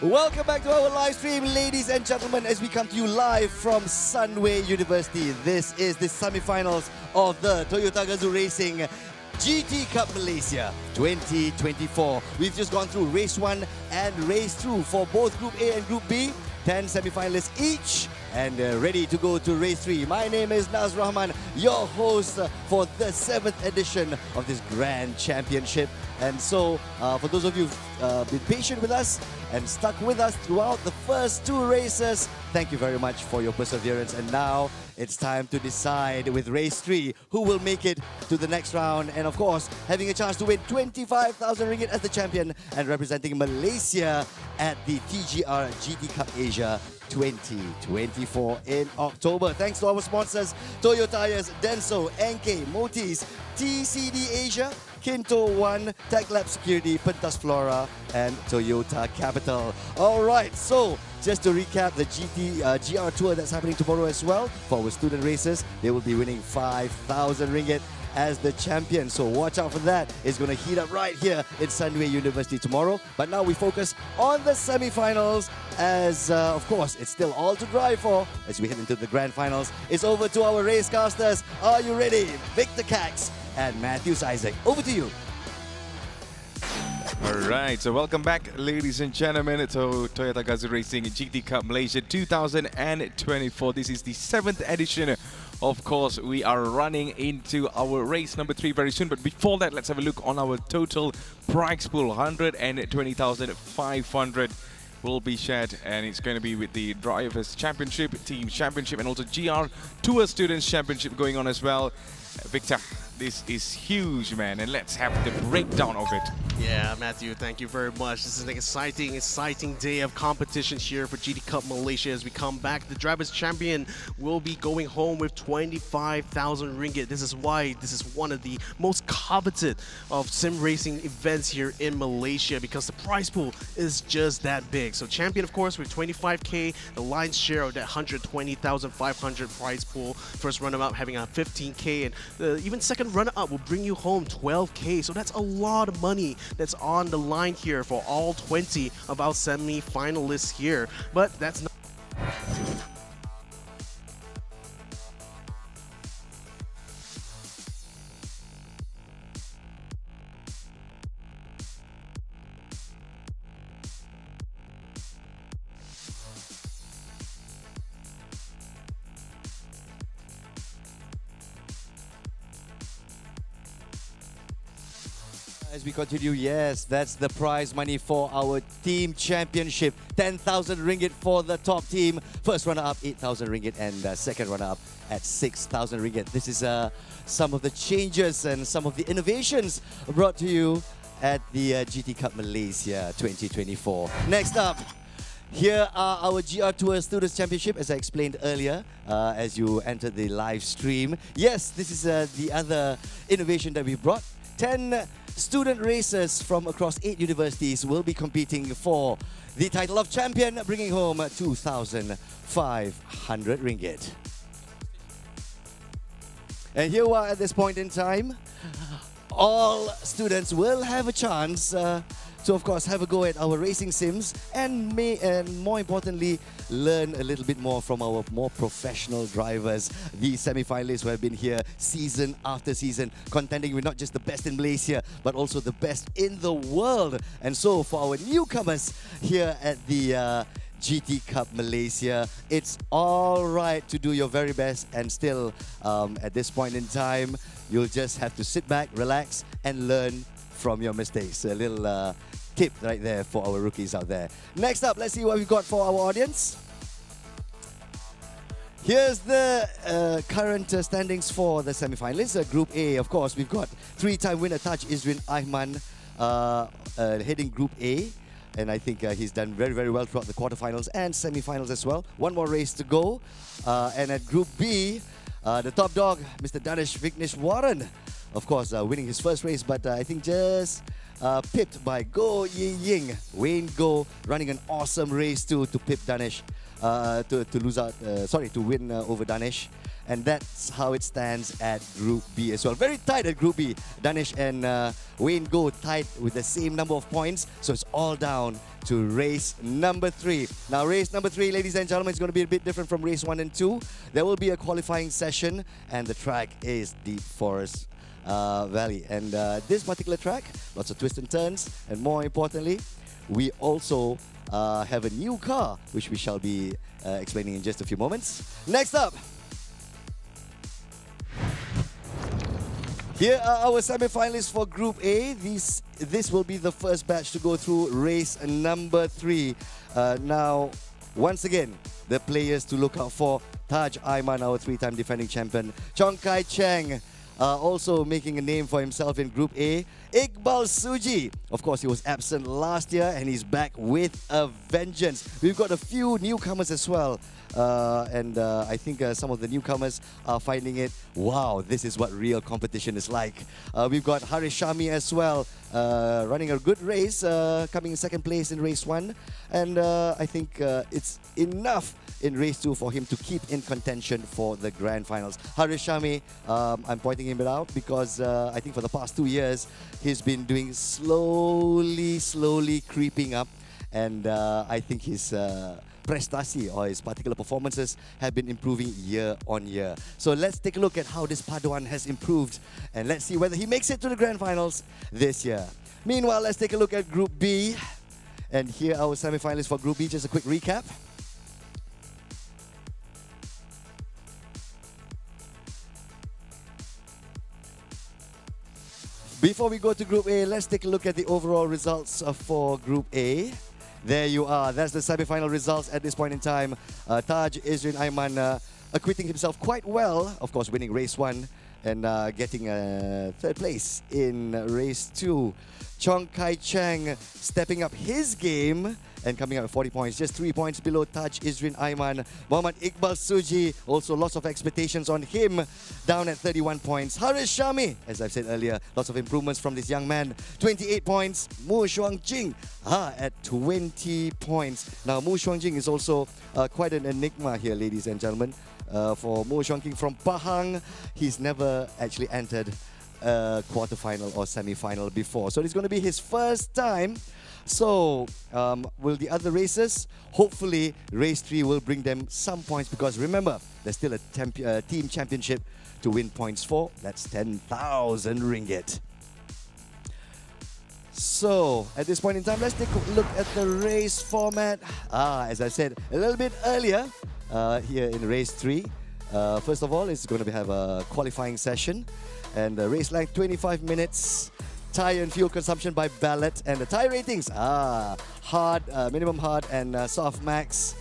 Welcome back to our live stream, ladies and gentlemen, as we come to you live from Sunway University. This is the semi-finals of the Toyota Gazoo Racing GT Cup Malaysia 2024. We've just gone through race 1 and race 2 for both Group A and Group B. 10 semi-finalists each and ready to go to race 3. My name is Naz Rahman, your host for the 7th edition of this Grand Championship. And so, for those of you who've been patient with us and stuck with us throughout the first 2 races, thank you very much for your perseverance. And now it's time to decide with race 3 who will make it to the next round. And of course, having a chance to win 25,000 ringgit as the champion and representing Malaysia at the TGR GT Cup Asia 2024 in October. Thanks to our sponsors, Toyo Tires, Denso, NK, Motis, TCD Asia, Kinto One, Tech Lab Security, Pentas Flora, and Toyota Capital. All right, so just to recap the GR tour that's happening tomorrow as well. For our student racers, they will be winning 5,000 ringgit as the champion. So watch out for that. It's going to heat up right here in Sunway University tomorrow. But now we focus on the semi-finals as, of course, it's still all to drive for as we head into the grand finals. It's over to our racecasters. Are you ready? Victor Cax and Matthews Isaac. Over to you. Alright, so welcome back, ladies and gentlemen, to Toyota Gazoo Racing GT Cup Malaysia 2024. This is the 7th edition. Of course, we are running into our race number 3 very soon. But before that, let's have a look on our total prize pool. 120,500 will be shared, and it's going to be with the Drivers' Championship, Team Championship, and also GR Tour Students Championship going on as well. Victor, this is huge, man, and let's have the breakdown of it. Yeah, Matthew, thank you very much. This is an exciting day of competition here for GT Cup Malaysia. As we come back, the Drivers' Champion will be going home with 25,000 ringgit. This is why this is one of the most coveted of sim racing events here in Malaysia, because the prize pool is just that big. So champion, of course, with 25k, the lion's share of that 120,500 prize pool. First runner-up having a 15k, and even second runner-up will bring you home 12k. So that's a lot of money that's on the line here for all 20 of our semi-finalists here. But that's not... As we continue, yes, that's the prize money for our team championship. 10,000 ringgit for the top team. First runner-up, 8,000 ringgit, and second runner-up at 6,000 ringgit. This is some of the changes and some of the innovations brought to you at the GT Cup Malaysia 2024. Next up, here are our GR Tour Students Championship, as I explained earlier, as you entered the live stream. Yes, this is the other innovation that we brought. 10 student racers from across 8 universities will be competing for the title of champion, bringing home 2,500 ringgit. And here we are at this point in time. All students will have a chance to, of course, have a go at our racing sims and more importantly, learn a little bit more from our more professional drivers. These semi-finalists who have been here season after season, contending with not just the best in Malaysia, but also the best in the world. And so for our newcomers here at the GT Cup Malaysia, it's all right to do your very best, and still at this point in time, you'll just have to sit back, relax, and learn from your mistakes. A little tip right there for our rookies out there. Next up, let's see what we've got for our audience. Here's the current standings for the semi-finalists. Group A, of course, we've got 3-time winner Taj Izrin Ahman heading Group A. And I think he's done very, very well throughout the quarterfinals and semi-finals as well. One more race to go. And at Group B, the top dog, Mr. Danish Vignesh Warren, of course, winning his first race, but I think just pipped by Go Ying. Wayne Go running an awesome race to pip Danish, to win over Danish. And that's how it stands at Group B as well. Very tight at Group B. Danish and Wayne go tied with the same number of points. So it's all down to race number 3. Now, race number 3, ladies and gentlemen, is going to be a bit different from race 1 and 2. There will be a qualifying session, and the track is Deep Forest Valley. And this particular track, lots of twists and turns, and more importantly, we also have a new car, which we shall be explaining in just a few moments. Next up, here are our semi-finalists for Group A. This will be the first batch to go through race number 3. Now, once again, the players to look out for: Taj Aiman, our 3-time defending champion; Chong Kai Cheng, also making a name for himself in Group A; Iqbal Suji, of course, he was absent last year and he's back with a vengeance. We've got a few newcomers as well. I think some of the newcomers are finding it, wow, this is what real competition is like. We've got Harish Shami as well, running a good race, coming in second place in race 1. And I think it's enough in race 2 for him to keep in contention for the grand finals. Harish Shami, I'm pointing him out because I think for the past 2 years, he's been doing slowly creeping up. And I think his prestasi or his particular performances have been improving year on year. So let's take a look at how this Paduan has improved, and let's see whether he makes it to the grand finals this year. Meanwhile, let's take a look at Group B. And here are our semi-finalists for Group B. Just a quick recap. Before we go to Group A, let's take a look at the overall results for Group A. There you are. That's the semi-final results at this point in time. Taj Izrin Aiman acquitting himself quite well, of course, winning race 1 and getting third place in race 2. Chong Kai Cheng stepping up his game and coming out with 40 points, just 3 points below Taj Izrin Aiman. Muhammad Iqbal Suji, also lots of expectations on him, down at 31 points. Harish Shami, as I've said earlier, lots of improvements from this young man, 28 points. Mu Shuangjing at 20 points. Now, Mu Shuangjing is also quite an enigma here, ladies and gentlemen. For Mu Shuangjing from Pahang, he's never actually entered a quarterfinal or semi-final before. So it's going to be his first time. So, will the other races, hopefully race 3 will bring them some points, because remember, there's still a team championship to win points for. That's 10,000 ringgit. So, at this point in time, let's take a look at the race format. As I said a little bit earlier, here in race 3, first of all, it's going to have a qualifying session. And the race length, 25 minutes. Tyre and fuel consumption by ballot. And the tyre ratings, hard, minimum hard, and soft max.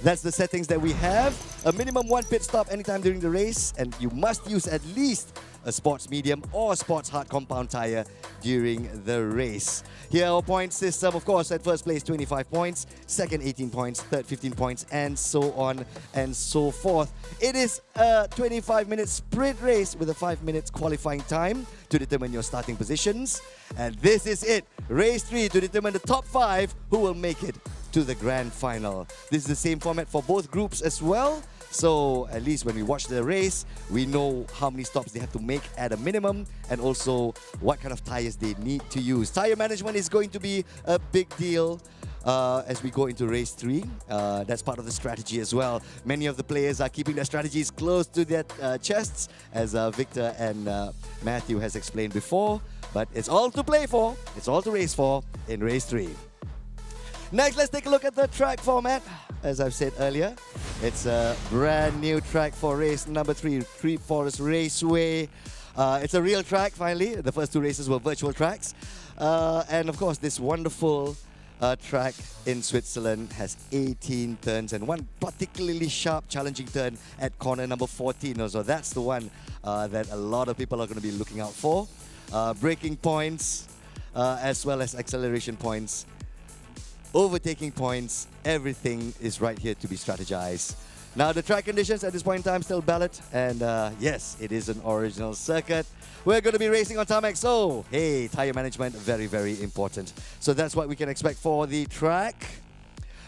That's the settings that we have. A minimum 1 pit stop anytime during the race. And you must use at least a sports medium or sports hard compound tyre during the race. Here our point system, of course, at first place 25 points, second 18 points, third 15 points, and so on and so forth. It is a 25-minute sprint race with a 5 minutes qualifying time to determine your starting positions. And this is it, race 3, to determine the top 5 who will make it to the grand final. This is the same format for both groups as well. So at least when we watch the race, we know how many stops they have to make at a minimum, and also what kind of tyres they need to use. Tyre management is going to be a big deal as we go into race 3. That's part of the strategy as well. Many of the players are keeping their strategies close to their chests, as Victor and Matthew has explained before. But it's all to play for, it's all to race for in race 3. Next, let's take a look at the track format. As I've said earlier, it's a brand new track for race number 3, Deep Forest Raceway. It's a real track, finally. The first 2 races were virtual tracks. And of course, this wonderful track in Switzerland has 18 turns and one particularly sharp, challenging turn at corner number 14. So that's the one that a lot of people are going to be looking out for. Braking points, as well as acceleration points. Overtaking points, everything is right here to be strategized. Now, the track conditions at this point in time still ballot, and yes, it is an original circuit. We're going to be racing on tarmac, so hey, tyre management, very, very important. So that's what we can expect for the track.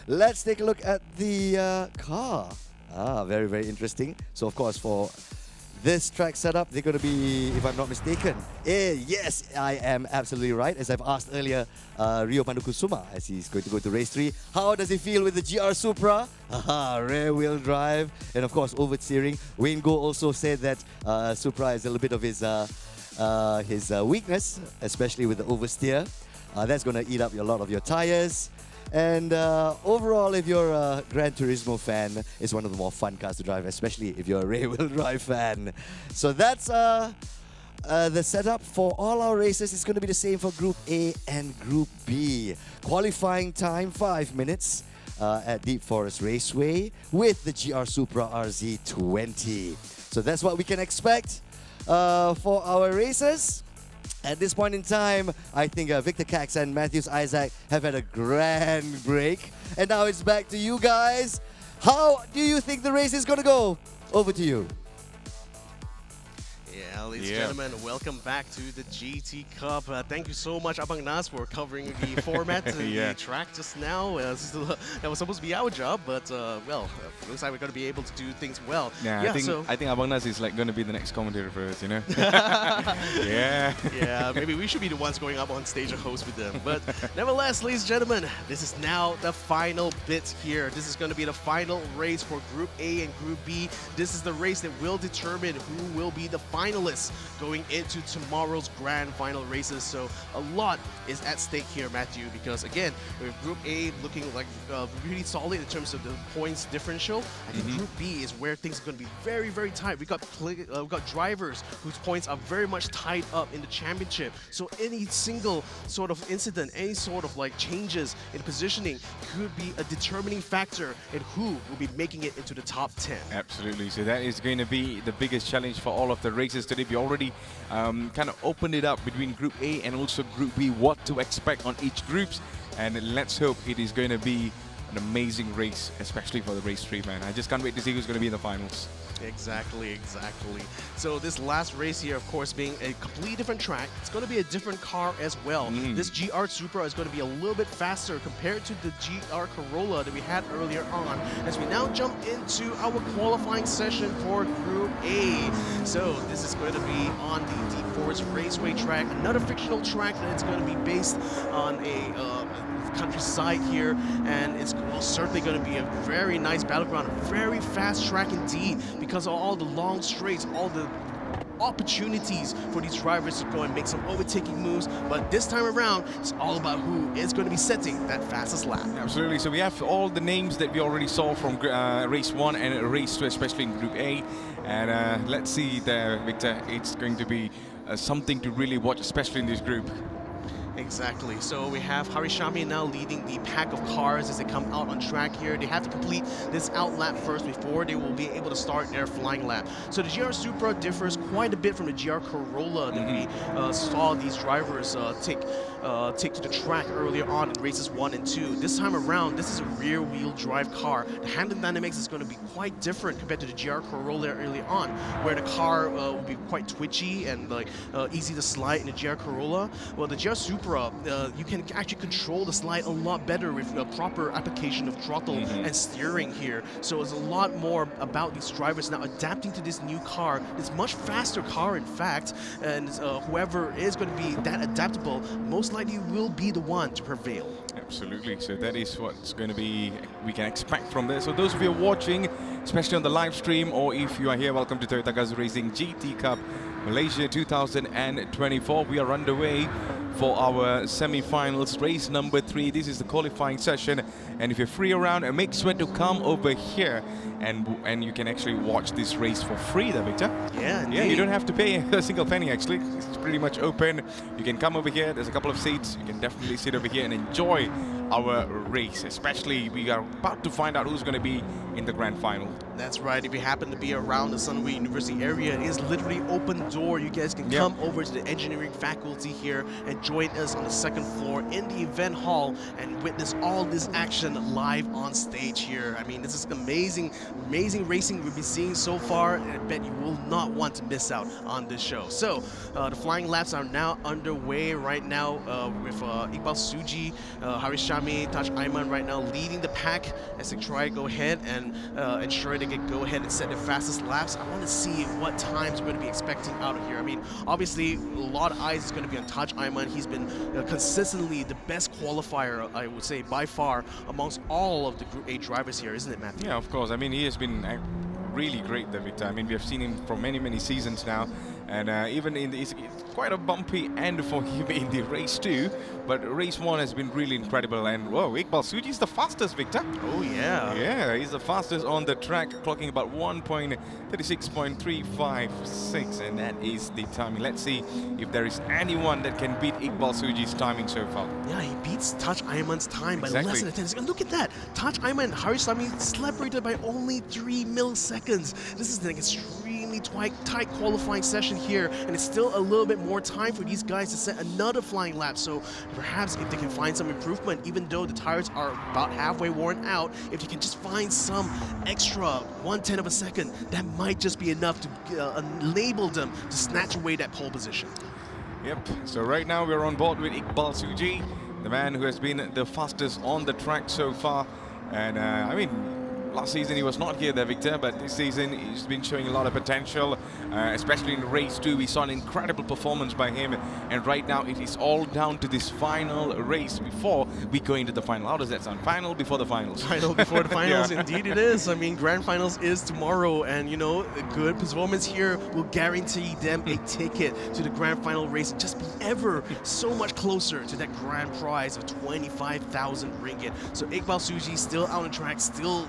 Let's take a look at the car. Very, very interesting. So, of course, for this track setup, they're going to be, if I'm not mistaken, yes, I am absolutely right. As I've asked earlier, Rio Pandukusuma, as he's going to go to race 3. How does he feel with the GR Supra? Rear wheel drive, and of course, oversteering. Wayne Go also said that Supra is a little bit of his weakness, especially with the oversteer. That's going to eat up a lot of your tires. And overall, if you're a Gran Turismo fan, it's one of the more fun cars to drive, especially if you're a rear-wheel drive fan. So that's the setup for all our races. It's going to be the same for Group A and Group B. Qualifying time, 5 minutes at Deep Forest Raceway with the GR Supra RZ20. So that's what we can expect for our races. At this point in time, I think Victor Cax and Matthews Isaac have had a grand break. And now it's back to you guys. How do you think the race is going to go? Over to you. Yeah, ladies and gentlemen, welcome back to the GT Cup. Thank you so much, Abang Nas, for covering the format and the track just now. That was supposed to be our job, but well, looks like we're going to be able to do things well. Yeah, I think Abang Nas is like going to be the next commentator for us, you know? Yeah, maybe we should be the ones going up on stage and host with them. But nevertheless, ladies and gentlemen, this is now the final bit here. This is going to be the final race for Group A and Group B. This is the race that will determine who will be the finalists going into tomorrow's grand final races. So a lot is at stake here, Matthew, because again, with Group A looking like really solid in terms of the points differential, I think Group B is where things are going to be very, very tight. We've got drivers whose points are very much tied up in the championship. So any single sort of incident, any sort of like changes in positioning could be a determining factor in who will be making it into the top 10. Absolutely. So that is going to be the biggest challenge for all of the races today. We already kind of opened it up between Group A and also Group B, what to expect on each groups. And let's hope it is going to be an amazing race, especially for the race 3, man. I just can't wait to see who's going to be in the finals. Exactly. So this last race here, of course, being a completely different track, it's going to be a different car as well. This GR Supra is going to be a little bit faster compared to the GR Corolla that we had earlier on, as we now jump into our qualifying session for Group A. So this is going to be on the Deep Forest Raceway track, another fictional track that it's going to be based on a countryside here, and it's certainly going to be a very nice battleground, a very fast track indeed, because of all the long straights, all the opportunities for these drivers to go and make some overtaking moves. But this time around, it's all about who is going to be setting that fastest lap. Absolutely. So we have all the names that we already saw from race 1 and race 2, especially in Group A. And let's see there, Victor. It's going to be something to really watch, especially in this group. Exactly. So we have Harishami now leading the pack of cars as they come out on track here. They have to complete this out lap first before they will be able to start their flying lap. So the GR Supra differs quite a bit from the GR Corolla that we saw these drivers take to the track earlier on in races 1 and 2. This time around, this is a rear-wheel drive car. The handling dynamics is going to be quite different compared to the GR Corolla early on, where the car will be quite twitchy and like easy to slide in the GR Corolla. Well, the GR Supra, you can actually control the slide a lot better with a proper application of throttle and steering here. So it's a lot more about these drivers now adapting to this new car. It's much faster car, in fact, and whoever is going to be that adaptable most likely will be the one to prevail. Absolutely. So that is what's going to be we can expect from this. So those of you watching, especially on the live stream, or if you are here, welcome to Toyota Gazoo Racing GT Cup Malaysia 2024. We are underway for our semi-finals, race number 3. This is the qualifying session, and if you're free around, make sure to come over here and you can actually watch this race for free there, Victor. Yeah, indeed. Yeah, you don't have to pay a single penny actually. It's pretty much open. You can come over here, there's a couple of seats. You can definitely sit over here and enjoy our race, especially we are about to find out who's going to be in the grand final. That's right. If you happen to be around the Sunway University area, it is literally open door. You guys can come over to the engineering faculty here and join us on the 2nd floor in the event hall and witness all this action live on stage here. I mean, this is amazing racing we've been seeing so far, and I bet you will not want to miss out on this show. So the flying laps are now underway right now with Iqbal Suji, Harishami Shami, Touch Ayman right now leading the pack as they try to go ahead and ensure they can go ahead and set their fastest laps. I want to see what times we're going to be expecting out of here. I mean, obviously, a lot of eyes is going to be on Touch Ayman. He's been consistently the best qualifier, I would say, by far, amongst all of the Group A drivers here, isn't it, Matthew? Yeah, of course. I mean, he has been really great there, Victor. I mean, we have seen him for many seasons now, and even in it's quite a bumpy end for him in the race 2, but race 1 has been really incredible. And whoa, Iqbal Suji is the fastest, Victor. Oh yeah. Yeah, he's the fastest on the track, clocking about 1.36.356, and that is the timing. Let's see if there is anyone that can beat Iqbal Suji's timing so far. Yeah, he beats Touch Ayman's time by Exactly. less than a 10 seconds. Look at that! Touch Ayman and Haris Sami separated by only 3 milliseconds. This is an extremely tight qualifying session here, and it's still a little bit more time for these guys to set another flying lap. So perhaps if they can find some improvement, even though the tires are about halfway worn out, if you can just find some extra 1/10 of a second, that might just be enough to enable them to snatch away that pole position. Yep, so right now we're on board with Iqbal Suji, the man who has been the fastest on the track so far. And I mean, last season he was not here there, Victor, but this season he's been showing a lot of potential, especially in race 2. We saw an incredible performance by him, and right now it is all down to this final race before we go into the final. How does that sound? Final before the finals. Final before the finals, Yeah. Indeed it is. I mean, grand finals is tomorrow, and you know, a good performance here will guarantee them a ticket to the grand final race and just be ever so much closer to that grand prize of 25,000 ringgit. So Iqbal Suji still out on track, still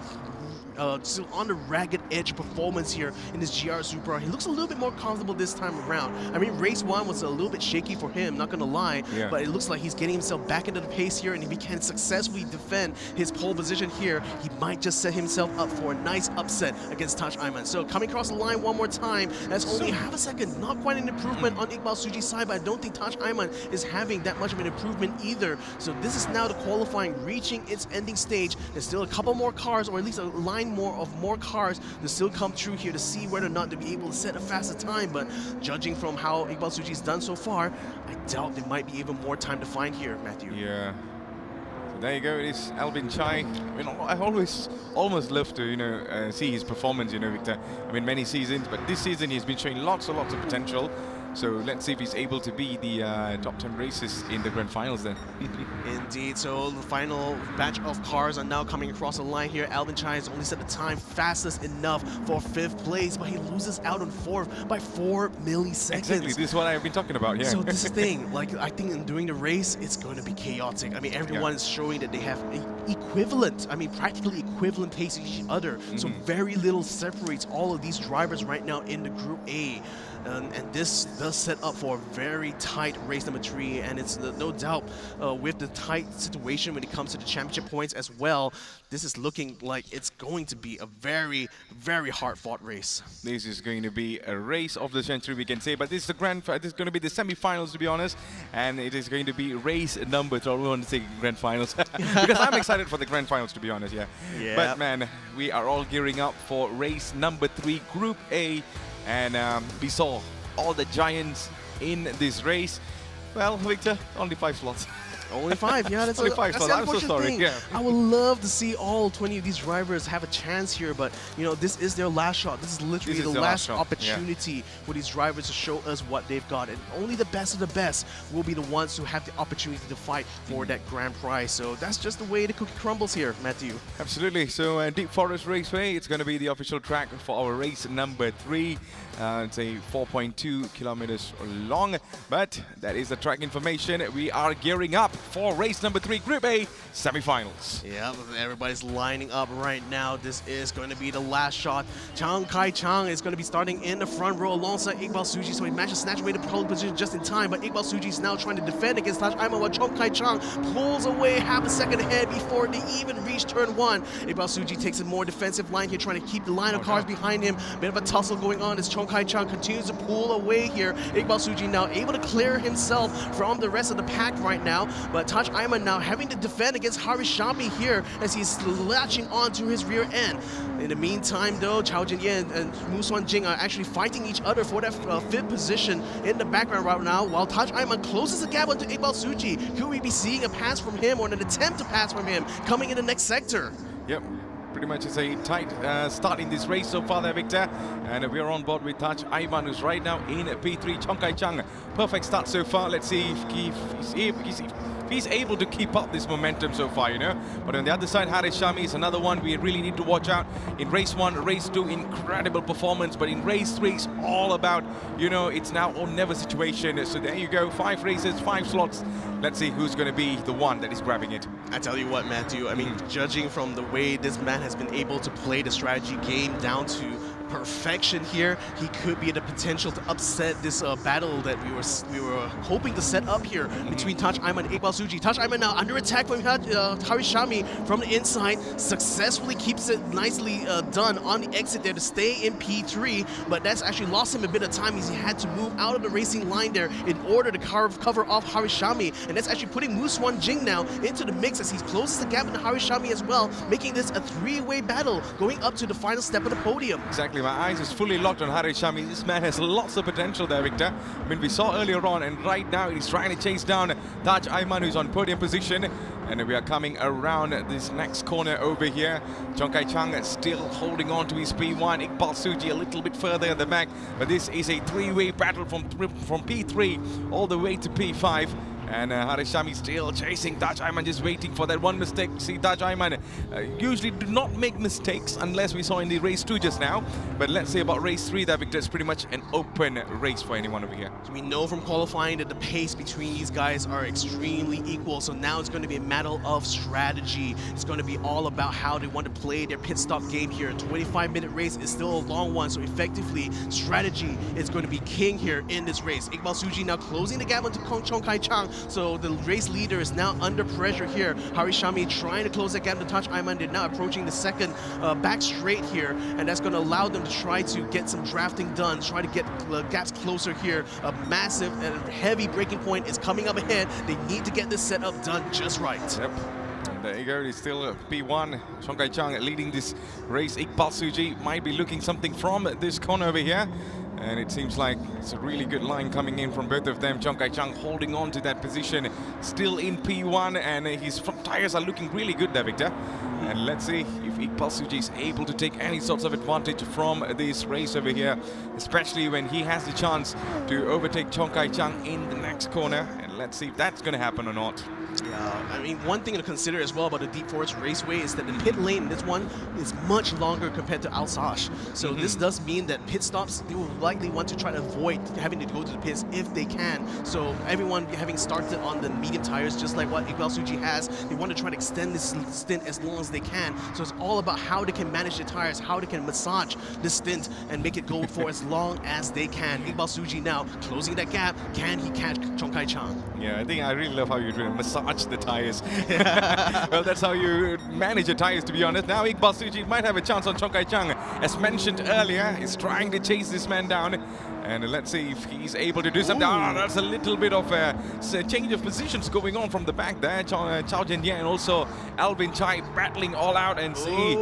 on the ragged edge performance here in this GR Supra. He looks a little bit more comfortable this time around. I mean, race 1 was a little bit shaky for him, not gonna lie, Yeah. but it looks like he's getting himself back into the pace here, and if he can successfully defend his pole position here, he might just set himself up for a nice upset against Touch Ayman. So coming across the line one more time, that's only half a second, not quite an improvement on Iqbal Suji's side, but I don't think Touch Ayman is having that much of an improvement either. So this is now the qualifying reaching its ending stage. There's still a couple more cars, or at least a line more cars to still come through here to see whether or not they'll be able to set a faster time. But judging from how Iqbal Suji's done so far, I doubt there might be even more time to find here, Matthew. Yeah. So there you go. It's Albin Chai. I mean, I almost love to, see his performance, Victor. I mean, many seasons, but this season he's been showing lots and lots of potential. So let's see if he's able to be the top 10 races in the grand finals then. Indeed. So the final batch of cars are now coming across the line here. Alvin Chai has only set the time fastest enough for 5th place, but he loses out on 4th by 4 milliseconds. Exactly. This is what I've been talking about. Yeah. So this thing, like, I think in during the race, it's going to be chaotic. I mean, everyone is showing that they have practically equivalent pace to each other. So very little separates all of these drivers right now in the Group A. And this does set up for a very tight race number 3, and it's no doubt with the tight situation when it comes to the championship points as well, this is looking like it's going to be a very, very hard-fought race. This is going to be a race of the century, we can say, but this is this is going to be the semi-finals, to be honest, and it is going to be race number 2. I don't want to say grand finals because I'm excited for the grand finals, to be honest. Yeah. But man, we are all gearing up for race number 3, Group A. And we saw all the giants in this race. Well, Victor, only 5 slots. Only 5, yeah, that's only a, 5 that's slots. the I'm so unfortunate sorry. thing. Yeah. I would love to see all 20 of these drivers have a chance here, but this is their last shot. This is literally the last shot. opportunity for these drivers to show us what they've got, and only the best of the best will be the ones who have the opportunity to fight for that grand prize. So that's just the way the cookie crumbles here, Matthew. Absolutely. So Deep Forest Raceway, it's going to be the official track for our race number 3. It's a 4.2 kilometers long, but that is the track information. We are gearing up for race number 3, Group A semi-finals. Yeah, everybody's lining up right now. This is going to be the last shot. Chang Kai-Chang is going to be starting in the front row alongside Iqbal Suji, so he managed to snatch away the pole position just in time, but Iqbal Suji is now trying to defend against Touch Ayman, while Chang Kai-Chang pulls away half a second ahead before they even reach turn 1. Iqbal Suji takes a more defensive line here, trying to keep the line of cars behind him. Bit of a tussle going on as Chang Kai-Chang continues to pull away here. Iqbal Suji now able to clear himself from the rest of the pack right now, but Taj Ayman now having to defend against Harishami here as he's latching onto his rear end. In the meantime, though, Chao Jin-Ye and Muswan Jing are actually fighting each other for that fifth position in the background right now, while Taj Ayman closes the gap onto Iqbal Suji. Could we be seeing a pass from him or an attempt to pass from him coming in the next sector? Yep. Pretty much it's a tight start in this race so far there, Victor. And we are on board with Taj Ayman, who's right now in P3. Chong Kai Chang, perfect start so far. Let's see if he's able to keep up this momentum so far, you know. But on the other side, Harishami is another one we really need to watch out. In race 1, race 2, incredible performance. But in race 3, it's all about, you know, it's now or never situation. So there you go, 5 races, 5 slots. Let's see who's going to be the one that is grabbing it. I tell you what, Matthew, I mean, judging from the way this man has been able to play the strategy game down to perfection here, he could be the potential to upset this battle that we were hoping to set up here between Taj Ayman and Iqbal Suji. Taj Ayman now under attack from Harishami from the inside, successfully keeps it nicely done on the exit there to stay in P3, but that's actually lost him a bit of time as he had to move out of the racing line there in order to cover off Harishami, and that's actually putting Muswan Jing now into the mix as he closes the gap with Harishami as well, making this a 3-way battle going up to the final step of the podium. Exactly. My eyes is fully locked on Harishami. This man has lots of potential there, Victor. I mean, we saw earlier on, and right now he's trying to chase down Taj Ayman, who's on podium position. And we are coming around this next corner over here. Chong Kai Chang still holding on to his P1. Iqbal Suji a little bit further at the back. But this is a 3-way battle from P3 all the way to P5. And Harishami still chasing Taj Ayman, just waiting for that one mistake. See, Taj Ayman usually do not make mistakes unless we saw in the race 2 just now. But let's say about race 3, that Victor, is pretty much an open race for anyone over here. So we know from qualifying that the pace between these guys are extremely equal. So now it's going to be a matter of strategy. It's going to be all about how they want to play their pit stop game here. A 25-minute race is still a long one. So effectively, strategy is going to be king here in this race. Iqbal Suji now closing the gap onto Chong Kai Chang. So the race leader is now under pressure here. Harishami trying to close that gap to Taj Ayman. They're now approaching the second back straight here, and that's going to allow them to try to get some drafting done, try to get gaps closer here. A massive and heavy breaking point is coming up ahead. They need to get this setup done just right. Yep. There you go, it's still P1. Chong Kai Chang leading this race. Iqbal Suji might be looking something from this corner over here. And it seems like it's a really good line coming in from both of them. Chong Kai Chang holding on to that position, still in P1, and his front tires are looking really good there, Victor. And let's see if Iqbal Suji is able to take any sorts of advantage from this race over here, especially when he has the chance to overtake Chong Kai Chang in the next corner. And let's see if that's going to happen or not. Yeah, I mean, one thing to consider as well about the Deep Forest Raceway is that the pit lane in this one is much longer compared to Alsace. So this does mean that pit stops, they will likely want to try to avoid having to go to the pits if they can. So everyone having started on the medium tires, just like what Iqbal Suji has, they want to try to extend this stint as long as they can. So it's all about how they can manage the tires, how they can massage the stint and make it go for as long as they can. Iqbal Suji now closing that gap. Can he catch Chong Kai Chang? Yeah, I think I really love how you're doing massage the tires. Well, that's how you manage your tires, to be honest. Now Iqbal Suji might have a chance on Chong Kai Chang. As mentioned earlier, he's trying to chase this man down. And let's see if he's able to do something. Oh, that's a little bit of a change of positions going on from the back there. Chao Jin-Ye and also Albin Chai battling all out, and see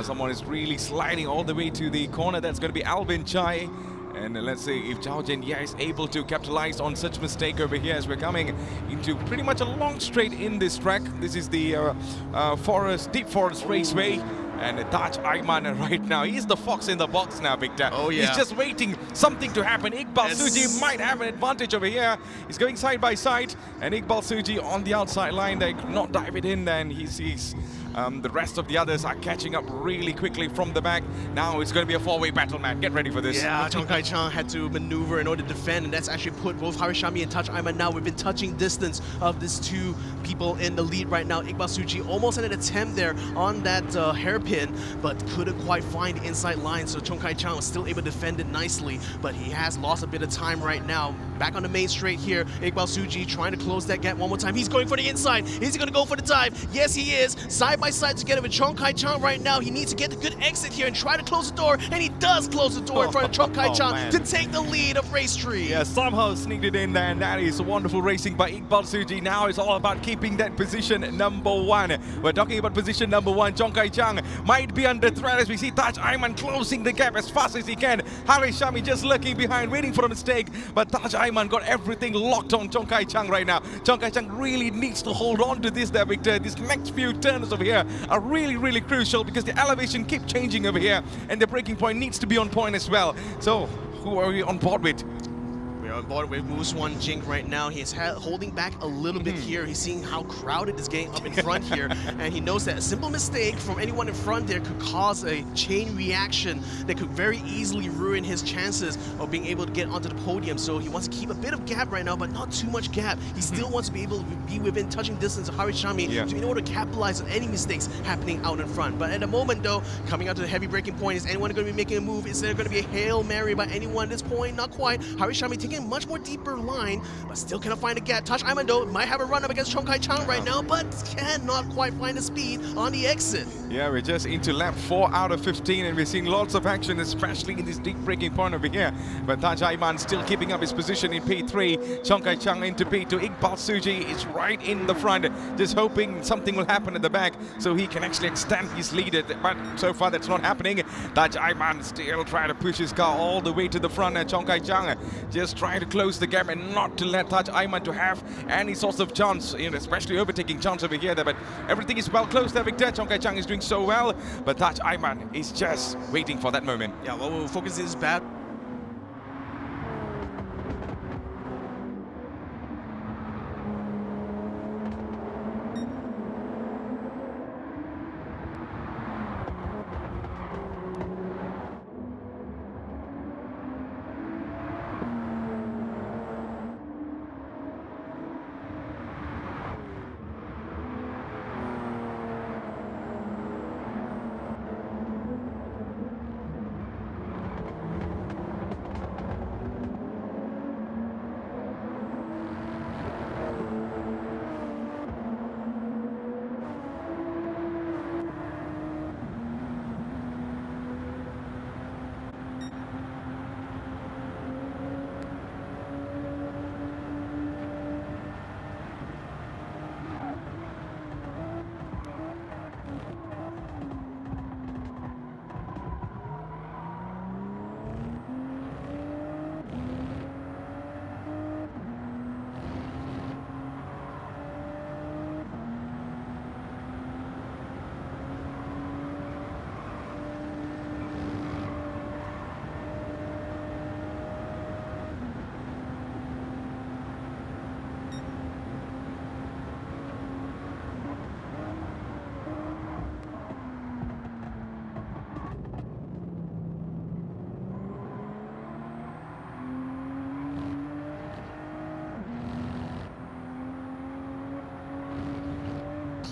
someone is really sliding all the way to the corner. That's going to be Albin Chai. And let's see if Chao Jin-Ye is able to capitalize on such mistake over here as we're coming into pretty much a long straight in this track. This is the Deep Forest Raceway. And Taj Ayman right now, he's the fox in the box now, Victor. Oh, yeah. He's just waiting something to happen. Iqbal Suji might have an advantage over here. He's going side by side, and Iqbal Suji on the outside line. They could not dive it in then. He sees the rest of the others are catching up really quickly from the back. Now it's going to be a 4-way battle, man. Get ready for this. Yeah, Chong Kai Chang had to maneuver in order to defend, and that's actually put both Harishami and Taj Ayman now within touching distance of these two people in the lead right now. Iqbal Suji almost had an attempt there on that hairpin, but couldn't quite find the inside line, so Chong Kai Chang was still able to defend it nicely, but he has lost a bit of time right now. Back on the main straight here, Iqbal Suji trying to close that gap one more time. He's going for the inside. Is he going to go for the dive? Yes, he is. Side by by side together with Chong Kai Chang right now. He needs to get a good exit here and try to close the door, and he does close the door in front of Chong Kai Chang man. to take the lead of Race 3. Yeah, somehow sneaked it in there, and that is wonderful racing by Iqbal Suji. Now it's all about keeping that position number 1. We're talking about position number 1. Chong Kai Chang might be under threat as we see Taj Aiman closing the gap as fast as he can. Harish Shami just lurking behind, waiting for a mistake, but Taj Aiman got everything locked on Chong Kai Chang right now. Chong Kai Chang really needs to hold on to this there, Victor. These next few turns over here are really crucial because the elevation keeps changing over here, and the braking point needs to be on point as well. So, who are we on board with? We're on board with Mooswan Jink right now. He's holding back a little bit here. He's seeing how crowded is getting up in front here, and he knows that a simple mistake from anyone in front there could cause a chain reaction that could very easily ruin his chances of being able to get onto the podium. So he wants to keep a bit of gap right now, but not too much gap. He still wants to be able to be within touching distance of Harish Shami in order to capitalize on any mistakes happening out in front. But at the moment though, coming out to the heavy braking point, is anyone going to be making a move? Is there going to be a Hail Mary by anyone at this point? Not quite. Harish Shami taking a much more deeper line, but still cannot find a gap. Taj Aiman though might have a run up against Chong Kai Chang right now, but cannot quite find the speed on the exit. Yeah, we're just into lap 4 out of 15, and we're seeing lots of action, especially in this deep braking point over here. But Taj Aiman still keeping up his position in P3. Chong Kai Chang into P2. Iqbal Suji is right in the front, just hoping something will happen at the back so he can actually extend his lead. But so far that's not happening. Taj Aiman still trying to push his car all the way to the front, and Chong Kai Chang just trying to close the gap and not to let Taj Aiman to have any sorts of chance, especially overtaking chance over here. But everything is well close there, Victor. Chong Kai Chang is doing so well, but Taj Aiman is just waiting for that moment. Yeah, well, we'll focus this back.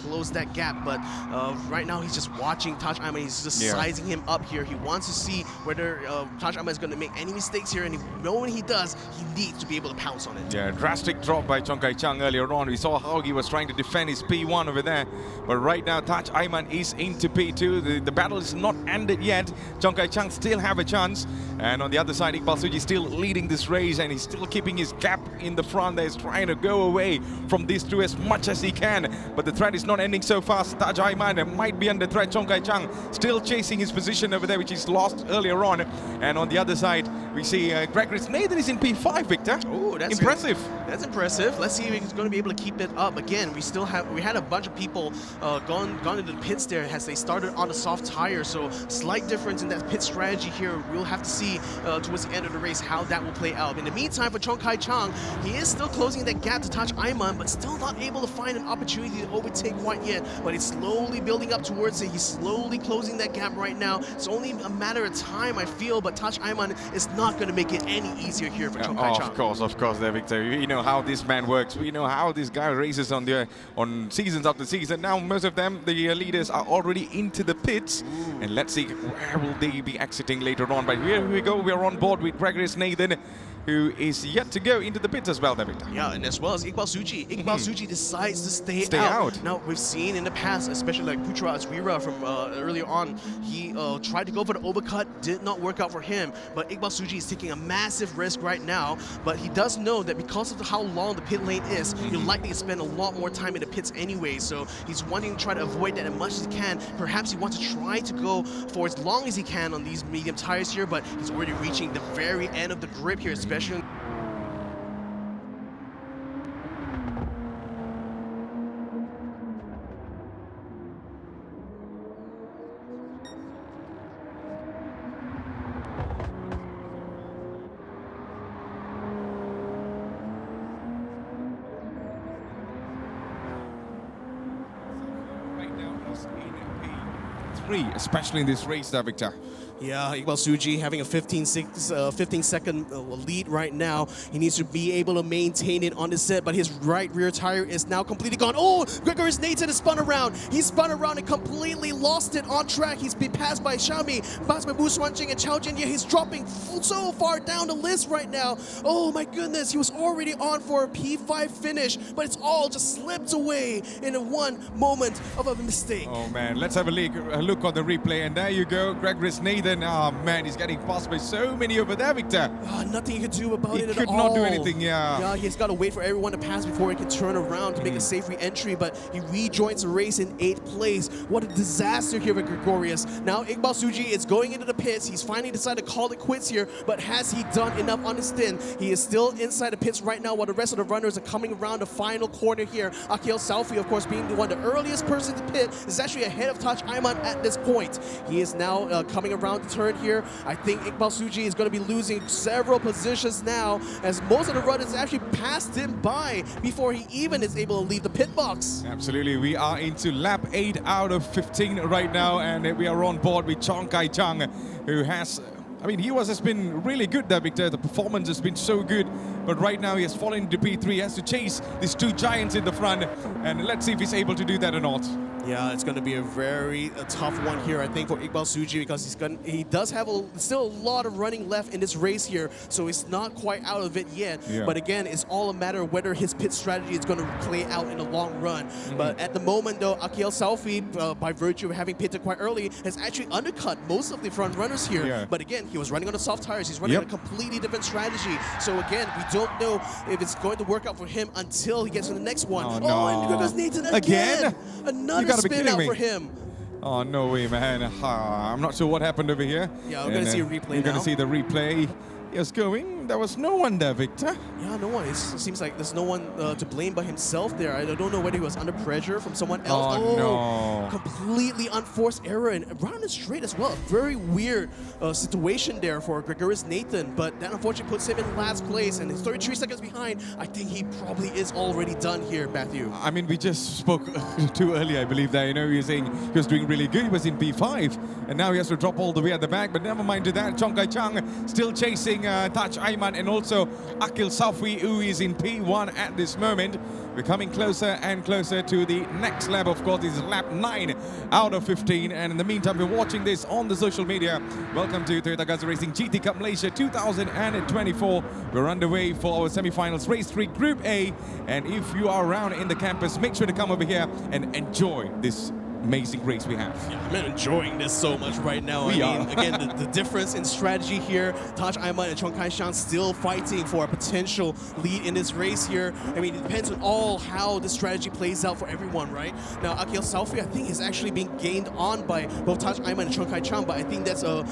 Close that gap, but right now he's just watching Taj Aiman. He's just sizing him up here. He wants to see whether Taj Aiman is going to make any mistakes here, and knowing he does, he needs to be able to pounce on it. Yeah, drastic drop by Chong Kai Chang earlier on. We saw how he was trying to defend his P1 over there, but right now Taj Aiman is into P2. The battle is not ended yet. Chong Kai Chang still have a chance, and on the other side, Iqbal Suji still leading this race, and he's still keeping his gap in the front. He's trying to go away from these two as much as he can, but the threat is not ending so fast. Taj Aiman might be under threat. Chong Kai Chang still chasing his position over there, which he's lost earlier on. And on the other side, we see Gregory Nathan is in P5, Victor. Oh, that's impressive. That's impressive. Let's see if he's going to be able to keep it up. Again, we had a bunch of people gone into the pits there as they started on a soft tire. So slight difference in that pit strategy here. We'll have to see towards the end of the race how that will play out. In the meantime, for Chong Kai Chang, he is still closing that gap to Taj Aiman, but still not able to find an opportunity to overtake quite yet. But he's slowly building up towards it. He's slowly closing that gap right now. It's only a matter of time, I feel, but Taj Aiman is not going to make it any easier here for Chong Kai Chang. Of course, there, Victor. We know how this man works. We know how this guy races on seasons after season. Now, most of them, the leaders, are already into the pits. Ooh. And let's see where will they be exiting later on. But here we go. We are on board with Gregory Nathan. who is yet to go into the pits as well, David. Yeah, and as well as Iqbal Suji. Iqbal Suji decides to stay out. Now, we've seen in the past, especially like Putra Aswira from earlier on, he tried to go for the overcut, did not work out for him. But Iqbal Suji is taking a massive risk right now. But he does know that because of how long the pit lane is, you're likely to spend a lot more time in the pits anyway. So he's wanting to try to avoid that as much as he can. Perhaps he wants to try to go for as long as he can on these medium tires here, but he's already reaching the very end of the grip here, especially. Right now, he's in P3, especially in this race, Victor. Yeah, Iqbal Suji having a 15-second lead right now. He needs to be able to maintain it on the set, but his right rear tire is now completely gone. Oh, Gregorius Nathan is spun around. He spun around and completely lost it on track. He's been passed by Xiaomi, passed by Wu Xuanjing and Chao Jianye. He's dropping so far down the list right now. Oh my goodness, he was already on for a P5 finish, but it's all just slipped away in one moment of a mistake. Oh man, let's have a look on the replay, and there you go, Gregorius Nathan. Oh man, he's getting passed by so many over there, Victor. Nothing he could do about it at all. He could not do anything, yeah. Yeah, he's got to wait for everyone to pass before he can turn around to make a safe re-entry, but he rejoins the race in 8th place. What a disaster here with Gregorius. Now Iqbal Suji is going into the pits. He's finally decided to call it quits here, but has he done enough on the stint? He is still inside the pits right now while the rest of the runners are coming around the final corner here. Akil Salfi, of course, being the earliest person to pit, is actually ahead of Taj Ayman at this point. He is now coming around the turn here. I think Iqbal Suji is going to be losing several positions now, as most of the runners actually passed him by before he even is able to leave the pit box. Absolutely, we are into lap 8 out of 15 right now, and we are on board with Chong Kai Chang, who has... I mean, has been really good there, Victor. The performance has been so good, but right now he has fallen into P3. He has to chase these two giants in the front, and let's see if he's able to do that or not. Yeah, it's going to be a very tough one here, I think, for Iqbal Suji, because he does have still a lot of running left in this race here, so he's not quite out of it yet. Yeah. But again, it's all a matter of whether his pit strategy is going to play out in the long run. But at the moment, though, Akil Salfi, by virtue of having pitted quite early, has actually undercut most of the front runners here. Yeah. But again, he was running on the soft tires. He's running on a completely different strategy. So again, we don't know if it's going to work out for him until he gets to the next one. Oh, no. And Gregorius Nathan again. Another spin out for him. Oh, no way, man. I'm not sure what happened over here. Yeah, we're going to see a replay now. We're going to see the replay. Yes, going. There was no one there, Victor. Yeah, no one. It seems like there's no one to blame but himself there. I don't know whether he was under pressure from someone else. Oh, no. Completely unforced error and around the straight as well. Very weird situation there for Gregorius Nathan, but that unfortunately puts him in last place and he's 33 seconds behind. I think he probably is already done here, Matthew. I mean, we just spoke too early, I believe, that, he was saying he was doing really good. He was in P5, and now he has to drop all the way at the back, but never mind to that. Chong Kai Chang still chasing Taj Ayman and also Akil Salfi, who is in P1 at this moment. We're coming closer and closer to the next lap. Of course, this is lap 9 out of 15. And in the meantime, we're watching this on the social media. Welcome to Toyota Gazoo Racing GT Cup Malaysia 2024. We're underway for our semi-finals, race 3, Group A. And if you are around in the campus, make sure to come over here and enjoy this amazing race we have. Yeah, I'm enjoying this so much right now. We I mean, are. again, the difference in strategy here, Taj Ayman and Chong Kai Chang still fighting for a potential lead in this race here. I mean, it depends on all how the strategy plays out for everyone, right? Now, Akil Salfi, I think, is actually being gained on by both Taj Ayman and Chong Kai Chang, but I think that's a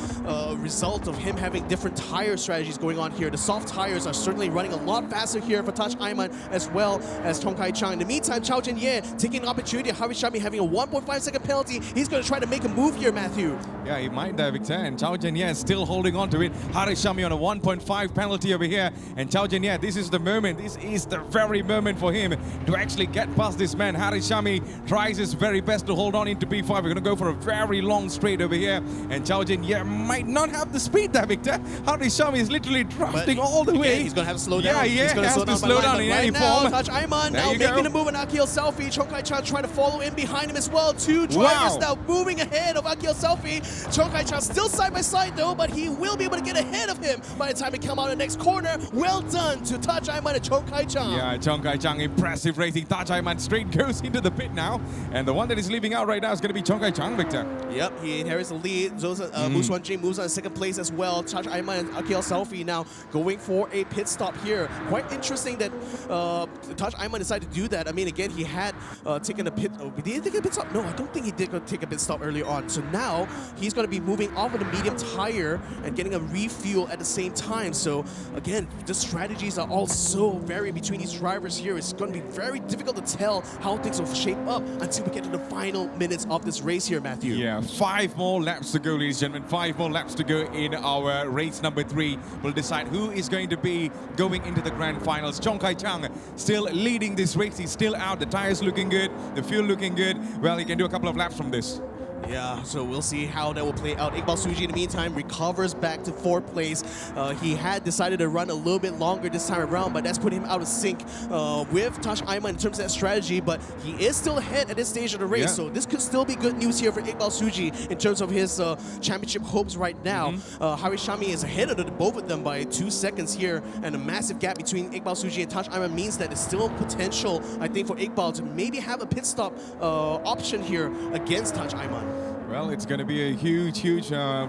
result of him having different tire strategies going on here. The soft tires are certainly running a lot faster here for Taj Ayman as well as Chong Kai Chang. In the meantime, Chao Jianye taking an opportunity, Harry Shami having a 1.5-second penalty. He's going to try to make a move here, Matthew. Yeah, he might there, Victor. And Chao Jianye still holding on to it. Harry Shami on a 1.5 penalty over here. And Chao Jianye, this is the moment. This is the very moment for him to actually get past this man. Harry Shami tries his very best to hold on into P5. We're going to go for a very long straight over here. And Chao Jianye might not have the speed there, Victor. Harry Shami is literally drafting all the way. He's going to have to slow down. Yeah, he's going has to slow down in any form. Taj Ayman now making a move on Akil Salfi. Chong Kai Chang trying to follow in behind him as well. two drivers Wow. now moving ahead of Akil Selfie. Chong Kai Chang still side by side though, but he will be able to get ahead of him by the time he come out the next corner. Well done to Taj Aiman and Chong Kai Chang. Yeah, Chong Kai Chang, impressive racing. Taj Aiman straight goes into the pit now. And the one that is leaving out right now is going to be Chong Kai Chang, Victor. Yep, he inherits the lead. Mu Suan Jing moves on to second place as well. Taj Aiman and Akil Selfie now going for a pit stop here. Quite interesting that Taj Aiman decided to do that. I mean, again, he had taken a pit. Did he take a pit stop? No, I don't think he did take a pit stop early on. So now he's going to be moving off of the medium tire and getting a refuel at the same time. So again, the strategies are all so varied between these drivers here. It's going to be very difficult to tell how things will shape up until we get to the final minutes of this race here, Matthew. Yeah, 5 more laps to go, ladies and gentlemen. 5 more laps to go in our race number 3. We'll decide who is going to be going into the grand finals. Chong Kai Chang still leading this race. He's still out. The tires looking good. The fuel looking good. Well, he can do a couple of laps from this. Yeah, so we'll see how that will play out. Iqbal Suji, in the meantime, recovers back to 4th place. He had decided to run a little bit longer this time around, but that's put him out of sync with Taj Aiman in terms of that strategy. But he is still ahead at this stage of the race, so this could still be good news here for Iqbal Suji in terms of his championship hopes right now. Haris Shami is ahead of both of them by 2 seconds here, and a massive gap between Iqbal Suji and Taj Aiman means that there's still potential, I think, for Iqbal to maybe have a pit stop option here against Taj Aiman. Well, it's going to be a huge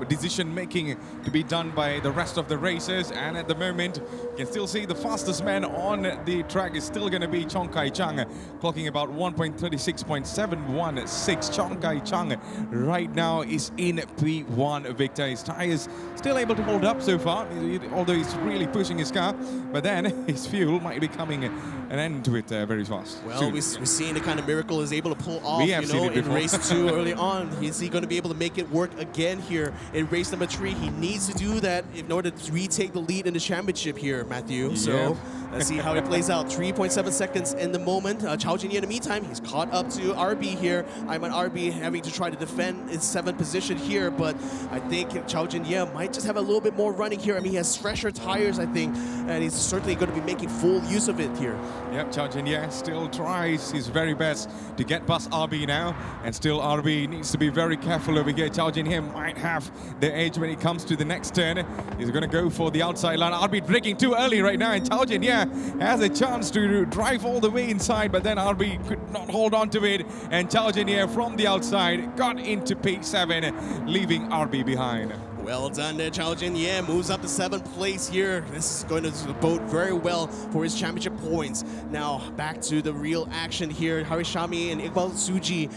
decision-making to be done by the rest of the racers. And at the moment, you can still see the fastest man on the track is still going to be Chong Kai Chang, clocking about 1.36.716. Chong Kai Chang right now is in P1, Victor. His tires still able to hold up so far, although he's really pushing his car. But then his fuel might be coming an end to it very fast. Well, we've seen the kind of miracle he's able to pull off, in race 2 early on. Is he going to be able to make it work again here in race number 3? He needs to do that in order to retake the lead in the championship here, Matthew. Yeah. So let's see how it plays out. 3.7 seconds in the moment. Chao Jinye, in the meantime, he's caught up to RB here. Aiman RB having to try to defend his 7th position here, but I think Chao Jinye might just have a little bit more running here. I mean, he has fresher tires, I think, and he's certainly going to be making full use of it here. Yep, Chao Jinye still tries his very best to get past RB now, and still RB needs to be very careful over here. Chao Jinye might have the edge when it comes to the next turn. He's going to go for the outside line. RB braking too early right now, and Chao Jinye has a chance to drive all the way inside, but then RB could not hold on to it, and Chao Jinye from the outside got into P7, leaving RB behind. Well done there, Chao Jinye moves up to 7th place here. This is going to bode very well for his championship points. Now, back to the real action here. Haris Shami and Iqbal Suji,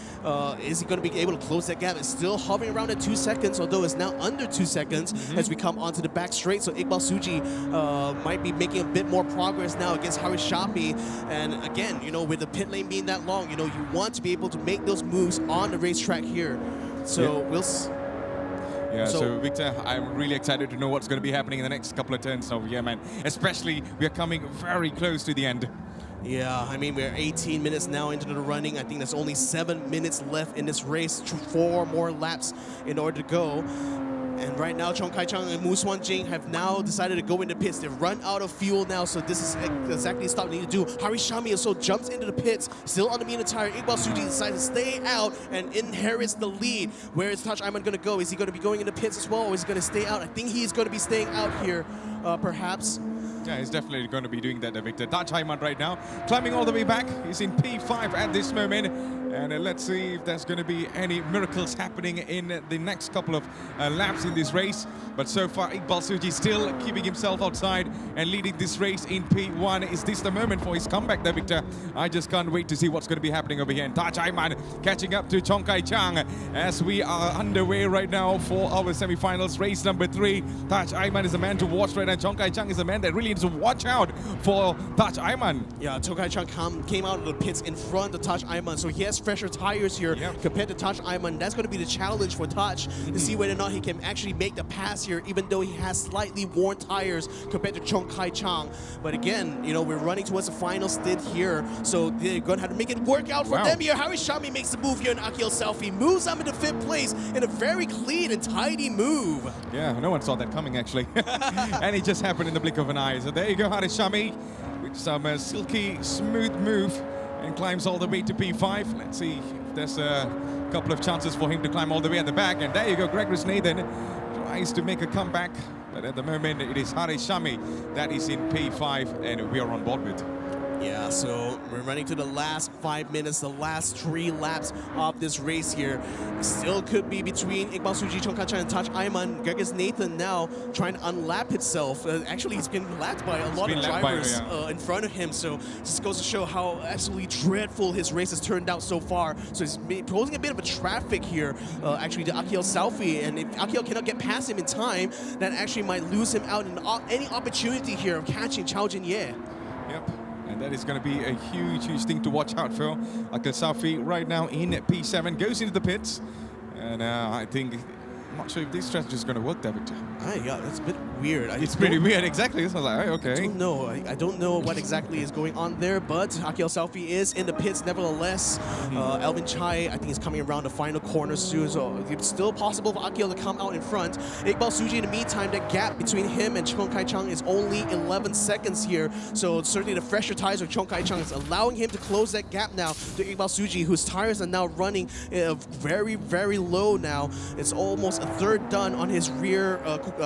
is he going to be able to close that gap? It's still hovering around at 2 seconds, although it's now under 2 seconds as we come onto the back straight. So Iqbal Suji might be making a bit more progress now against Haris Shami. And again, with the pit lane being that long, you want to be able to make those moves on the racetrack here. So we'll Yeah, so Victor, I'm really excited to know what's going to be happening in the next couple of turns over here, man. Especially, we are coming very close to the end. Yeah, I mean, we're 18 minutes now into the running. I think there's only 7 minutes left in this race, 4 more laps in order to go. And right now, Chong Kai Chang and Mu Suan Jing have now decided to go into pits. They've run out of fuel now, so this is exactly the stop they need to do. Haris Shami also jumps into the pits, still on the medium tire. Iqbal Suji decides to stay out and inherits the lead. Where is Taj Aiman going to go? Is he going to be going into pits as well, or is he going to stay out? I think he's going to be staying out here, perhaps. Yeah, he's definitely going to be doing that, Victor. Taj Aiman right now, climbing all the way back. He's in P5 at this moment. And let's see if there's going to be any miracles happening in the next couple of laps in this race. But so far, Iqbal Suji still keeping himself outside and leading this race in P1. Is this the moment for his comeback there, Victor? I just can't wait to see what's going to be happening over here. And Taj Aiman catching up to Chong Kai Chang as we are underway right now for our semi-finals race number 3. Taj Aiman is the man to watch right now. Chong Kai Chang is the man that really needs to watch out for Taj Aiman. Yeah, Chong Kai Chang came out of the pits in front of Taj Aiman, so he has fresher tires here compared to Taj Aiman. That's going to be the challenge for Taj to see whether or not he can actually make the pass here, even though he has slightly worn tires compared to Chong Kai Chang. But again, we're running towards the final stint here, so they're going to have to make it work out for them here. Haris Shami makes the move here, and Akil Selfie moves up into 5th place in a very clean and tidy move. Yeah, no one saw that coming, actually. And it just happened in the blink of an eye. So there you go, Haris Shami, with some silky, smooth move, and climbs all the way to P5. Let's see if there's a couple of chances for him to climb all the way at the back. And there you go, Gregory Nathan tries to make a comeback. But at the moment, it is Haris Shami that is in P5, and we are on board with. Yeah, so we're running to the last 5 minutes, the last 3 laps of this race here. Still could be between Iqbal Suji, Chong Kai-chang, and Taj Ayman. Gerges Nathan now trying to unlap himself. Actually, he's been lapped by a lot of drivers in front of him, so just goes to show how absolutely dreadful his race has turned out so far. So he's posing a bit of a traffic here, actually, to Akhil Salfi, and if Akhil cannot get past him in time, that actually might lose him out in any opportunity here of catching Chao Jin-ye. Yep. And that is going to be a huge, huge thing to watch out for. Akhil Salfi right now in P7, goes into the pits. And I think, I'm not sure if this strategy is going to work there, Victor. Yeah, that's a bit weird. It's pretty weird, exactly. It's like, okay. I don't know. I don't know what exactly is going on there, but Akhil Salfi is in the pits nevertheless. Alvin Chai, I think, is coming around the final corner soon, so it's still possible for Akhil to come out in front. Iqbal Suji, in the meantime, the gap between him and Chong Kai-chang is only 11 seconds here, so certainly the fresher tires of Chong Kai-chang is allowing him to close that gap now to Iqbal Suji, whose tires are now running very, very low now. It's almost a third done on his rear,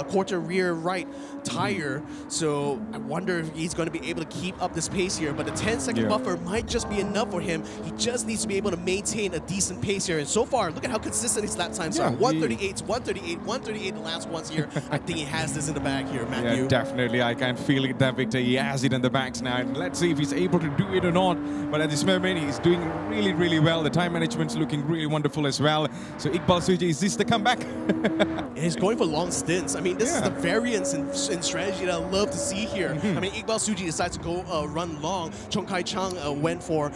quarter rear right tire, so I wonder if he's going to be able to keep up this pace here, but the 10-second buffer might just be enough for him. He just needs to be able to maintain a decent pace here, and so far, look at how consistent his lap times are. 138, 138, 138 the last ones here. I think he has this in the bag here, Matthew. Yeah, definitely. I can feel it there, Victor. He has it in the bags now, and let's see if he's able to do it or not. But at this moment, he's doing really, really well. The time management's looking really wonderful as well. So Iqbal Suji, is this the comeback? And he's going for long stints. I mean, this is the variance in strategy that I love to see here. I mean, Iqbal Suji decides to go run long. Chong Kai-chang went for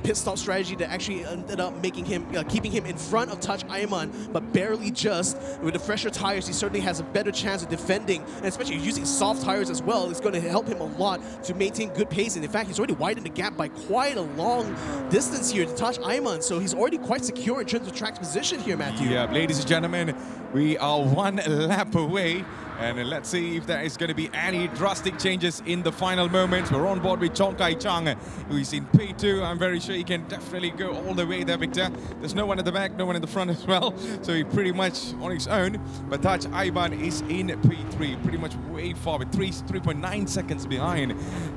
pit stop strategy that actually ended up making him, keeping him in front of Taj Ayman, but barely just. With the fresher tires, he certainly has a better chance of defending, and especially using soft tires as well. It's going to help him a lot to maintain good pace. And in fact, he's already widened the gap by quite a long distance here to Taj Ayman, so he's already quite secure in terms of track position here, Matthew. Yeah, ladies and gentlemen, we are 1 lap away. And let's see if there is going to be any drastic changes in the final moments. We're on board with Chong Kai-chang, who is in P2. I'm very sure he can definitely go all the way there, Victor. There's no one at the back, no one in the front as well. So he's pretty much on his own. But Taj Ayman is in P3, pretty much way far, with 3.9 seconds behind.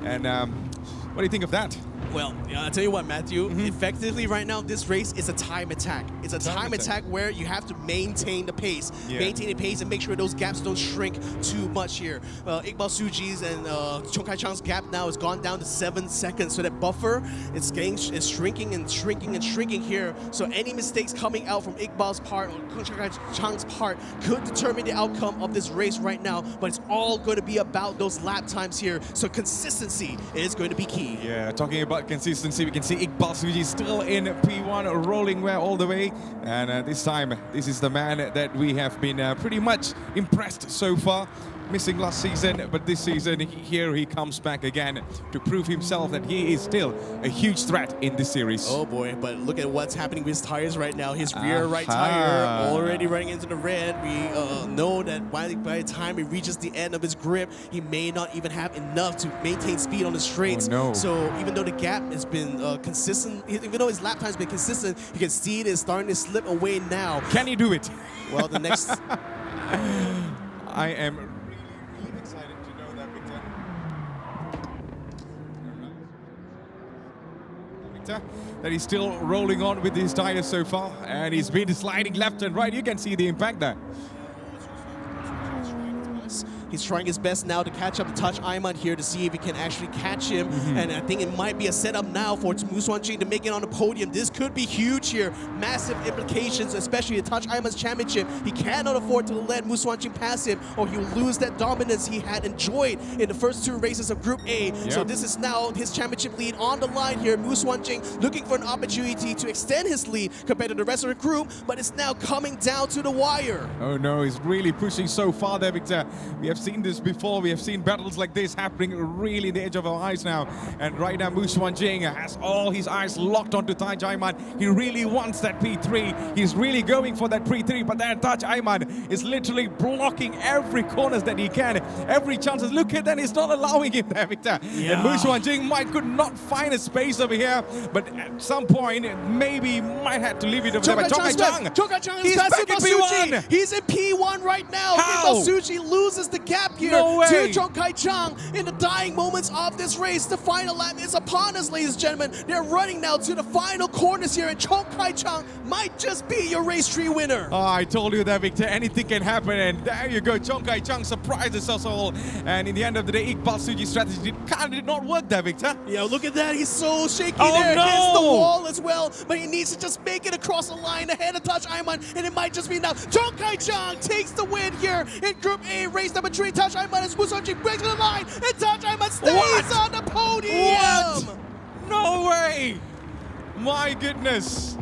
And what do you think of that? Well, I'll tell you what, Matthew, effectively right now, this race is a time attack. It's a time attack where you have to maintain the pace. Maintain the pace and make sure those gaps don't shrink too much here. Iqbal Suji's and Chong Kai-chang's gap now has gone down to 7 seconds. So that buffer is shrinking and shrinking and shrinking here. So any mistakes coming out from Iqbal's part or Chong Kai-chang's part could determine the outcome of this race right now. But it's all going to be about those lap times here. So consistency is going to be key. Yeah, talking about consistency, we can see Iqbal Suji still in P1, rolling well all the way. And this time, this is the man that we have been pretty much impressed so far. Missing last season, but this season here he comes back again to prove himself that he is still a huge threat in this series. Oh boy, but look at what's happening with his tires right now. His rear right tire already running into the red. We know that by the time he reaches the end of his grip, he may not even have enough to maintain speed on the straights. Oh, no. So even though the gap has been consistent, even though his lap time has been consistent, you can see it is starting to slip away now. Can he do it? Well, the next... I am really excited to know that, Victor, that he's still rolling on with his tires so far, and he's been sliding left and right. You can see the impact there. He's trying his best now to catch up to Taj Ayman here to see if he can actually catch him. And I think it might be a setup now for Mu Suan-jing to make it on the podium. This could be huge here. Massive implications, especially in Taj Ayman's championship. He cannot afford to let Mu Suan-jing pass him, or he'll lose that dominance he had enjoyed in the first 2 races of Group A. Yep. So this is now his championship lead on the line here. Mu Suan-jing looking for an opportunity to extend his lead compared to the rest of the group, but it's now coming down to the wire. Oh no, he's really pushing so far there, Victor. We have seen this before. We have seen battles like this happening really in the edge of our eyes now. And right now, Mu Xuanjing has all his eyes locked onto Taj Aiman. He really wants that P3. He's really going for that P3, but then Taj Aiman is literally blocking every corners that he can. Every chances. Look at that, he's not allowing him there, Victor. Yeah. And Mu Xuanjing could not find a space over here, but at some point, maybe might have to leave it over there. But Chong Kai Chang is he's passing back in Masucci. P1. He's in P1 right now. How? Masucci loses the gap here No way. to Chong Kai Chang in the dying moments of this race. The final lap is upon us, ladies and gentlemen. They're running now to the final corners here, and Chong Kai Chang might just be your race 3 winner. Oh, I told you that, Victor. Anything can happen, and there you go. Chong Kai Chang surprises us all. And in the end of the day, Iqbal Suji's strategy did not work there, Victor. Yeah, look at that. He's so shaky Oh, there. no. Hits the wall as well, but he needs to just make it across the line ahead of Taj Aiman, and it might just be now. Chong Kai Chang takes the win here in Group A, race number 3. Taj Aiman as Mu Xuanjing breaks the line, and Taj Aiman stays What? on the podium. What? No way! My goodness.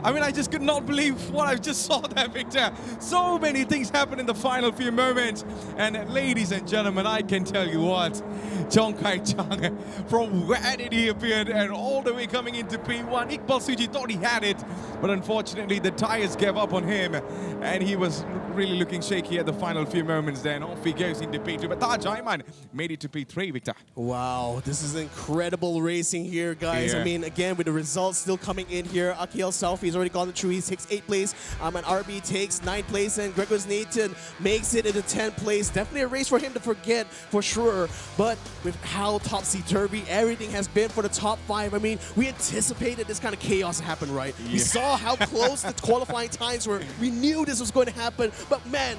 I mean, I just could not believe what I just saw there, Victor. So many things happened in the final few moments. And ladies and gentlemen, I can tell you what, Chong Kai Chang, from where did he appear and all the way coming into P1, Iqbal Suji thought he had it, but unfortunately the tires gave up on him and he was really looking shaky at the final few moments then. Off he goes into P2, but Taj Aiman made it to P3, Victor. Wow, this is incredible racing here, guys. Yeah. I mean, again, with the results still coming in here, Akiel Selfie's already gone through. He takes 8th place. And RB takes 9th place, and Gregor's Nathan makes it into 10th place. Definitely a race for him to forget, for sure. But with how topsy-turvy everything has been for the top 5, I mean, we anticipated this kind of chaos to happen, right? We saw how close the qualifying times were. We knew this was going to happen, but man,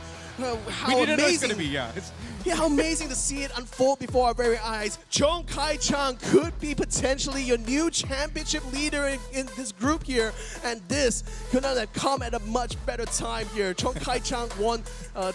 how We didn't know it's amazing. going to be, yeah. Yeah, how amazing to see it unfold before our very eyes. Chong Kai Chang could be potentially your new championship leader in this group here, and this could not have come at a much better time here. Chong Kai Chang won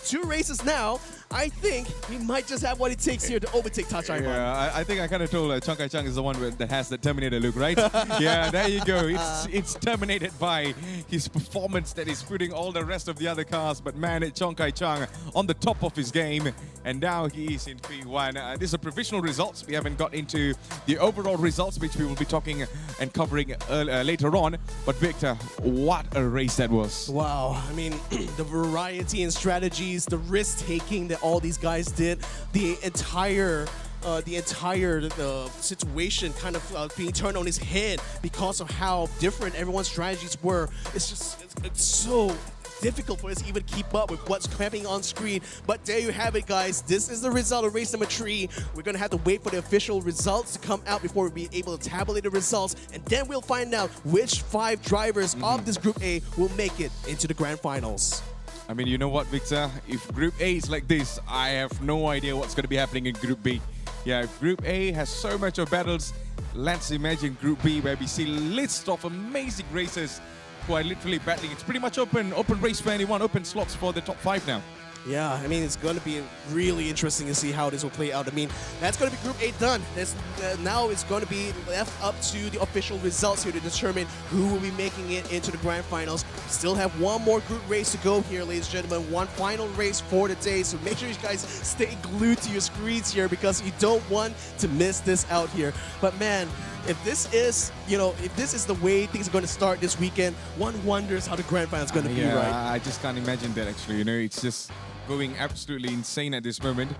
2 races now. I think he might just have what it takes here to overtake Taj Aiman. Yeah, I think I kind of told Chong Kai Chang is the one that has the Terminator look, right? Yeah, there you go. It's terminated by his performance that is putting all the rest of the other cars. But man, Chong Kai Chang on the top of his game, and now he is in P1. These are provisional results. We haven't got into the overall results, which we will be talking and covering later on. But Victor, what a race that was. Wow, I mean, the variety in strategies, the risk-taking that all these guys did, the entire situation kind of being turned on his head because of how different everyone's strategies were. It's so difficult for us to even keep up with what's happening on screen. But there you have it, guys. This is the result of race number 3. We're going to have to wait for the official results to come out before we'll be able to tabulate the results. And then we'll find out which 5 drivers of this Group A will make it into the grand finals. I mean, you know what, Victor? If Group A is like this, I have no idea what's going to be happening in Group B. Yeah, if Group A has so much of battles, let's imagine Group B, where we see lists of amazing racers who are literally battling. It's pretty much open race for anyone, open slots for the top 5 now. Yeah, I mean, it's going to be really interesting to see how this will play out. I mean, that's going to be Group A done. Now it's going to be left up to the official results here to determine who will be making it into the grand finals. We still have one more group race to go here, ladies and gentlemen. One final race for the day. So make sure you guys stay glued to your screens here because you don't want to miss this out here. But man, if this is, if this is the way things are going to start this weekend, one wonders how the grand final is going to be, right? I just can't imagine that actually. It's just going absolutely insane at this moment.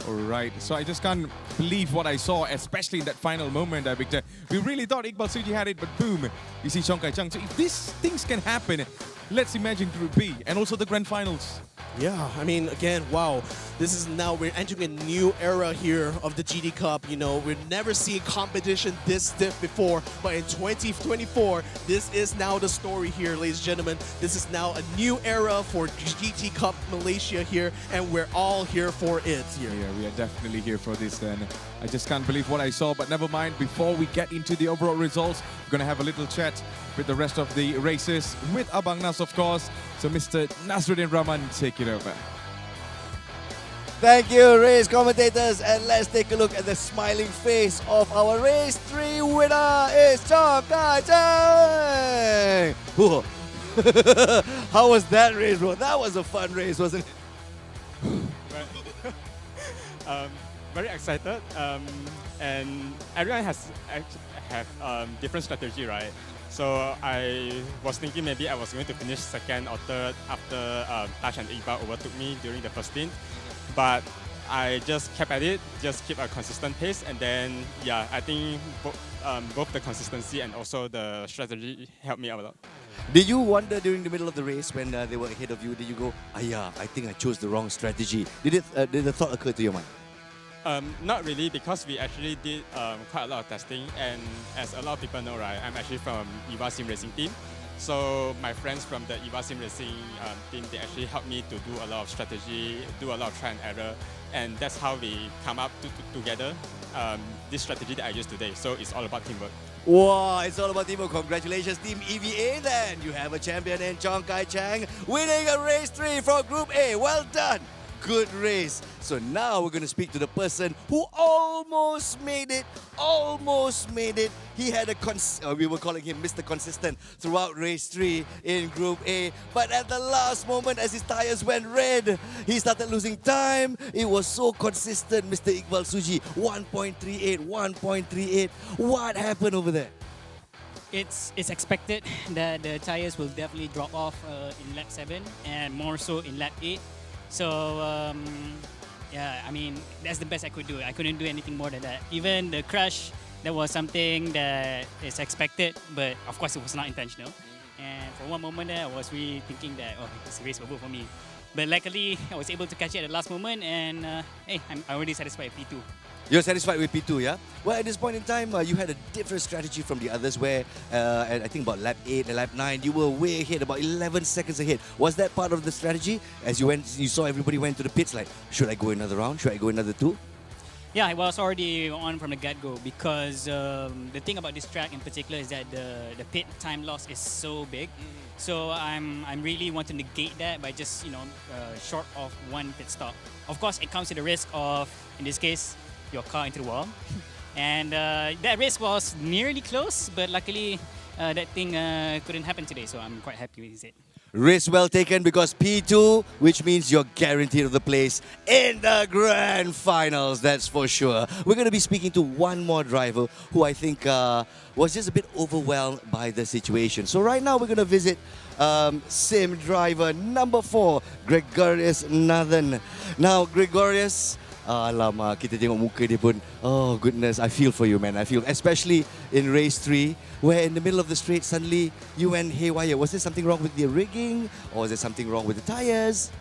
All right, so I just can't believe what I saw, especially in that final moment, Victor. We really thought Iqbal Suji had it, but boom, we see Chong Kai Chang. So if these things can happen, let's imagine Group B and also the grand finals. Yeah, I mean, again, wow. This is now, we're entering a new era here of the GT Cup. We've never seen competition this stiff before, but in 2024, this is now the story here, ladies and gentlemen. This is now a new era for GT Cup Malaysia here, and we're all here for it here. Yeah, we are definitely here for this then. I just can't believe what I saw, but never mind. Before we get into the overall results, we're going to have a little chat with the rest of the races, with Abang Nas, of course. So Mr. Nasruddin Rahman, take it over. Thank you, race commentators, and let's take a look at the smiling face of our race 3 winner. It's Chong Kai Chang. Whoa. How was that race, bro? That was a fun race, wasn't it? Very excited, and everyone have different strategy, right? So I was thinking maybe I was going to finish second or third after Tash and Iqbal overtook me during the first stint, but I just kept at it, just keep a consistent pace, and then yeah, I think both the consistency and also the strategy helped me out a lot. Did you wonder during the middle of the race when they were ahead of you? Did you go, yeah, I think I chose the wrong strategy? Did the thought occur to your mind? Not really, because we actually did quite a lot of testing, and as a lot of people know, right, I'm actually from EVA Sim Racing team. So my friends from the EVA Sim Racing team, they actually helped me to do a lot of strategy, do a lot of try and error, and that's how we come up together this strategy that I use today. So it's all about teamwork. Wow, it's all about teamwork. Congratulations, Team EVA then. You have a champion in Chong Kai Chang winning a race 3 for Group A. Well done. Good race. So now we're going to speak to the person who almost made it. He had we were calling him Mr. Consistent throughout race 3 in Group A. But at the last moment, as his tires went red, he started losing time. It was so consistent, Mr. Iqbal Suji. 1.38. What happened over there? It's expected that the tires will definitely drop off in lap 7 and more so in lap 8. So yeah, I mean, that's the best I could do. I couldn't do anything more than that. Even the crash, that was something that is expected, but of course it was not intentional. And for one moment there, I was really thinking that, oh, it's a race over for me. But luckily, I was able to catch it at the last moment, and hey, I'm already satisfied with P2. You're satisfied with P2, yeah? Well, at this point in time, you had a different strategy from the others where, I think about lap 8 and lap 9, you were way ahead, about 11 seconds ahead. Was that part of the strategy? As you saw everybody went to the pits, like, should I go another round? Should I go another 2? Yeah, I was already on from the get-go because the thing about this track in particular is that the pit time loss is so big. So I'm really want to negate that by just, short of one pit stop. Of course, it comes with the risk of, in this case, your car into the wall. And that race was nearly close, but luckily that thing couldn't happen today, so I'm quite happy with it. Risk well taken because P2, which means you're guaranteed of the place in the grand finals, that's for sure. We're going to be speaking to one more driver who I think was just a bit overwhelmed by the situation. So right now we're going to visit sim driver number 4, Gregorius Nathan. Now, Gregorius, alamak, kita tengok muka dia pun. Oh goodness, I feel for you, man. I feel, especially in race 3, where in the middle of the straight, suddenly you went haywire. Was there something wrong with the rigging, or was there something wrong with the tires?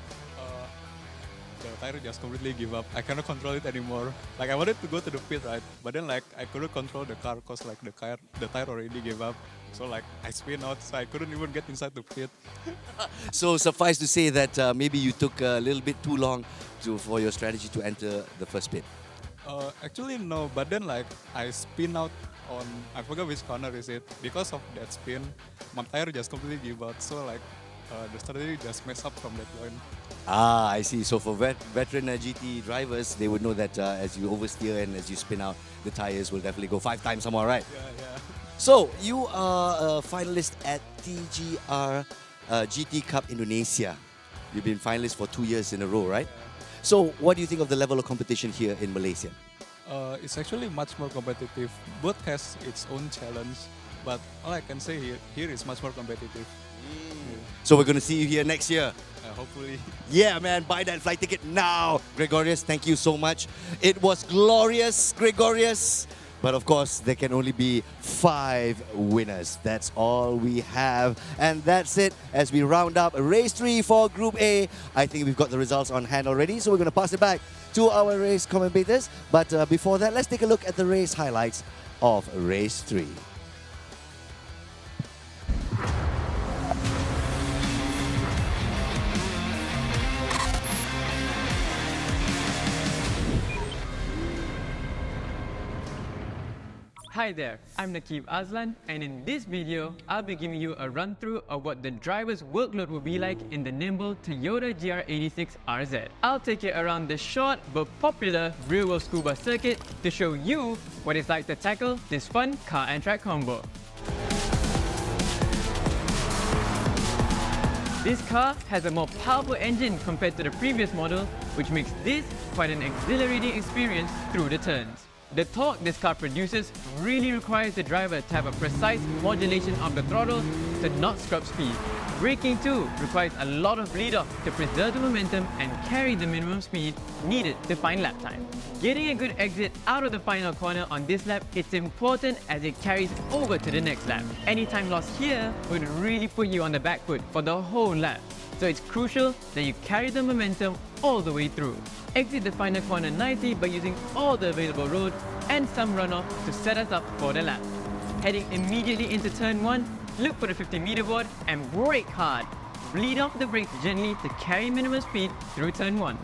The tire just completely give up. I cannot control it anymore. Like I wanted to go to the pit, right? But then like I couldn't control the car because like the tire already gave up. So like I spin out, so I couldn't even get inside the pit. So suffice to say that maybe you took a little bit too long for your strategy to enter the first pit. Actually no, but then like I spin out on, I forgot which corner is it. Because of that spin, my tire just completely give out. So like the strategy just messed up from that point. Ah, I see. So for veteran GT drivers, they would know that as you oversteer and as you spin out, the tires will definitely go 5 times some more, right? Yeah. So you are a finalist at TGR GT Cup Indonesia. You've been finalist for 2 years in a row, right? Yeah. So what do you think of the level of competition here in Malaysia? It's actually much more competitive. Both has its own challenge, but all I can say here is much more competitive. So we're going to see you here next year. Hopefully. Yeah, man, buy that flight ticket now. Gregorius, thank you so much. It was glorious, Gregorius. But of course, there can only be 5 winners. That's all we have. And that's it as we round up race 3 for Group A. I think we've got the results on hand already, so we're going to pass it back to our race commentators. But before that, let's take a look at the race highlights of race 3. Hi there, I'm Nakib Azlan, and in this video, I'll be giving you a run-through of what the driver's workload will be like in the nimble Toyota GR86 RZ. I'll take you around the short but popular real-world school bus circuit to show you what it's like to tackle this fun car and track combo. This car has a more powerful engine compared to the previous model, which makes this quite an exhilarating experience through the turns. The torque this car produces really requires the driver to have a precise modulation of the throttle to not scrub speed. Braking too requires a lot of bleed off to preserve the momentum and carry the minimum speed needed to find lap time. Getting a good exit out of the final corner on this lap is important as it carries over to the next lap. Any time lost here would really put you on the back foot for the whole lap. So it's crucial that you carry the momentum all the way through. Exit the final corner nicely by using all the available road and some runoff to set us up for the lap. Heading immediately into turn 1, look for the 50-meter board and brake hard. Bleed off the brakes gently to carry minimum speed through turn 1.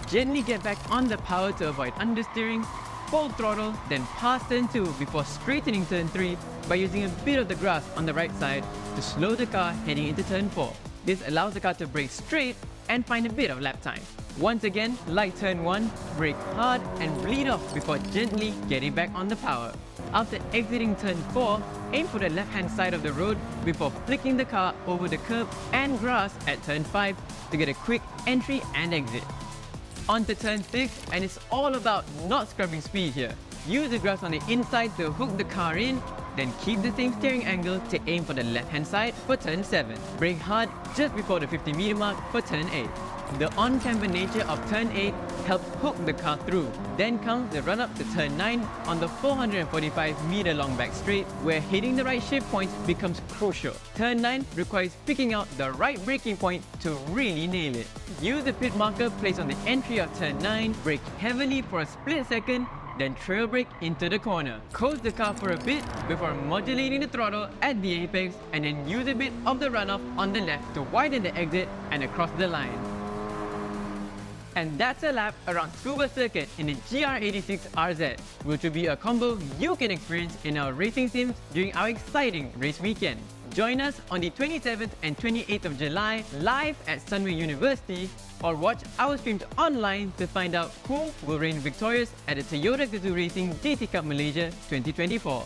Gently get back on the power to avoid understeering, full throttle, then pass turn 2 before straightening turn 3 by using a bit of the grass on the right side to slow the car heading into turn 4. This allows the car to brake straight and find a bit of lap time. Once again, like turn 1, brake hard and bleed off before gently getting back on the power. After exiting turn 4, aim for the left-hand side of the road before flicking the car over the curb and grass at turn 5 to get a quick entry and exit. On to turn 6, and it's all about not scrubbing speed here. Use the grass on the inside to hook the car in, then keep the same steering angle to aim for the left-hand side for turn 7. Brake hard just before the 50-meter mark for turn 8. The on-camber nature of turn 8 helps hook the car through. Then comes the run-up to turn 9 on the 445-meter long back straight, where hitting the right shift points becomes crucial. Turn 9 requires picking out the right braking point to really nail it. Use the pit marker placed on the entry of turn 9, brake heavily for a split second, then trail brake into the corner. Coast the car for a bit before modulating the throttle at the apex, and then use a bit of the runoff on the left to widen the exit and across the line. And that's a lap around Tsuba Circuit in the GR86 RZ, which will be a combo you can experience in our racing sims during our exciting race weekend. Join us on the 27th and 28th of July live at Sunway University, or watch our streams online to find out who will reign victorious at the Toyota Gazoo Racing GT Cup Malaysia 2024.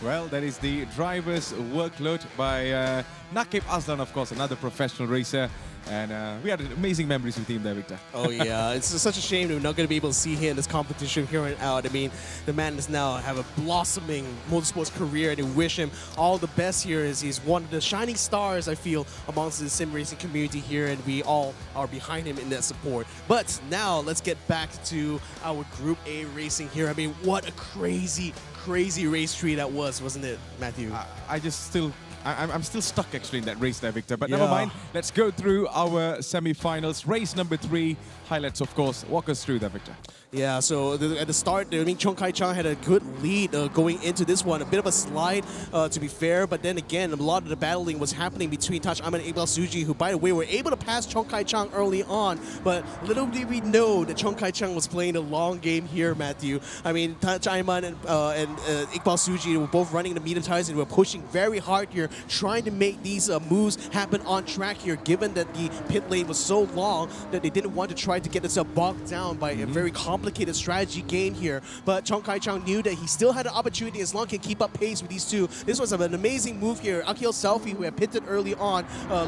Well, that is the driver's workload by Nakib Aslan, of course, another professional racer. And we had amazing memories with him there, Victor. Oh yeah, it's such a shame that we're not going to be able to see him in this competition here and out. I mean, the man is now have a blossoming motorsports career, and we wish him all the best here as he's one of the shining stars, I feel, amongst the sim racing community here, and we all are behind him in that support. But now let's get back to our Group A racing here. I mean, what a crazy race tree that was, wasn't it, Matthew? I'm still stuck actually in that race there, Victor. But never mind. Let's go through our semi-finals. Race number 3. Highlights, of course. Walk us through that, Victor. Yeah, so at the start, I mean, Chong Kai-Chang had a good lead going into this one. A bit of a slide, to be fair, but then again, a lot of the battling was happening between Touch Aiman and Iqbal Suji, who, by the way, were able to pass Chong Kai-Chang early on, but little did we know that Chong Kai-Chang was playing the long game here, Matthew. I mean, Touch Aiman and Iqbal Suji were both running the meter tires and were pushing very hard here, trying to make these moves happen on track here, given that the pit lane was so long that they didn't want to try to get themselves bogged down by a very complicated strategy game here. But Chong Kai-Chang knew that he still had an opportunity as long as he can keep up pace with these two. This was an amazing move here. Akil Selfie, who had pitted early on,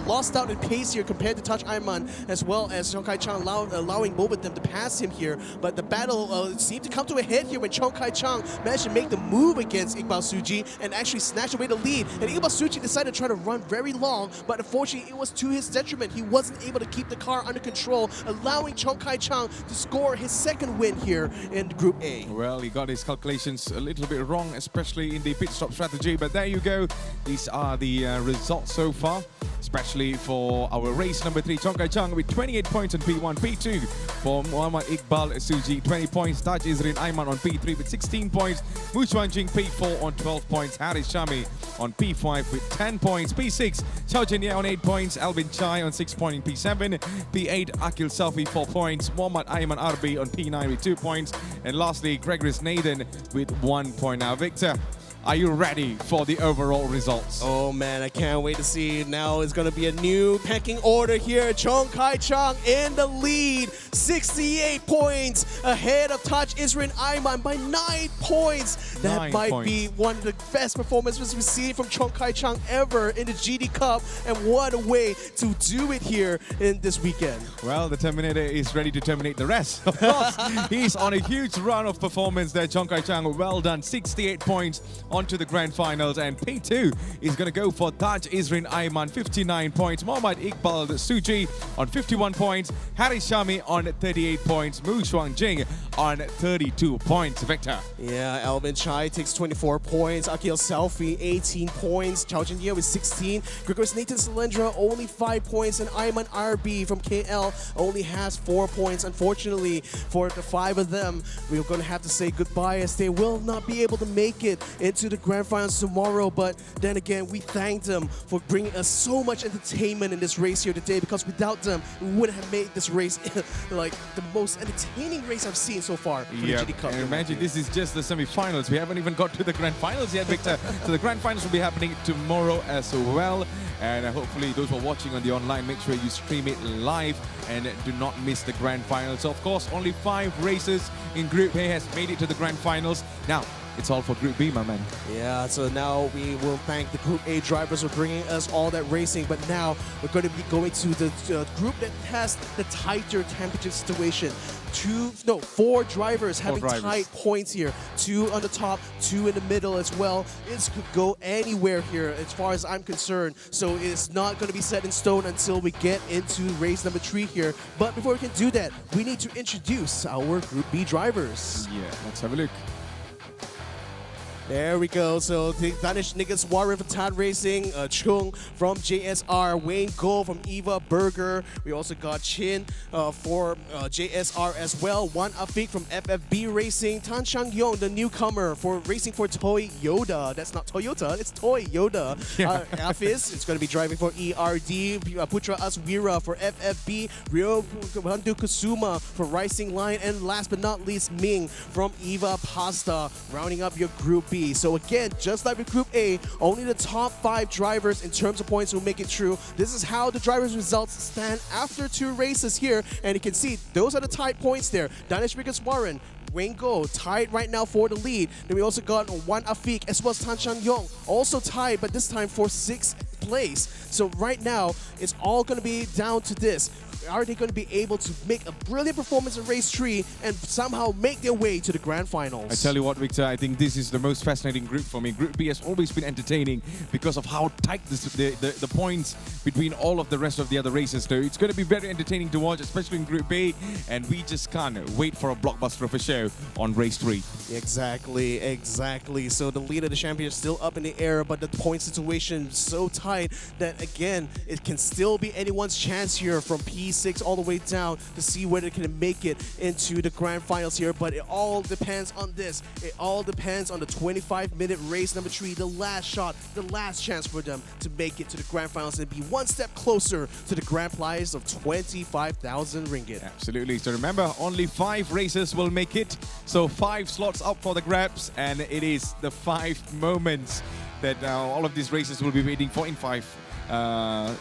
lost out in pace here compared to Touch Aiman, as well as Chong Kai-Chang allowing both of them to pass him here. But the battle seemed to come to a head here when Chong Kai-Chang managed to make the move against Iqbal Suji and actually snatch away the lead. And Iqbal Suji decided to try to run very long, but unfortunately it was to his detriment. He wasn't able to keep the car under control, allowing Chong Kai-Chang to score his second win here in Group A. Well, he got his calculations a little bit wrong, especially in the pit stop strategy, but there you go. These are the results so far, especially for our race number 3, Chong Kai-Chang with 28 points on P1, P2 for Muhammad Iqbal Suji, 20 points, Taj Izrin Aiman on P3 with 16 points, Mu Chuan Jing P4 on 12 points, Haris Shami on P5 with 10 points, P6 Chao Chen Ye on 8 points, Alvin Chai on 6 points in P7, P8 Akil Selfie 4 points, Muhammad Aiman Arbi on P9 with 2 points, and lastly Gregoris Nathan with 1 point. Now, Victor, Are you ready for the overall results? Oh man, I can't wait to see. Now it's going to be a new pecking order here. Chong Kai Chang in the lead, 68 points ahead of Taj Isrin Aiman by 9 points. That 9 might points. be one of the best performances we've seen from Chong Kai Chang ever in the GD Cup, and what a way to do it here in this weekend. Well, the Terminator is ready to terminate the rest. Of course, he's on a huge run of performance there. Chong Kai Chang, well done. 68 points onto the grand finals. And P2 is going to go for Taj Isrin Aiman, 59 points. Mohammad Iqbal Suji on 51 points. Haris Shami on 38 points. Mu Shuang Jing on 32 points. Victor. Yeah, Alvin Chai takes 24 points. Akil Selfie, 18 points. Chao Jin Ye with 16. Gregorius Nathan Salendra, only 5 points. And Ayman RB from KL only has 4 points. Unfortunately, for the 5 of them, we're going to have to say goodbye as they will not be able to make it into the grand finals tomorrow. But then again, we thank them for bringing us so much entertainment in this race here today, because without them, we wouldn't have made this race like the most entertaining race I've seen so far for the GD Cup. and imagine this is just the semi-finals. We haven't even got to the grand finals yet, Victor. So the grand finals will be happening tomorrow as well. And hopefully those who are watching on the online, make sure you stream it live and do not miss the grand finals. So of course, only 5 races in Group A has made it to the grand finals. Now, it's all for Group B, my man. Yeah, so now we will thank the Group A drivers for bringing us all that racing. But now we're going to be going to the group that has the tighter temperature situation. 4 drivers having tight points here. 2 on the top, 2 in the middle as well. It could go anywhere here as far as I'm concerned. So it's not going to be set in stone until we get into race number 3 here. But before we can do that, we need to introduce our Group B drivers. Yeah, let's have a look. There we go. So the Danish Niggas Warrior for Tad Racing, Chung from JSR, Wayne Go from Eva Burger. We also got Chin for JSR as well. Wan Afik from FFB Racing. Tan Chang Yong, the newcomer, for racing for Toy Yoda. That's not Toyota, it's Toy Yoda. Afis is going to be driving for ERD. Putra Aswira for FFB. Ryo Bandu Kusuma for Rising Line. And last but not least, Ming from Eva Pasta, rounding up your Group B. So again, just like with Group A, only the top 5 drivers in terms of points will make it through. This is how the drivers' results stand after 2 races here. And you can see those are the tied points there. Danish Biggest Warren, Wayne Go tied right now for the lead. Then we also got Wan Afik as well as Tan Chang Yong, also tied, but this time for 6th place. So right now, it's all going to be down to this. Are they going to be able to make a brilliant performance in race 3 and somehow make their way to the grand finals? I tell you what, Victor, I think this is the most fascinating group for me. Group B has always been entertaining because of how tight the points between all of the rest of the other races. So it's going to be very entertaining to watch, especially in Group B, and we just can't wait for a blockbuster of a show on race 3. Exactly. So the lead of the champion is still up in the air, but the point situation is so tight that, again, it can still be anyone's chance here from P6 all the way down to see whether they can make it into the grand finals here. But it all depends on this. It all depends on the 25-minute race number 3, the last shot, the last chance for them to make it to the grand finals and be one step closer to the grand prize of 25,000 ringgit. Absolutely. So remember, only 5 races will make it. So 5 slots up for the grabs, and it is the 5 moments that all of these races will be waiting for in 5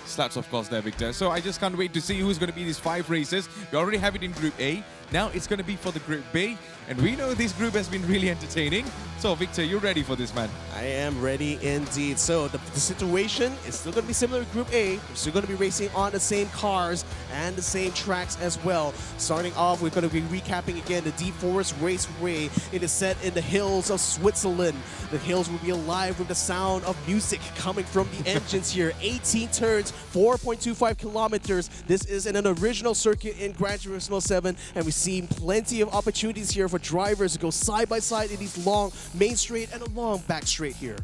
slots, of course, there, Victor. So I just can't wait to see who's going to be these 5 races. We already have it in Group A. Now it's going to be for the Group B. And we know this group has been really entertaining. So, Victor, you're ready for this, man? I am ready indeed. So the situation is still going to be similar to Group A. We're still going to be racing on the same cars and the same tracks as well. Starting off, we're going to be recapping again the Deep Forest Raceway. It is set in the hills of Switzerland. The hills will be alive with the sound of music coming from the engines here. 18 turns, 4.25 kilometers. This is in an original circuit in Gran Turismo 7, and we've seen plenty of opportunities here for drivers to go side by side in these long main straight and a long back straight here.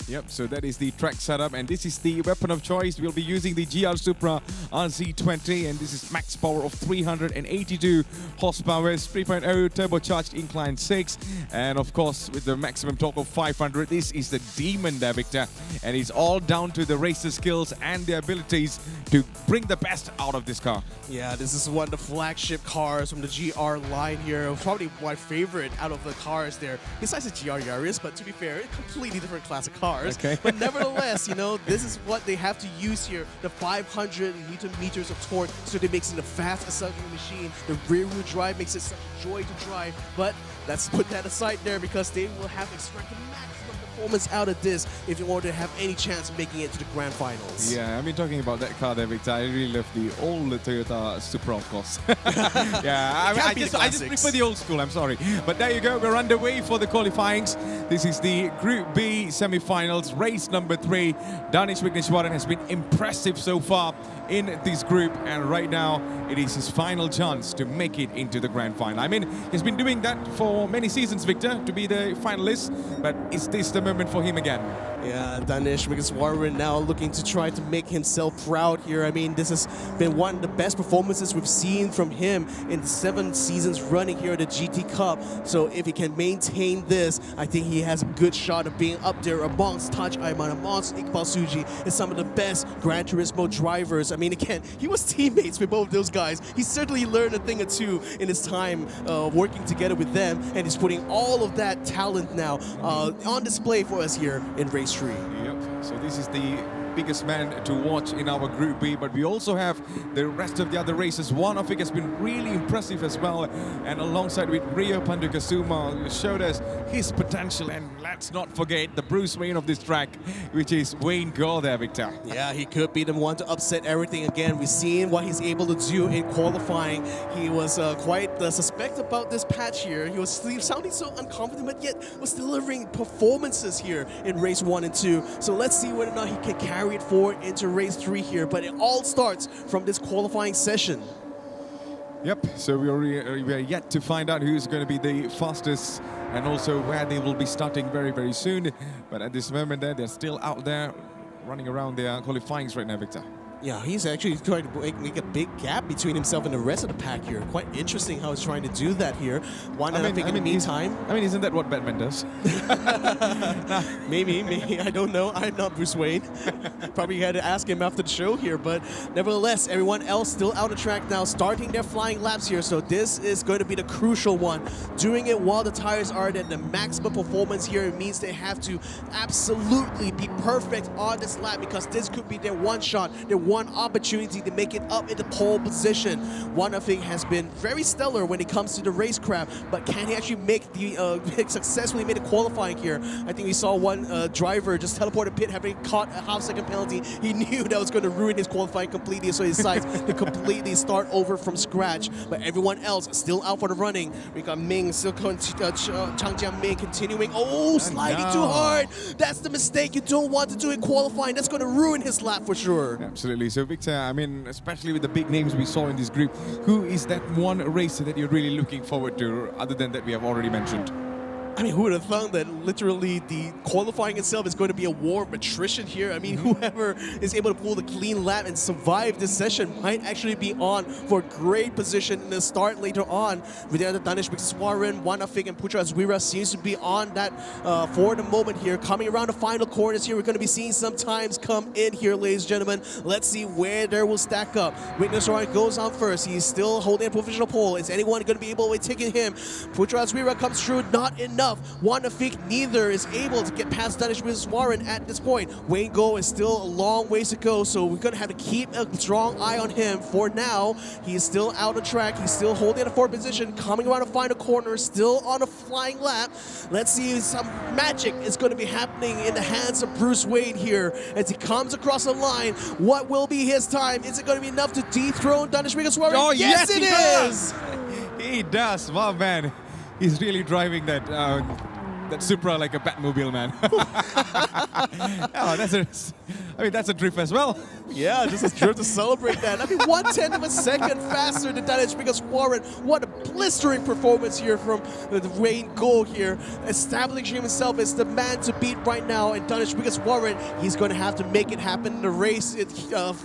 Yep, so that is the track setup, and this is the weapon of choice. We'll be using the GR Supra RZ20, and this is max power of 382 horsepower, 3.0 turbocharged incline 6, and of course with the maximum torque of 500. This is the demon there, Victor, and it's all down to the racer skills and the abilities to bring the best out of this car. Yeah, this is one of the flagship cars from the GR line here. Probably my favorite out of the cars there, besides the GR Yaris, but to be fair, a completely different class of cars. Okay. But nevertheless, you know, this is what they have to use here, the 500 Newton meters of torque, so they makes it a fast accelerating machine. The rear wheel drive makes it such a joy to drive, but let's put that aside there because they will have to extract the maximum performance out of this if you want to have any chance of making it to the grand finals. Yeah, I've been talking about that car there, Victor. I really love the old Toyota Supra, of course. Yeah, I just prefer the old school, I'm sorry. But there you go, we're underway for the qualifyings. This is the Group B semi-finals, race number 3. Danish Vigneswaran has been impressive so far in this group, and right now it is his final chance to make it into the grand final. I mean, he's been doing that for many seasons, Victor, to be the finalist, but is this the moment for him again? Yeah, Danish Vigneswaran now looking to try to make himself proud here. I mean, this has been one of the best performances we've seen from him in the 7 seasons running here at the GT Cup. So if he can maintain this, I think he has a good shot of being up there amongst Taj Ayman, amongst Iqbal Suji, and some of the best Gran Turismo drivers. I mean, again, he was teammates with both of those guys. He certainly learned a thing or two in his time working together with them, and he's putting all of that talent now on display for us here in race 3. Yep, so this is the biggest man to watch in our Group B, but we also have the rest of the other races. One of it has been really impressive as well, and alongside with Rio Pandukasuma showed us his potential, and let's not forget the Bruce Wayne of this track, which is Wayne Gore there, Victor. Yeah, he could be the one to upset everything again. We've seen what he's able to do in qualifying. He was quite suspect about this patch here. He was sounding so unconfident, but yet was delivering performances here in race 1 and 2. So let's see whether or not he can carry it forward into race 3 here. But it all starts from this qualifying session. Yep, so we are yet to find out who's going to be the fastest and also where they will be starting very, very soon. But at this moment they're still out there running around their qualifyings right now, Victor. Yeah, he's actually trying to make a big gap between himself and the rest of the pack here. Quite interesting how he's trying to do that here. In the meantime... isn't that what Batman does? Maybe, I don't know. I'm not Bruce Wayne. Probably had to ask him after the show here, but nevertheless, everyone else still out of track now, starting their flying laps here, so this is going to be the crucial one. Doing it while the tires are at the maximum performance here, it means they have to absolutely be perfect on this lap, because this could be their one shot, their one opportunity to make it up into pole position. One of it has been very stellar when it comes to the racecraft, but can he actually make the successfully made a qualifying here? I think we saw one driver just teleport a pit, having caught a half-second penalty. He knew that was going to ruin his qualifying completely, so he decides to completely start over from scratch. But everyone else still out for the running. We got Ming, still Changjiang Ming continuing. Oh, sliding too hard. That's the mistake you don't want to do in qualifying. That's going to ruin his lap for sure. Absolutely. So Victor, I mean, especially with the big names we saw in this group, who is that one racer that you're really looking forward to, other than that we have already mentioned? I mean, who would have thought that literally the qualifying itself is going to be a war of attrition here? I mean, whoever is able to pull the clean lap and survive this session might actually be on for a great position in the start later on. With the other Danish Vigneswaran, Wanafik, and Putra Azwira seems to be on that for the moment here. Coming around the final corners here, we're going to be seeing some times come in here, ladies and gentlemen. Let's see where there will stack up. Vigneswaran goes on first. He's still holding a provisional pole. Is anyone going to be able to take him? Putra Azwira comes through, not enough. Wanafik neither is able to get past Danish Vigneswaran at this point. Wayne Go is still a long ways to go, so we're going to have to keep a strong eye on him. For now, he is still out of track. He's still holding a 4th position, coming around the final corner, still on a flying lap. Let's see if some magic is going to be happening in the hands of Bruce Wayne here as he comes across the line. What will be his time? Is it going to be enough to dethrone Danish Vigneswaran? Oh, yes, it is! He does. Wow, man. He's really driving that Supra like a Batmobile, man. Oh, that's a drift as well. Yeah, just a drift to celebrate that. I mean, 1/10 of a second faster than Danish Vigneswaran. What a blistering performance here from Wayne Go here, establishing himself as the man to beat right now. And Danish Wickets Warren, he's going to have to make it happen in the race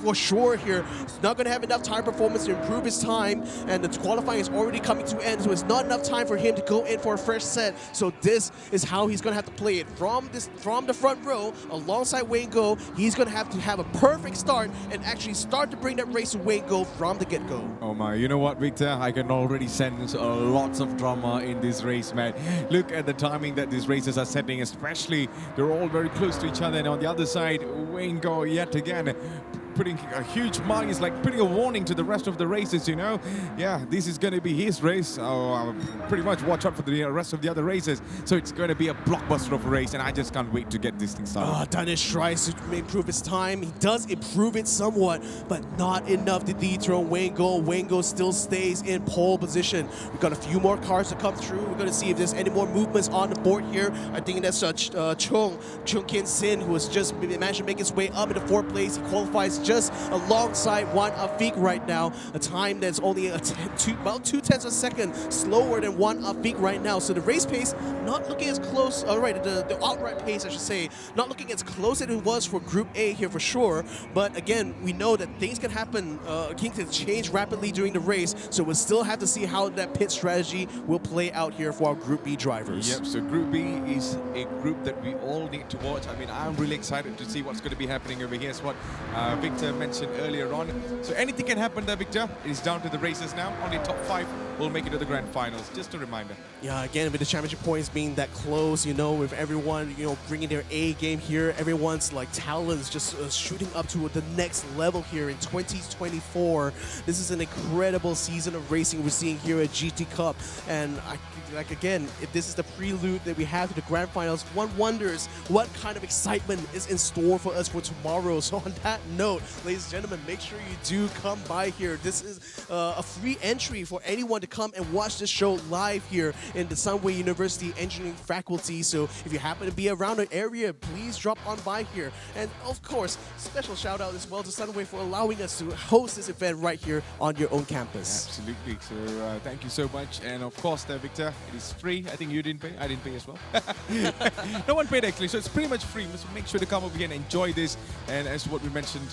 for sure here. He's not going to have enough time performance to improve his time, and the qualifying is already coming to end, so it's not enough time for him to go in for a fresh set. So this is how he's going to have to play it from the front row alongside Wayne Go. He's going to have a perfect start and actually start to bring that race to Wayne Go from the get-go. Oh my, you know what, Victor? I can already sense lots of drama in this race, man. Look at the timing that these races are setting, especially they're all very close to each other. And on the other side, Wayne Go yet again putting a huge mark. It's like putting a warning to the rest of the races, you know. Yeah, this is going to be his race. Pretty much watch out for the rest of the other races. So it's going to be a blockbuster of a race, and I just can't wait to get this thing started. Danish tries to improve his time. He does improve it somewhat, but not enough to dethrone Wayne Go. Wayne Go still stays in pole position. We've got a few more cars to come through. We're going to see if there's any more movements on the board here. I think that's Chung Kien Sin, who has just managed to make his way up into 4th place. He qualifies just alongside Juan Afik right now, a time that's only about 0.2 of a second slower than Juan Afik right now. So the race pace not looking as close, the outright pace I should say, not looking as close as it was for Group A here for sure. But again, we know that things can happen, things can change rapidly during the race, so we'll still have to see how that pit strategy will play out here for our Group B drivers. Yep, so Group B is a group that we all need to watch. I mean, I'm really excited to see what's going to be happening over here. It's what Victor mentioned earlier on. So anything can happen there, Victor. It is down to the races now. Only top 5 will make it to the grand finals. Just a reminder. Yeah, again, with the championship points being that close, you know, with everyone, you know, bringing their A game here, everyone's like talents just shooting up to the next level here in 2024. This is an incredible season of racing we're seeing here at GT Cup, and again, if this is the prelude that we have to the grand finals, one wonders what kind of excitement is in store for us for tomorrow. So on that note, ladies and gentlemen, make sure you do come by here. This is a free entry for anyone to come and watch this show live here in the Sunway University Engineering faculty. So if you happen to be around the area, please drop on by here. And of course, special shout out as well to Sunway for allowing us to host this event right here on your own campus. Absolutely. So thank you so much. And of course there, Victor, it is free. I think you didn't pay. I didn't pay as well. No one paid actually, so it's pretty much free. So make sure to come over here and enjoy this. And as what we mentioned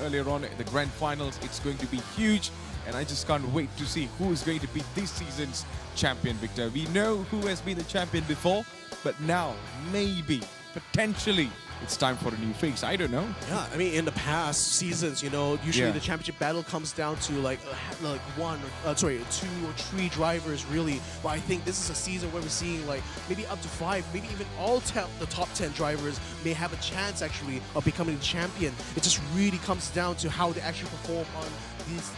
earlier on, the grand finals, it's going to be huge. And I just can't wait to see who is going to be this season's champion, Victor. We know who has been the champion before, but now, maybe, potentially, it's time for a new face. I don't know. Yeah, I mean, in the past seasons, you know, usually the championship battle comes down to like 2 or 3 drivers, really. But I think this is a season where we're seeing like maybe up to 5, maybe even all the top 10 drivers may have a chance actually of becoming the champion. It just really comes down to how they actually perform on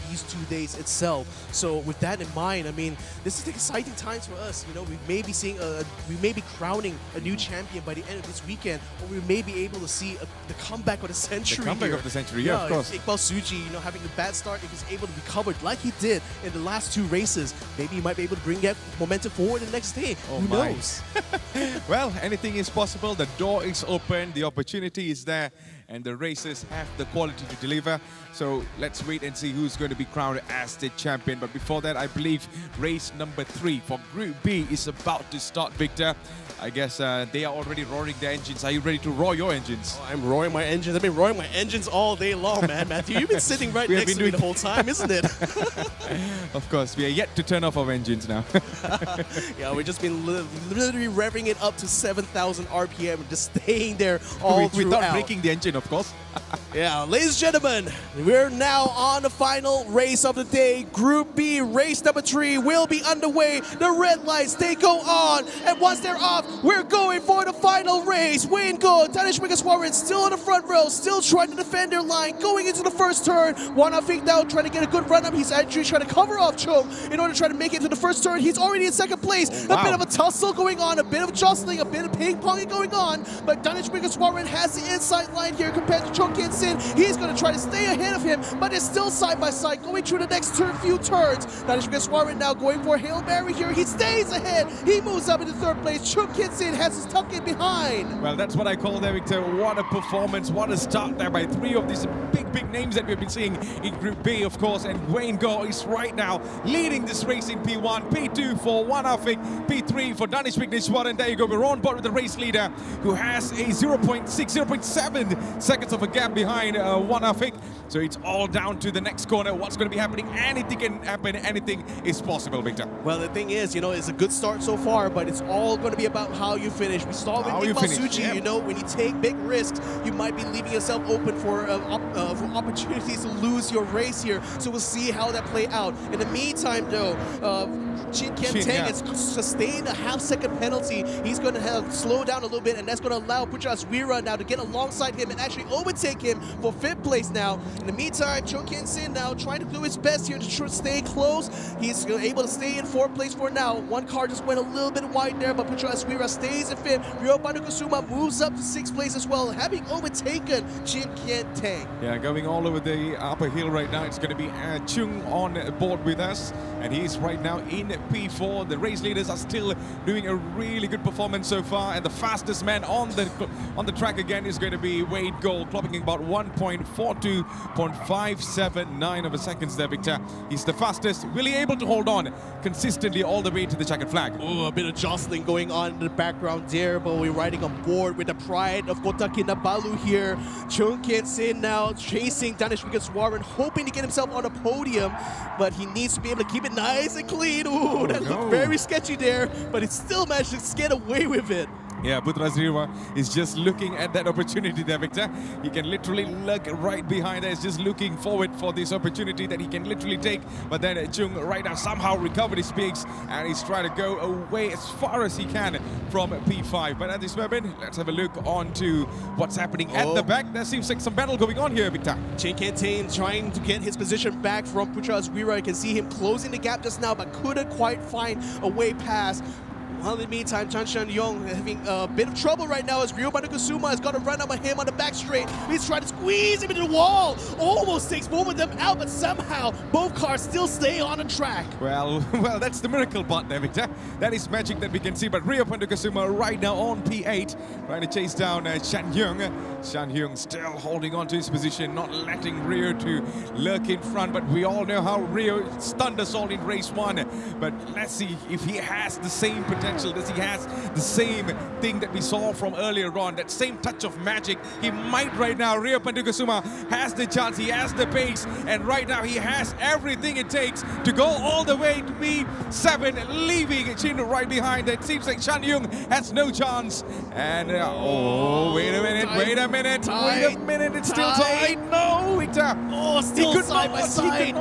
these 2 days itself. So with that in mind, I mean, this is exciting times for us. You know, we may be crowning a new champion by the end of this weekend, or we may be able to see the comeback of the century. The comeback of the century, yeah, of course. Iqbal Suji, you know, having a bad start, if he's able to recover like he did in the last 2 races, maybe he might be able to bring that momentum forward the next day. Who knows? Well, anything is possible. The door is open, the opportunity is there, and the racers have the quality to deliver. So let's wait and see who's going to be crowned as the champion. But before that, I believe race number 3 for Group B is about to start, Victor. I guess they are already roaring their engines. Are you ready to roar your engines? Oh, I'm roaring my engines. I've been roaring my engines all day long, man. Matthew, you've been sitting right next to me the whole time, isn't it? Of course, we are yet to turn off our engines now. Yeah, we've just been literally revving it up to 7,000 RPM and just staying there all throughout. Without breaking the engine, of course. Yeah, ladies and gentlemen, we're now on the final race of the day. Group B, race number 3 will be underway. The red lights, they go on. And once they're off, we're going for the final race. Wayne Go, Danish Wickets Warren still in the front row, still trying to defend their line, going into the first turn. Juan Afik now trying to get a good run up. He's actually trying to cover off Chung in order to try to make it to the first turn. He's already in second place. Wow. A bit of a tussle going on, a bit of jostling, a bit of ping-ponging going on. But Danish Wickets Warren has the inside line here compared to Chung Kien Sin. He's going to try to stay ahead of him, but it's still side by side going through the next few turns. Danish Wickets Warren now going for a Hail Mary here. He stays ahead. He moves up into 3rd place. Chung Kien Sin has his tuck in behind. Well, that's what I call there, Victor. What a performance. What a start there by 3 of these big big names that we've been seeing in Group B, of course. And Wayne Go is right now leading this race in P1, P2 for One Afik, P3 for Danish Vigneswaran. There you go, we're on board with the race leader who has a 0.6, 0.7 seconds of a gap behind One Afik. So it's all down to the next corner. What's going to be happening? Anything can happen. Anything is possible, Victor. Well, the thing is, it's a good start so far, but it's all going to be about how you finish. We saw with Iqbal Suji, when you take big risks, you might be leaving yourself open for opportunities to lose your race here. So we'll see how that play out. In the meantime, though, Chin Kian Teng has sustained a half-second penalty. He's going to have slow down a little bit, and that's going to allow Puchas Wira now to get alongside him and actually overtake him for 5th place now. In the meantime, Cho Kien Sin now trying to do his best here to stay close. He's able to stay in 4th place for now. One car just went a little bit wide there, but Puchas Wira stays in 5th. Rio Bandukusuma moves up to 6th place as well, having overtaken Chin Kian Teng. Yeah, going all over the upper hill right now. It's going to be Chung on board with us, and he's right now in P4. The race leaders are still doing a really good performance so far, and the fastest man on the track again is going to be Wade Gold, clocking about 1.42.579 of a seconds there, Victor. He's the fastest. Will he able to hold on consistently all the way to the checkered flag? Oh, a bit of jostling going on in the background there, but we're riding on board with the pride of Kota Kinabalu here. Chung Kien Sin now chasing Danish Vigneswaran, hoping to get himself on a podium, but he needs to be able to keep it nice and clean. Ooh, that looked very sketchy there, but he still managed to get away with it. Yeah, Putra Zirwa is just looking at that opportunity there, Victor. He can literally look right behind us, just looking forward for this opportunity that he can literally take. But then Chung right now somehow recovered his peaks, and he's trying to go away as far as he can from P5. But at this moment, let's have a look on to what's happening at the back. There seems like some battle going on here, Victor. Chin Kian Teng trying to get his position back from Puchas Wira. You can see him closing the gap just now, but couldn't quite find a way past. Well, in the meantime, Chan Shan Yong having a bit of trouble right now as Ryo Bandukusuma has got to run up on him on the back straight. He's trying to squeeze him into the wall. Almost takes both of them out, but somehow both cars still stay on the track. Well, that's the miracle part there, Victor. That is magic that we can see. But Ryo Bandukusuma right now on P8, trying to chase down Shan Hyung. Shan Hyung still holding on to his position, not letting Ryo to lurk in front. But we all know how Ryo stunned us all in race 1. But let's see if he has the same potential. Does he has the same thing that we saw from earlier on, that same touch of magic? He might right now. Ryo Bandukusuma has the chance, he has the pace, and right now he has everything it takes to go all the way to P7, leaving Chin right behind. It seems like Shan Yung has no chance. And wait a minute, it's still tight. No, Victor. Oh, still side by side.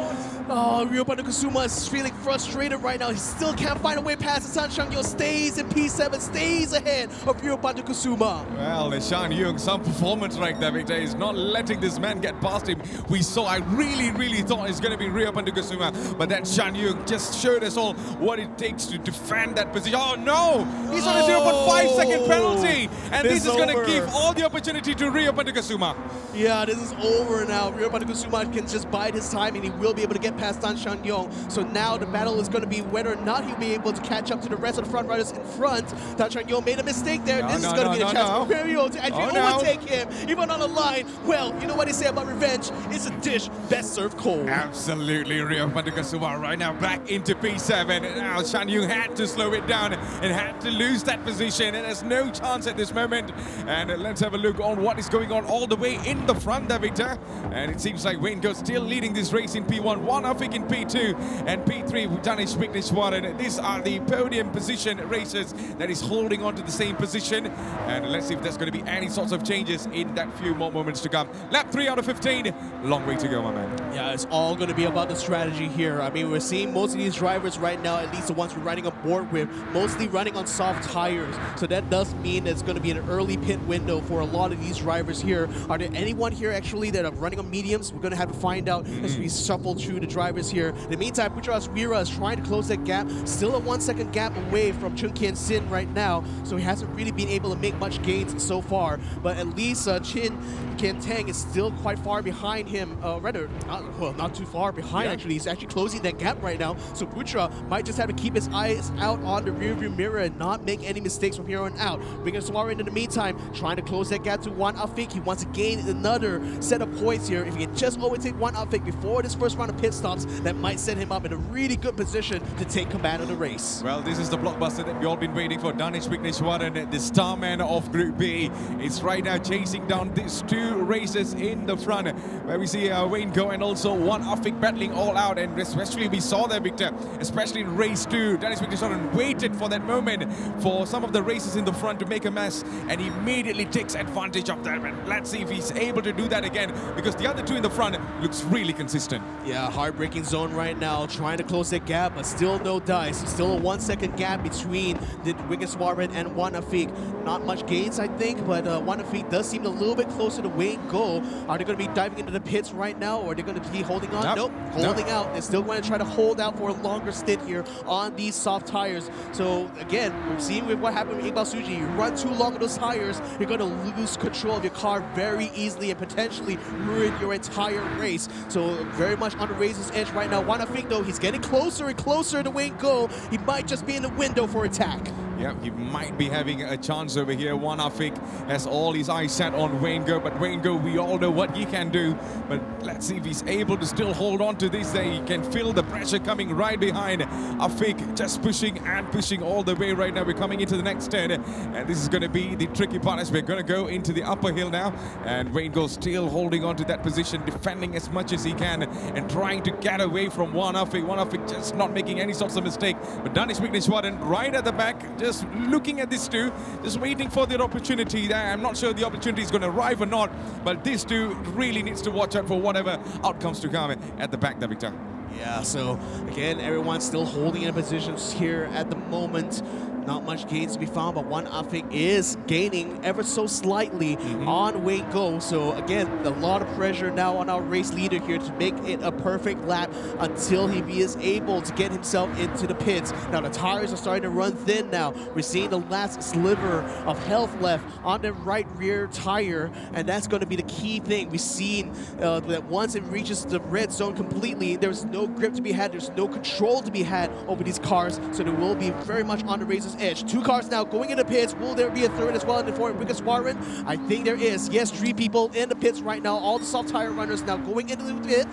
Oh, Ryo Bandukusuma is feeling frustrated right now. He still can't find a way past it. San Shang-yo stays in P7, stays ahead of Ryo Bandukusuma. Well, Shan Yung, some performance right there, Victor. He's not letting this man get past him. I really thought it's going to be Ryo Bandukusuma, but then Shan Yung just showed us all what it takes to defend that position. Oh no! He's on a 0.5 second penalty, and this is going to give all the opportunity to Ryo Bandukusuma. Yeah, this is over now. Ryo Bandukusuma can just bide his time, and he will be able to get past Tan Shan Yong. So now the battle is going to be whether or not he'll be able to catch up to the rest of the front riders in front. Tan Shan Yong made a mistake there. This is going to be the chance for Ryo to actually overtake him, even on the line. Well, you know what they say about revenge? It's a dish best served cold. Absolutely, Ryo Bandukusuma right now back into P7. Now Shan Yung had to slow it down and had to lose that position, and there's no chance at this moment. And let's have a look on what is going on all the way in the front there, Victor. And it seems like Wayne Go still leading this race in P1. One Afik in P2 and P3 with Danish Vigneswaran. These are the podium position racers that is holding on to the same position. And let's see if there's going to be any sorts of changes in that few more moments to come. Lap 3 out of 15. Long way to go, my man. Yeah, it's all going to be about the strategy here. I mean, we're seeing most of these drivers right now, at least the ones we're riding on board with, mostly running on soft tires. So that does mean it's going to be an early pit window for a lot of these drivers here. Are there anyone here actually that are running on mediums? We're going to have to find out as we shuffle through the drivers here. In the meantime, Putra Aswira is trying to close that gap. Still a 1 second gap away from Chung Kian Sin right now, so he hasn't really been able to make much gains so far. But at least Chin Kian Tang is still quite far behind him. Not too far behind actually. He's actually closing that gap right now. So Putra might just have to keep his eyes out on the rearview mirror and not make any mistakes from here on out. Wiggenswaran in the meantime trying to close that gap to Wan Afik. He wants to gain another set of points here. If he can just overtake Wan Afik before this first round of pit stops, that might set him up in a really good position to take command of the race. Well, this is the blockbuster that we all been waiting for. Danish Wigneshwaran, the star man of Group B, is right now chasing down these two racers in the front, where we see Wayne Go and also Wan Afik battling all out. And especially we saw that, Victor, especially in race 2, Danish Wigneshwaran waited for that moment for some of the racers in the front to make a mess, and he immediately takes advantage of that. And let's see if he's able to do that again, because the other two in the front looks really consistent. Yeah, heartbreaking zone right now, trying to close that gap, but still no dice. Still a 1 second gap between the Wiggenswaran and Wan Afik. Not much gains, I think, but Wan Afik does seem a little bit closer to Wayne Go. Are they going to be diving into the pits right now, or are they going to be holding on? Nope, holding out. They're still going to try to hold out for a longer stint here on these soft tires. So again, we're seeing with what happened with Iqbal Suji. You run too long on those tires, you're going to lose control of your car very easily and potentially ruin your entire race. So very much on the razor's edge right now. Wan Afik though, he's getting closer and closer to Wayne Go. He might just be in the window for attack. Yeah, he might be having a chance over here. Wan Afik has all his eyes set on Wayne Go, but Wayne Go, we all know what he can do. But let's see if he's able to still hold on to this. He can feel the pressure coming right behind. Afik just pushing and pushing all the way right now. We're coming into the next turn, and this is going to be the tricky part as we're going to go into the upper hill now. And Wayne Go still holding on to that position, defending as much as he can and trying to get away from Wan Afik. Wan Afik just not making any sorts of mistake. But Danish Wigneshwaran right at the back, just looking at this two, just waiting for the opportunity there. I'm not sure the opportunity is going to arrive or not, but this two really needs to watch out for whatever outcomes to come at the back there, Victor. Yeah, so again, everyone's still holding in positions here at the moment. Not much gains to be found, but Wan Afik is gaining ever so slightly on Wayne Go. So again, a lot of pressure now on our race leader here to make it a perfect lap until he is able to get himself into the pits. Now the tires are starting to run thin now. We're seeing the last sliver of health left on the right rear tire, and that's going to be the key thing. We've seen that once it reaches the red zone completely, there's no grip to be had, there's no control to be had over these cars, so they will be very much on the racer's edge. 2 cars now going into pits. Will there be a third as well in the for Wiggenswaran? I think there is. Yes, 3 people in the pits right now. All the soft tire runners now going into the pit.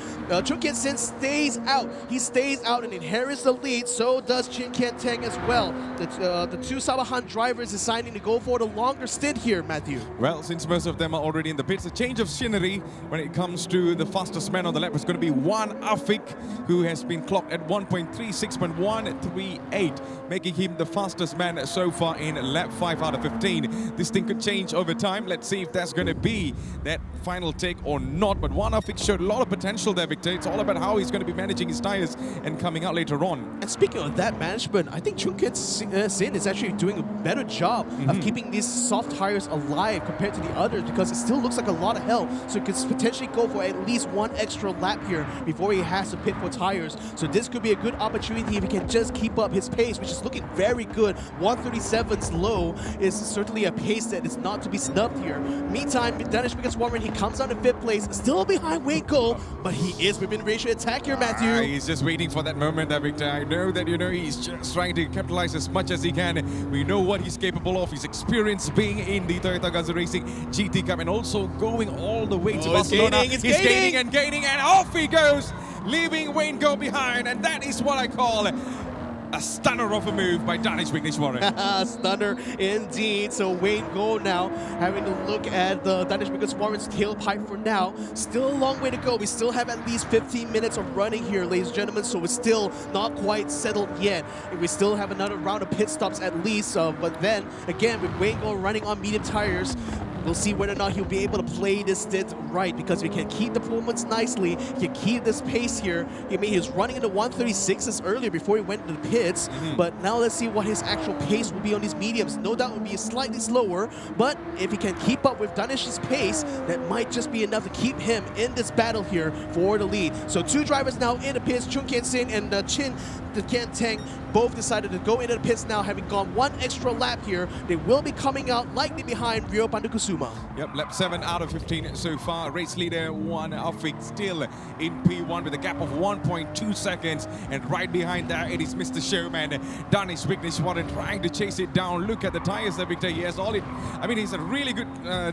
Chung Kian Sin stays out. He stays out and inherits the lead. So does Chin Kian Tang as well. The 2 Sabahan drivers deciding to go for the longer stint here, Matthew. Well, since most of them are already in the pits, a change of scenery when it comes to the fastest man on the lap is going to be Wan Afik, who has been clocked at 1.36.138, making him the fastest man so far in lap 5 out of 15. This thing could change over time. Let's see if that's going to be that final take or not. But Wan Afik showed a lot of potential there, Victor. It's all about how he's going to be managing his tires and coming out later on. And speaking of that management, I think Chung Kian Sin is actually doing a better job of keeping these soft tires alive compared to the others, because it still looks like a lot of hell. So he could potentially go for at least 1 extra lap here before he has to pit for tires. So this could be a good opportunity if he can just keep up his pace, which is looking very good. 137's low is certainly a pace that is not to be snubbed here. Meantime, Danish Wiggenswaran, he comes on to 5th place, still behind Wayne Go, but he is within ratio attack here, Matthew. He's just waiting for that moment there, Victor. I know that, he's just trying to capitalize as much as he can. We know what he's capable of. His experience being in the Toyota Gazoo Racing GT Cup and also going all the way to Barcelona. He's gaining, and gaining, and off he goes, leaving Wayne Go behind. And that is what I call a stunner of a move by Danish Wigneshwaran. Stunner indeed. So Wayne Go now having to look at the Danish Wiggenswaran's tailpipe for now. Still a long way to go. We still have at least 15 minutes of running here, ladies and gentlemen, so it's still not quite settled yet. We still have another round of pit stops at least, but then again with Wayne Go running on medium tires, we'll see whether or not he'll be able to play this stint right, because if he can keep the performance nicely, he can keep this pace here. I mean, he was running in the 136s earlier before he went to the pits, but now let's see what his actual pace will be on these mediums. No doubt it will be slightly slower, but if he can keep up with Danish's pace, that might just be enough to keep him in this battle here for the lead. So two drivers now in the pits, Chun Kian Sin and Chin the Kian Teng, both decided to go into the pits now, having gone one extra lap here. They will be coming out lightly behind Ryo Pandukusuma. Yep, lap 7 out of 15 so far. Race leader One Afik still in P1 with a gap of 1.2 seconds. And right behind that, it is Mr. Showman, Danish Vigneswaran, trying to chase it down. Look at the tires that Victor, he has all it. I mean, he's a really good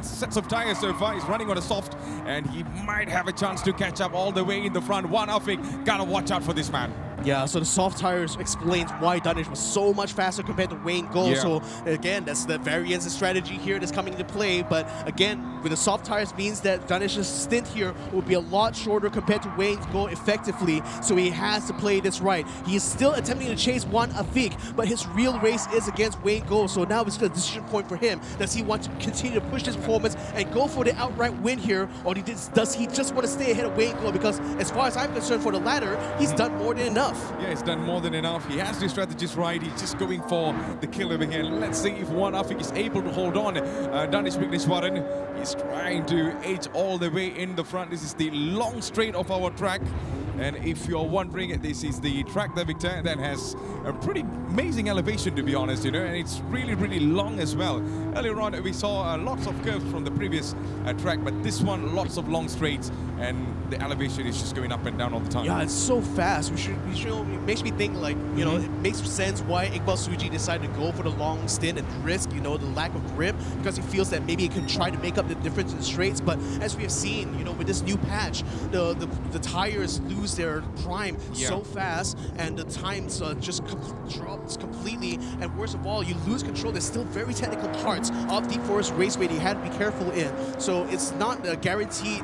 sets of tires so far. He's running on a soft, and he might have a chance to catch up all the way in the front. One Afik, gotta watch out for this man. Yeah, so the soft tires explains why Danish was so much faster compared to Wayne Goh. Yeah. So again, that's the variance and strategy here that's coming into play. But again, with the soft tires means that Danish's stint here will be a lot shorter compared to Wayne Goh effectively. So he has to play this right. He is still attempting to chase One Afik, but his real race is against Wayne Goh. So now it's a decision point for him. Does he want to continue to push his performance and go for the outright win here, or does he just want to stay ahead of Wayne Goh? Because as far as I'm concerned, for the latter, he's done more than enough. Yeah, he's done more than enough. He has the strategies right. He's just going for the kill over here. Let's see if One Afik is able to hold on. Danish Vigneswaran is trying to edge all the way in the front. This is the long straight of our track. And if you're wondering, this is the track that Victor that has a pretty amazing elevation, to be honest, you know, and it's really, really long as well. Earlier on, we saw lots of curves from the previous track, but this one, lots of long straights, and the elevation is just going up and down all the time. Yeah, it's so fast. It makes me think, like, you know, it makes sense why Iqbal Suji decided to go for the long stint and risk, you know, the lack of grip, because he feels that maybe he can try to make up the difference in straights. But as we have seen, you know, with this new patch, the tires lose their prime so fast, and the times just drops completely. And worst of all, you lose control. There's still very technical parts of Deep Forest Raceway that you have to be careful in. So it's not a guaranteed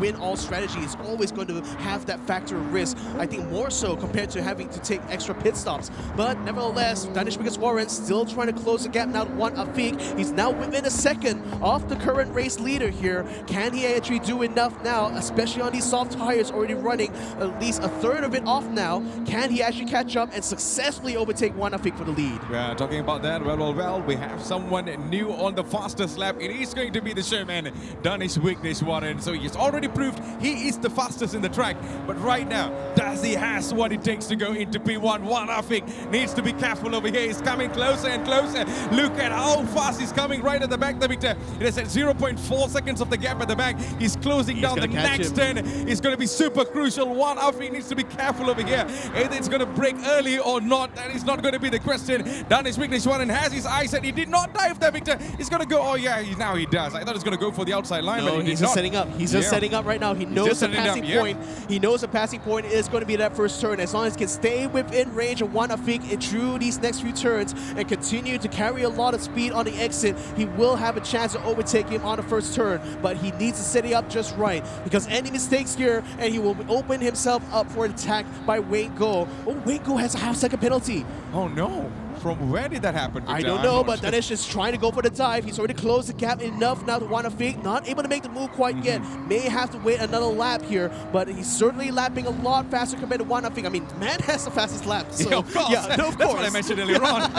win-all strategy. It's always going to have that factor of risk. I think more so compared to having to take extra pit stops. But nevertheless, Danish Vigneswaran still trying to close the gap now to One Afik. He's now within a second of the current race leader here. Can he actually do enough now, especially on these soft tires already running at least a third of it off now? Can he actually catch up and successfully overtake One Afik for the lead? Yeah, talking about that, well, we have someone new on the fastest lap. It is going to be the Sherman, Danish Vigneswaran. So he's already proved he is the fastest in the track. But right now, does he has what it takes to go into P1? One Afik needs to be careful over here. He's coming closer and closer. Look at how fast he's coming right at the back, the Victor. It is at 0.4 seconds of the gap at the back. He's closing down the next turn. It's going to be super crucial. One Afik needs to be careful over here. Either it's going to break early or not. That is not going to be the question. Danish Vigneswaran has his eyes set. He did not dive there, Victor. He's going to go. Oh, yeah, now he does. I thought he was going to go for the outside line, No, but he he's did just not. setting up. He's just setting up right now. He knows the passing point. He knows the passing point is going to be that first turn. As long as he can stay within range of One Afik through these next few turns and continue to carry a lot of speed on the exit, he will have a chance to overtake him on the first turn. But he needs to set it up just right, because any mistakes here and he will open himself up for an attack by Wayne Goh. Oh, Wayne Goh has a half-second penalty. Oh, no. From where did that happen, Victor? I don't know, but Danish is trying to go for the dive. He's already closed the gap enough now to One Afik. Not able to make the move quite yet. May have to wait another lap here, but he's certainly lapping a lot faster compared to One Afik. I mean, man has the fastest lap. So, yeah, of course. Yeah, no, of That's course. what I mentioned earlier on.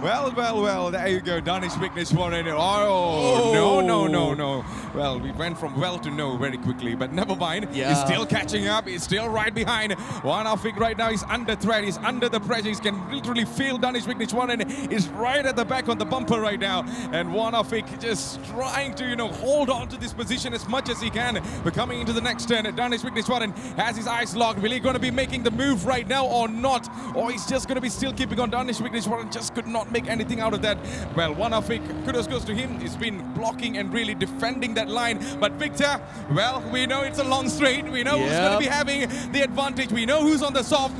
well, there you go. Danish Vigneswaran. Oh, no. Well, we went from well to no very quickly, but never mind. Yeah. He's still catching up. He's still right behind. One Afik right now is under threat. He's under the pressure. He can literally feel Danish Vigneswaran is right at the back on the bumper right now. And One Afik just trying to, hold on to this position as much as he can. But coming into the next turn, Danish Vigneswaran has his eyes locked. Will he going to be making the move right now or not? Or he's just going to be still keeping on? Danish Vigneswaran just could not make anything out of that. Well, One Afik, kudos goes to him. He's been blocking and really defending that line. But Victor, well, we know it's a long straight. We know who's going to be having the advantage. We know who's on the soft.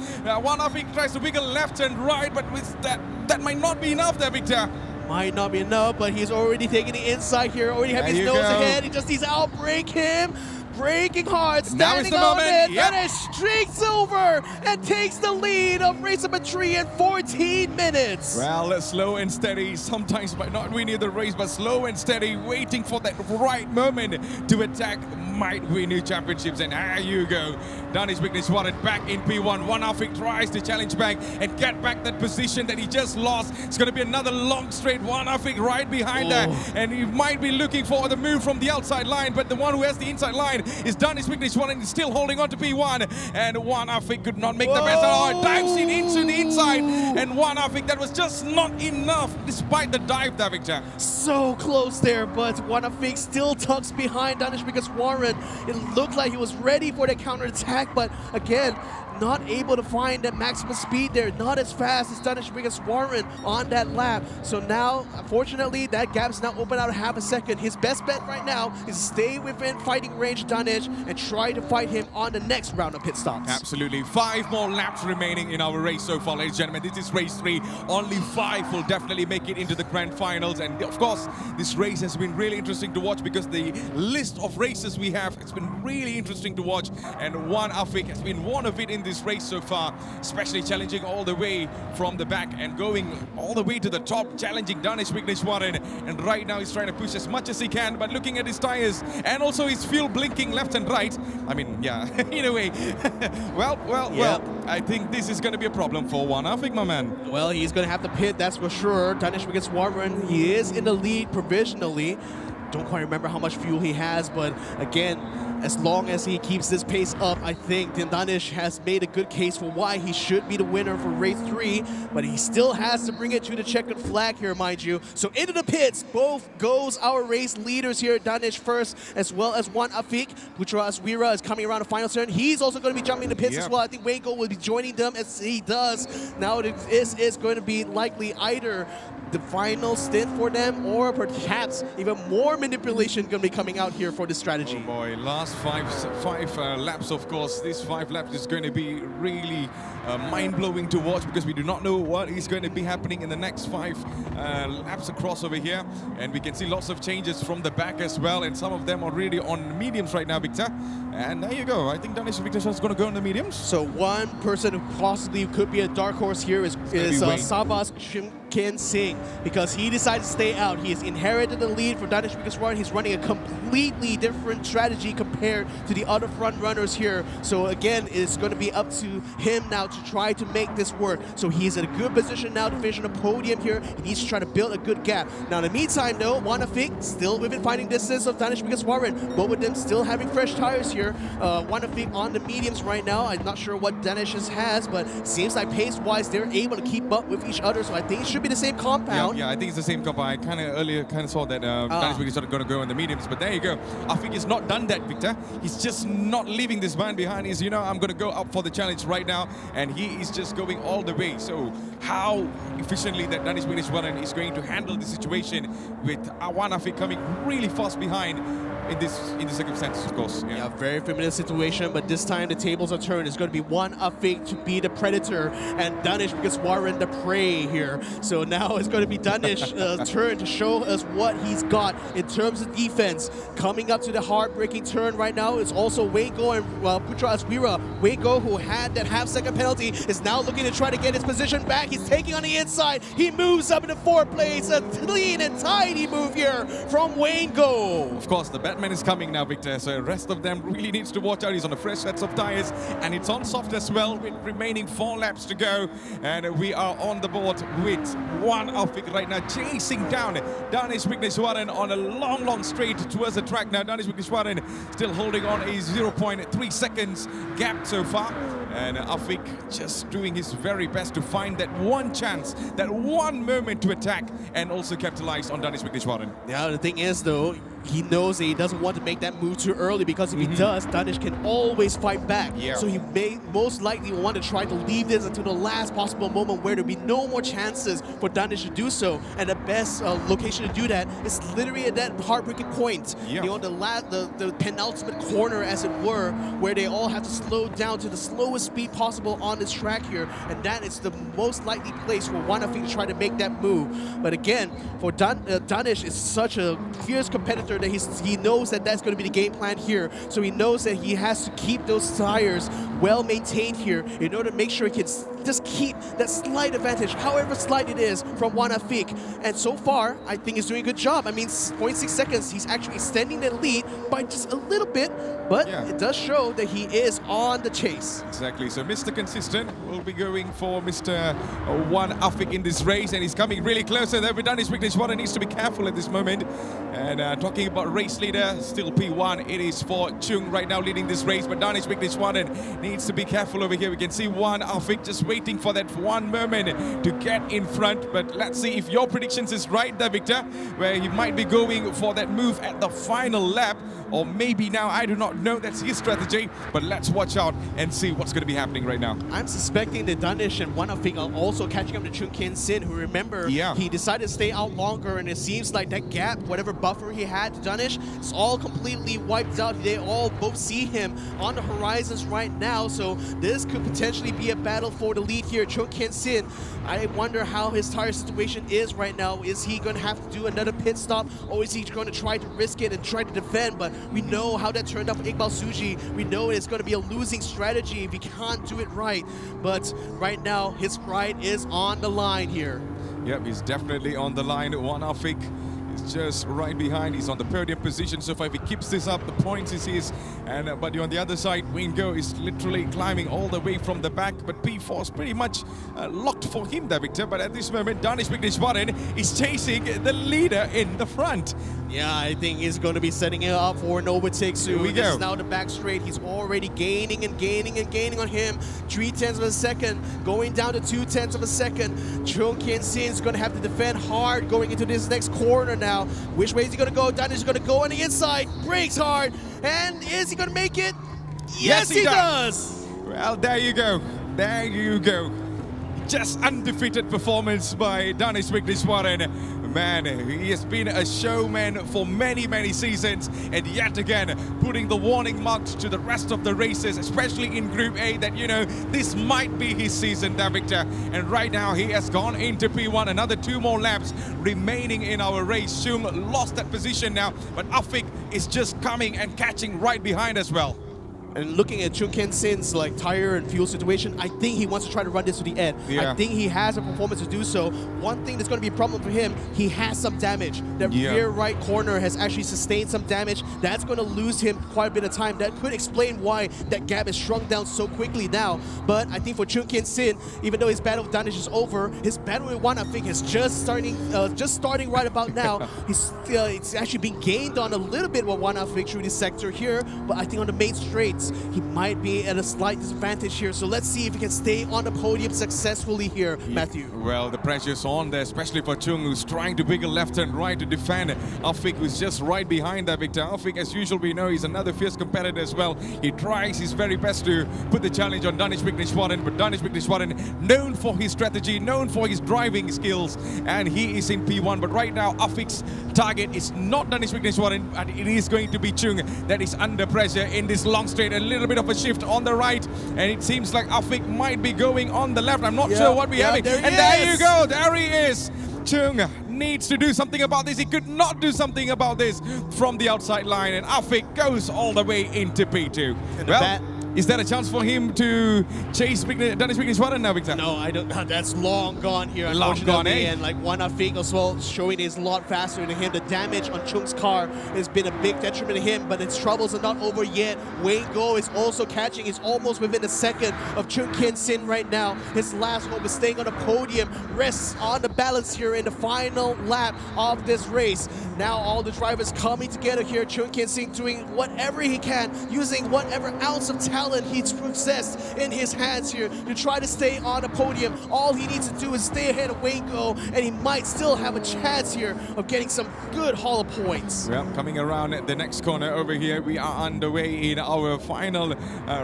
One Afik tries to wiggle left and right, but with that might not be enough there, Victor. Might not be enough, but he's already taking the inside here. Already have his nose ahead. He just needs to outbrake him. breaking hard, Now is standing the on moment, it. yep. Danish streaks over and takes the lead of race number 3 in 14 minutes. Well, slow and steady, sometimes might not win the race, but slow and steady, waiting for that right moment to attack might win new championships. And there you go. Danish Vigneswaran back in P1. One Afik tries to challenge back and get back that position that he just lost. It's going to be another long straight. One Afik right behind there. And he might be looking for the move from the outside line, but the one who has the inside line is Danish Vigneswaran, still holding on to P1. And One Afik could not make the best. Oh, dives it into the inside. And One Afik, that was just not enough despite the dive there, Victor. So close there, but Wanafik still tucks behind Danish because Warren, it looked like he was ready for the counterattack, but again, not able to find that maximum speed there, not as fast as Danish because Warren on that lap. So now, unfortunately, that gap's now open out half a second. His best bet right now is stay within fighting range Danish and try to fight him on the next round of pit stops. Absolutely. 5 more laps remaining in our race so far, ladies and gentlemen. This is race 3. Only 5 will definitely make it into the grand finals. And of course, this race has been really interesting to watch because the list of races we have, it's been really interesting to watch. And One Afik has been one of it in this race so far, especially challenging all the way from the back and going all the way to the top, challenging Danish Vigneswaran. And right now he's trying to push as much as he can, but looking at his tires and also his fuel blinking left and right. I mean, yeah, in a way. well, I think this is going to be a problem for One Afik, my man. Well, he's going to have to pit, that's for sure. Danish against Warren, he is in the lead provisionally. Don't quite remember how much fuel he has, but again, as long as he keeps this pace up, I think Danish has made a good case for why he should be the winner for race 3, but he still has to bring it to the checkered flag here, mind you. So into the pits, both goes our race leaders here, Danish first, as well as One Afik. Putra Aswira is coming around the final turn. He's also going to be jumping the pits as well. I think Waco will be joining them as he does. Now this is going to be likely either the final stint for them, or perhaps even more manipulation going to be coming out here for this strategy. Oh boy, last five laps, of course. This 5 laps is going to be really mind-blowing to watch because we do not know what is going to be happening in the next 5 laps across over here. And we can see lots of changes from the back as well, and some of them are really on mediums right now, Victor. And there you go. I think Danish Vigneswaran is going to go on the mediums. So one person who possibly could be a dark horse here is Sabas Shimkin Singh, because he decided to stay out. He has inherited the lead for Danish Vigneswaran. He's running a completely different strategy compared to the other front runners here. So again, it's going to be up to him now to try to make this work. So he's in a good position now to finish on the podium here. He needs to try to build a good gap. Now in the meantime though, One Afik still within fighting distance of Danish Vigneswaran. Both of them still having fresh tires here. One Afik on the mediums right now. I'm not sure what Danish has, but seems like pace-wise they're able to keep up with each other. So I think it should be the same compound. Yeah, I think it's the same compound. I earlier saw that Danish Vigneswaran going to go on the mediums, but there you go. Afik is not done that, Victor. He's just not leaving this man behind. He's, I'm going to go up for the challenge right now, and he is just going all the way. So how efficiently that Danish Vigneswaran is going to handle the situation with One Afik coming really fast behind in the circumstances, of course. Yeah, very familiar situation, but this time the tables are turned. It's going to be One Afik to be the predator and Danish Vigneswaran the prey here. So now it's going to be Danish turn to show us what he's got in terms of defense. Coming up to the heartbreaking turn right now is also Waco and Putra Aswira. Waco, who had that half-second penalty, is now looking to try to get his position back. He's taking on the inside. He moves up into 4th place. A clean and tidy move here from Waco. Of course, the Batman is coming now, Victor. So the rest of them really needs to watch out. He's on a fresh set of tires, and it's on soft as well with remaining 4 laps to go. And we are on the board with One Afik right now, chasing down Danish Vigneswaran on a long straight towards the track now. Danish Vigneswaran still holding on a 0.3 seconds gap so far. And Afik just doing his very best to find that one chance, that one moment to attack and also capitalize on Danish Vigneswaran. Yeah, the thing is though, he knows that he doesn't want to make that move too early, because if he does, Danish can always fight back. Yeah. So he may most likely want to try to leave this until the last possible moment where there'll be no more chances for Danish to do so. And the best location to do that is literally at that heartbreaking point. Yeah. The penultimate corner, as it were, where they all have to slow down to the slowest speed possible on this track here. And that is the most likely place for One Afik to try to make that move. But again, for Danish is such a fierce competitor after that he knows that that's going to be the game plan here. So he knows that he has to keep those tires well maintained here in order to make sure he can just keep that slight advantage, however slight it is, from Juan Afik. And so far, I think he's doing a good job. I mean, 0.6 seconds, he's actually extending the lead by just a little bit, but it does show that he is on the chase. Exactly, so Mr. Consistent will be going for Mr. Juan Afik in this race, and he's coming really close. And every Danish Vignesh needs to be careful at this moment. And talking about race leader, still P1, it is for Chung right now leading this race, but Danish Vignesh needs to be careful over here. We can see Juan Afik just waiting for that one moment to get in front, but let's see if your predictions is right there, Victor, where he might be going for that move at the final lap, or maybe now, I do not know, that's his strategy, but let's watch out and see what's going to be happening right now. I'm suspecting that Danish and Juan Afik are also catching up to Chung Kin Sin, who, remember, he decided to stay out longer, and it seems like that gap, whatever buffer he had to Danish, it's all completely wiped out. They all both see him on the horizons right now, so this could potentially be a battle for the lead here. Chung Kin Sin, I wonder how his tire situation is right now. Is he going to have to do another pit stop, or is he going to try to risk it and try to defend? But we know how that turned out for Iqbal Suji. We know it's going to be a losing strategy if he can't do it right. But right now, his pride is on the line here. Yep, he's definitely on the line. Juan Afik is just right behind. He's on the podium position. So far, if he keeps this up, the points is his. And but on the other side, Wayne Go is literally climbing all the way from the back. But P4 is pretty much locked for him there, Victor. But at this moment, Danish Vignesh is chasing the leader in the front. Yeah, I think he's going to be setting it up for an overtake soon. Here we go. This is now the back straight. He's already gaining and gaining and gaining on him. 0.3 of a second, going down to 0.2 of a second. Chung Kin Sin is going to have to defend hard going into this next corner now. Which way is he going to go? Danish is going to go on the inside, brakes hard, and is he going to make it? Yes, he does! Well, there you go. There you go. Just undefeated performance by Danish Vignesh. Man, he has been a showman for many, many seasons, and yet again putting the warning marks to the rest of the races, especially in Group A, that, you know, this might be his season there, Victor. And right now he has gone into P1, another 2 more laps remaining in our race. Chung lost that position now, but Afik is just coming and catching right behind as well. And looking at Chung Kin Sin's like tire and fuel situation, I think he wants to try to run this to the end. I think he has a performance to do so. One thing that's going to be a problem for him, he has some damage. The rear right corner has actually sustained some damage. That's going to lose him quite a bit of time. That could explain why that gap is shrunk down so quickly now. But I think for Chung Kin Sin, even though his battle with Danish is over, his battle with Juan Afik is just starting right about now. It's actually been gained on a little bit with Juan Afik through this sector here, but I think on the main straight, he might be at a slight disadvantage here. So let's see if he can stay on the podium successfully here, Matthew. Well, the pressure's on there, especially for Chung, who's trying to wiggle left and right to defend Afik, who's just right behind there, Victor. Afik, as usual, we know he's another fierce competitor as well. He tries his very best to put the challenge on Danish Vignesh, but Danish Vignesh, known for his strategy, known for his driving skills, and he is in P1. But right now, Afik's target is not Danish Vignesh, and it is going to be Chung that is under pressure in this long straight. A little bit of a shift on the right, and it seems like Afik might be going on the left. I'm not sure what we're having. And there you go, there he is. Chung needs to do something about this. He could not do something about this from the outside line, and Afik goes all the way into P2. Well, is there a chance for him to chase Danish Vignesh now, Victor? No, I don't. That's long gone here. Long gone, eh? And like Juan Afik as well, showing is a lot faster than him. The damage on Chung's car has been a big detriment to him, but his troubles are not over yet. Wayne Go is also catching. He's almost within a second of Chung Kin Sin right now. His last hope is staying on the podium, rests on the balance here in the final lap of this race. Now all the drivers coming together here. Chung Kin Sin doing whatever he can, using whatever ounce of talent he's possessed in his hands here to try to stay on the podium. All he needs to do is stay ahead of Wayne Go, and he might still have a chance here of getting some good haul of points. Well, coming around the next corner over here, we are underway in our final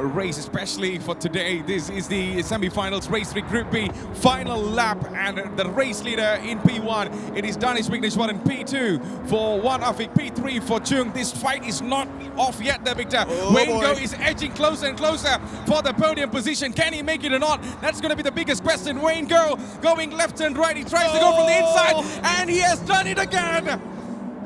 race, especially for today. This is the semi-finals race with Group B, final lap, and the race leader in P1, it is Danish Vignesh in P2 for Juan Afik, P3 for Chung. This fight is not off yet there, Victor. Wayne Go is edging closer and closer for the podium position. Can he make it or not? That's going to be the biggest question. Wayne Go going left and right. He tries to go from the inside, and he has done it again.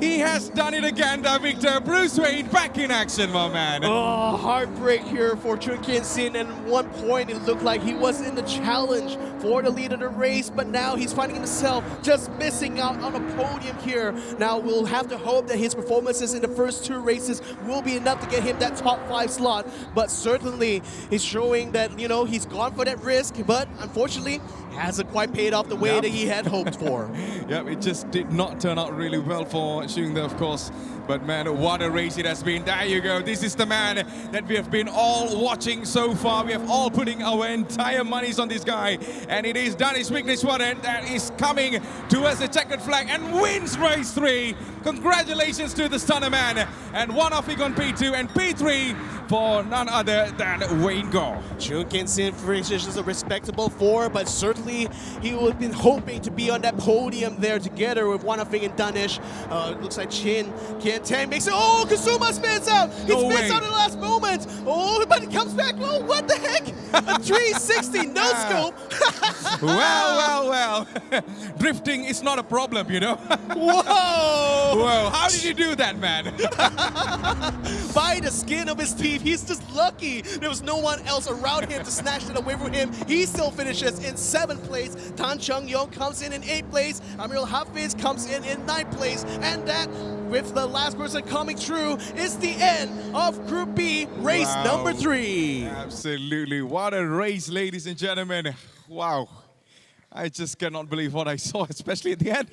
He has done it again, the Victor. Bruce Wayne back in action, my man. Oh, heartbreak here for Chun Kin Sin. And at one point, it looked like he was in the challenge for the lead of the race, but now he's finding himself just missing out on a podium here. Now we'll have to hope that his performances in the first 2 races will be enough to get him that top 5 slot. But certainly, he's showing that, you know, he's gone for that risk, but unfortunately, hasn't quite paid off the way that he had hoped for. Yep, it just did not turn out really well for Xingde, of course. But man, what a race it has been. There you go. This is the man that we have been all watching so far. We have all putting our entire monies on this guy. And it is Danish Vigneswaran that is coming towards the checkered flag and wins race 3. Congratulations to the stunner man. And one off on P2 and P3 for none other than Wayne Gore. Chun Kin Sin finishes a respectable 4, but certainly he would have been hoping to be on that podium there together with Wanafing and Danish. Looks like Chin can't tank, makes it. Oh, Kasuma spins out! He No spins way. out in the last moment! Oh, but he comes back. Oh, what the heck? A 360 no scope! Well. Drifting is not a problem, you know. Whoa! Whoa, how did you do that, man? By the skin of his teeth, he's just lucky there was no one else around him to snatch it away from him. He still finishes in 7th place. Tan Chung Yong comes in 8th place. Amirul Hafiz comes in 9th place. And that, with the last person coming through, is the end of Group B, race Wow. number 3. Absolutely. What a race, ladies and gentlemen. Wow. I just cannot believe what I saw, especially at the end.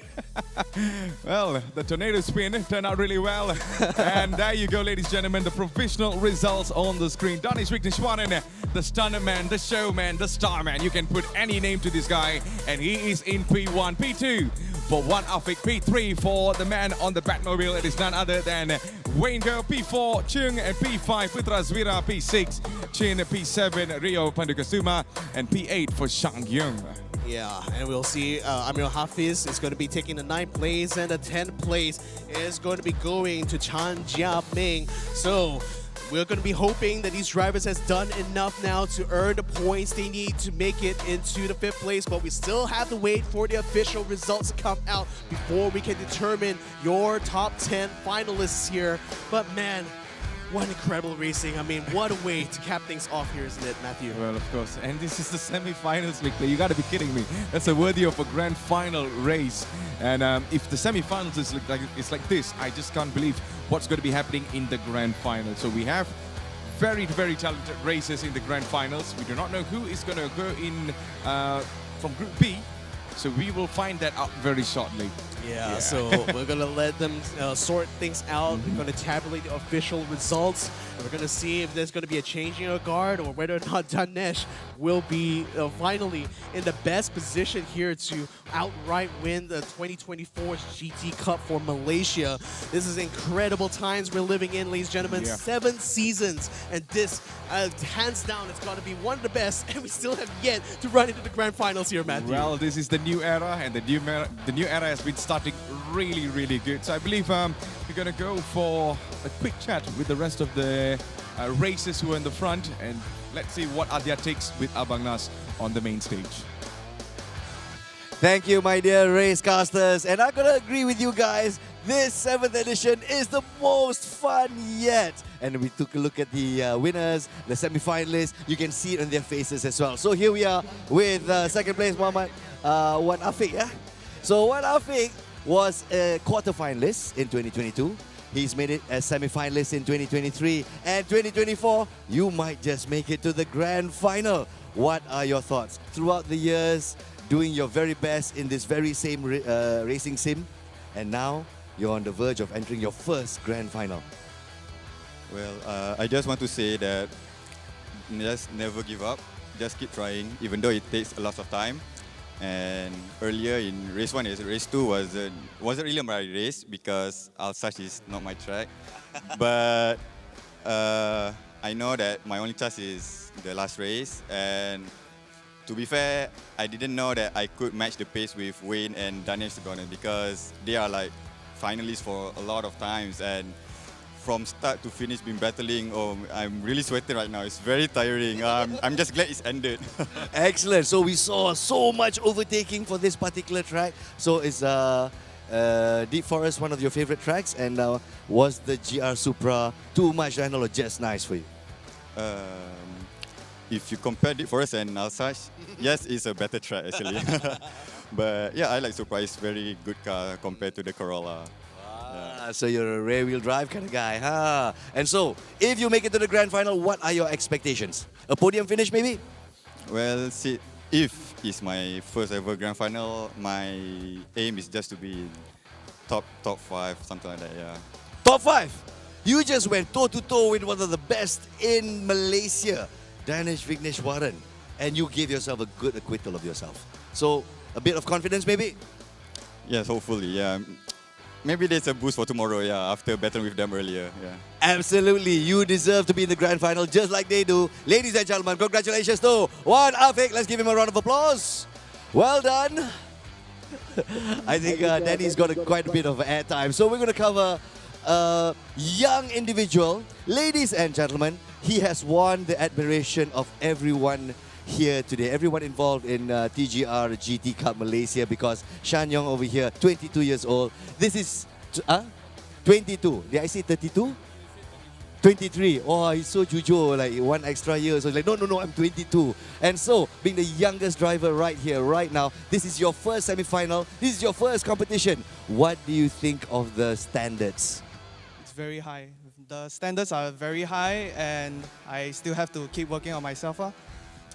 Well, the tornado spin turned out really well. And there you go, ladies and gentlemen, the provisional results on the screen. Danish Vigneswaran, the stunner man, the showman, the star man. You can put any name to this guy, and he is in P1, P2 for one Afik, P3 for the man on the Batmobile. It is none other than Wayne Go, P4, Chung, and P5, Putra Zwira, P6, Chin, P7, Rio Pandukasuma, and P8 for Shang Yung. Yeah, and we'll see Amirul Hafiz is going to be taking the 9th place, and the 10th place is going to be going to Chan Jia Ming. So we're going to be hoping that these drivers has done enough now to earn the points they need to make it into the 5th place, but we still have to wait for the official results to come out before we can determine your top 10 finalists here. But man, what incredible racing. I mean, what a way to cap things off here, isn't it, Matthew? Well, of course. And this is the semi-finals, Victor. You got to be kidding me. That's a worthy of a grand final race. And if the semi-finals is like this, I just can't believe what's going to be happening in the grand final. So we have very, very talented races in the grand finals. We do not know who is going to go in from Group B. So we will find that out very shortly. Yeah, so we're going to let them sort things out. We're going to tabulate the official results. And we're going to see if there's going to be a changing of guard or whether or not Danesh will be finally in the best position here to outright win the 2024 GT Cup for Malaysia. This is incredible times we're living in, ladies and gentlemen. Yeah. 7 seasons, and this, hands down, it's got to be one of the best, and we still have yet to run into the grand finals here, Matthew. Well, this is the new era, and the new era has been starting really, really good. So I believe we're going to go for a quick chat with the rest of the racers who are in the front, and let's see what are their takes with Abang Nas on the main stage. Thank you, my dear racecasters. And I'm going to agree with you guys. This 7th edition is the most fun yet. And we took a look at the winners, the semi-finalists. You can see it on their faces as well. So here we are with second place, Muhammad Wan Afiq. Yeah? So Wan Afiq was a quarter-finalist in 2022. He's made it as semi-finalist in 2023. And 2024, you might just make it to the grand final. What are your thoughts? Throughout the years, doing your very best in this very same racing sim, and now you're on the verge of entering your first grand final. Well, I just want to say that just never give up. Just keep trying, even though it takes a lot of time. And earlier in race 1, race 2 wasn't really my race because Alsace is not my track. But I know that my only chance is the last race. And to be fair, I didn't know that I could match the pace with Wayne and Daniel, to be honest, because they are like finalists for a lot of times, and from start to finish been battling. Oh, I'm really sweating right now. It's very tiring. I'm just glad it's ended. Excellent. So we saw so much overtaking for this particular track. So it's Deep Forest one of your favorite tracks, and was the GR Supra too much to handle or just nice for you? If you compare Deep Forest and Alsace, yes, it's a better track actually. But yeah, I like Supra. It's very good car compared to the Corolla. So you're a rear wheel drive kind of guy, huh? And so, if you make it to the grand final, what are your expectations? A podium finish maybe? Well, see, if it's my first ever grand final, my aim is just to be top 5, something like that, yeah. Top 5! You just went toe-to-toe with one of the best in Malaysia, Danesh Vigneshwaran, and you gave yourself a good acquittal of yourself. So, a bit of confidence maybe? Yes, hopefully, yeah. Maybe there's a boost for tomorrow, yeah, after battling with them earlier, yeah. Absolutely, you deserve to be in the grand final just like they do. Ladies and gentlemen, congratulations to Wan Afiq. Let's give him a round of applause. Well done. I think Danny's got quite a bit of airtime. So we're going to cover a young individual. Ladies and gentlemen, he has won the admiration of everyone here today, everyone involved in TGR GT Cup Malaysia, because Shan Yong over here, 22 years old. This is 22. Did I say 32? 23. Oh, he's so jujur, like 1 extra year. So he's like, no, I'm 22. And so, being the youngest driver right here, right now, this is your first semi-final. This is your first competition. What do you think of the standards? It's very high. The standards are very high, and I still have to keep working on myself.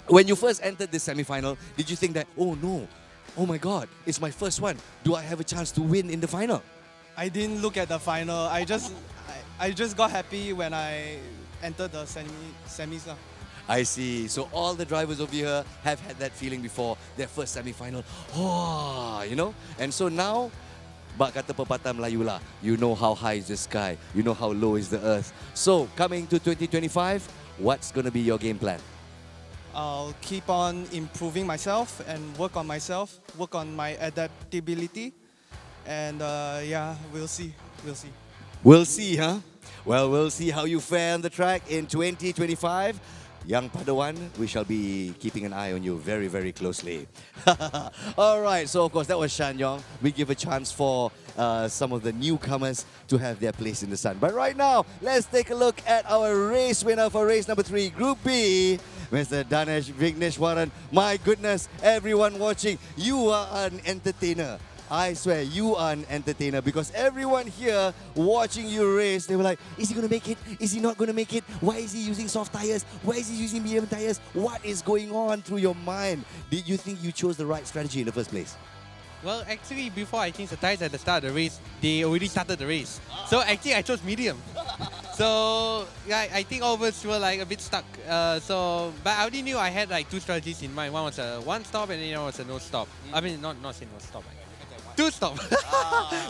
When you first entered this semi-final, did you think that, oh no, oh my God, it's my first one. Do I have a chance to win in the final? I didn't look at the final. I just got happy when I entered the semis. I see. So all the drivers over here have had that feeling before their first semi-final. Oh, you know? And so now, bak kata pepatah Melayu lah, you know how high is the sky, you know how low is the earth. So coming to 2025, what's going to be your game plan? I'll keep on improving myself and work on myself, work on my adaptability, and yeah, we'll see. We'll see, huh? Well, we'll see how you fare on the track in 2025. Young Padawan, we shall be keeping an eye on you very, very closely. All right, so of course that was Shan Yong. We give a chance for some of the newcomers to have their place in the sun. But right now, let's take a look at our race winner for race number 3, Group B, Mr. Danesh Vigneshwaran. My goodness, everyone watching, you are an entertainer. I swear, you are an entertainer, because everyone here watching you race, they were like, is he going to make it? Is he not going to make it? Why is he using soft tires? Why is he using medium tires? What is going on through your mind? Did you think you chose the right strategy in the first place? Well, actually, before I changed the tires at the start of the race, they already started the race. So actually, I chose medium. So yeah, I think all of us were like a bit stuck. But I already knew I had like 2 strategies in mind. One was a 1 stop, and the other was a no stop. I mean, not say no stop. 2 stop.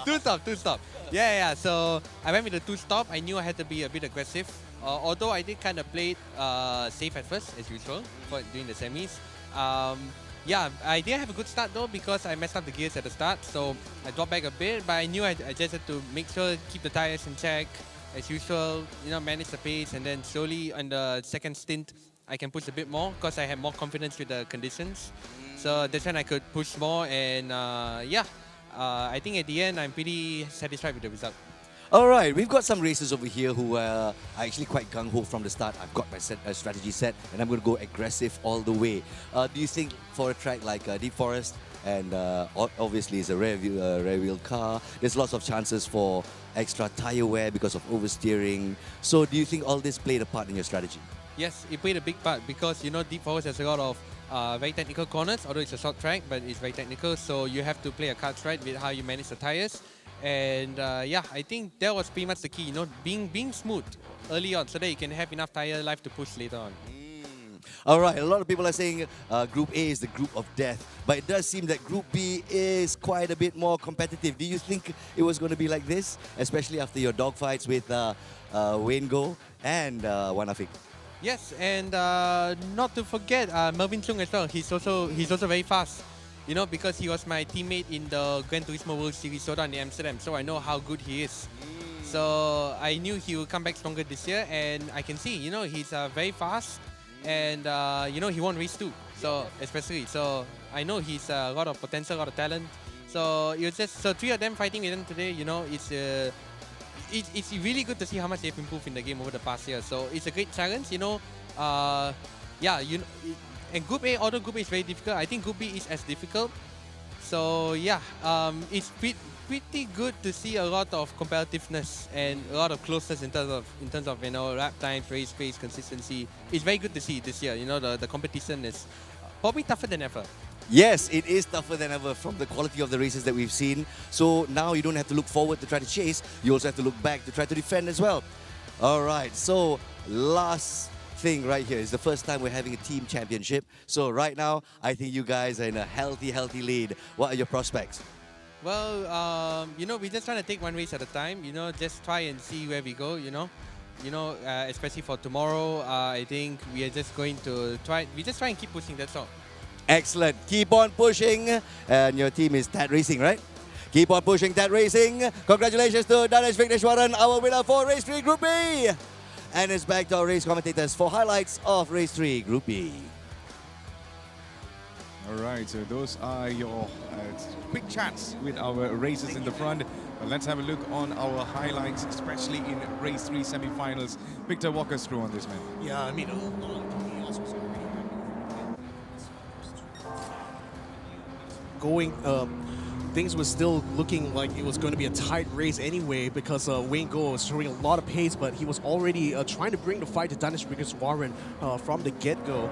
2 stop. Yeah. So I went with the 2 stop. I knew I had to be a bit aggressive. Although I did kind of play safe at first, as usual, during the semis. Yeah, I didn't have a good start though, because I messed up the gears at the start. So I dropped back a bit, but I knew I just had to make sure, keep the tires in check, as usual, manage the pace, and then slowly on the second stint, I can push a bit more because I had more confidence with the conditions. So that's when I could push more, and yeah. I think at the end, I'm pretty satisfied with the result. All right, we've got some racers over here who are actually quite gung-ho from the start. I've got my strategy set, and I'm going to go aggressive all the way. Do you think for a track like Deep Forest, and obviously it's a rear wheel car, there's lots of chances for extra tire wear because of oversteering. So do you think all this played a part in your strategy? Yes, it played a big part, because Deep Forest has a lot of very technical corners, although it's a short track, but it's very technical, so you have to play a cards right with how you manage the tires. And yeah, I think that was pretty much the key, being smooth early on so that you can have enough tire life to push later on. All right, a lot of people are saying Group A is the group of death, but it does seem that Group B is quite a bit more competitive. Do you think it was going to be like this, especially after your dogfights with Wayne Go and Wan Afiq? Yes, and not to forget Melvin Chung as well. He's also very fast, because he was my teammate in the Gran Turismo World Series Showdown in Amsterdam, so I know how good he is. So I knew he would come back stronger this year, and I can see, he's very fast, and he won race 2, so especially. So I know he's a lot of potential, a lot of talent. So it was just so 3 of them fighting with them today. You know, it's really good to see how much they've improved in the game over the past year. So it's a great challenge. You know, yeah, you know, and Group A, although Group A is very difficult, I think Group B is as difficult. So yeah, it's pretty good to see a lot of competitiveness and a lot of closeness in terms of you know lap times, race pace, consistency. It's very good to see this year. You know, the competition is probably tougher than ever. Yes, it is tougher than ever from the quality of the races that we've seen. So now you don't have to look forward to try to chase. You also have to look back to try to defend as well. All right, so last thing right here is the first time we're having a team championship. So right now, I think you guys are in a healthy lead. What are your prospects? Well, you know, we're just trying to take one race at a time. You know, just try and see where we go. You know, especially for tomorrow. I think we are just going to try. We just try and keep pushing. That's all. Excellent. Keep on pushing. And your team is TAT Racing, right? Keep on pushing, TAT Racing. Congratulations to Danesh Vigneshwaran, our winner for Race 3 Group B. And it's back to our race commentators for highlights of Race 3 Group B. All right, so those are your quick chats with our racers in the front. But let's have a look on our highlights, especially in Race 3 semi-finals. Victor, walk us through on this, man. Yeah, I mean, going, things were still looking like it was going to be a tight race anyway because Wayne Go was showing a lot of pace, but he was already trying to bring the fight to Danesh Vigneshwaran from the get-go.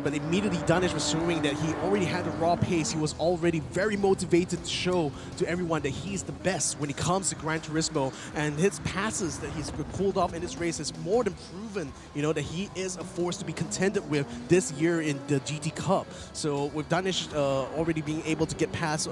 But immediately Danesh was showing that he already had the raw pace. He was already very motivated to show to everyone that he's the best when it comes to Gran Turismo. And his passes that he's pulled off in this race has more than proven, you know, that he is a force to be contended with this year in the GT Cup. So with Danesh already being able to get past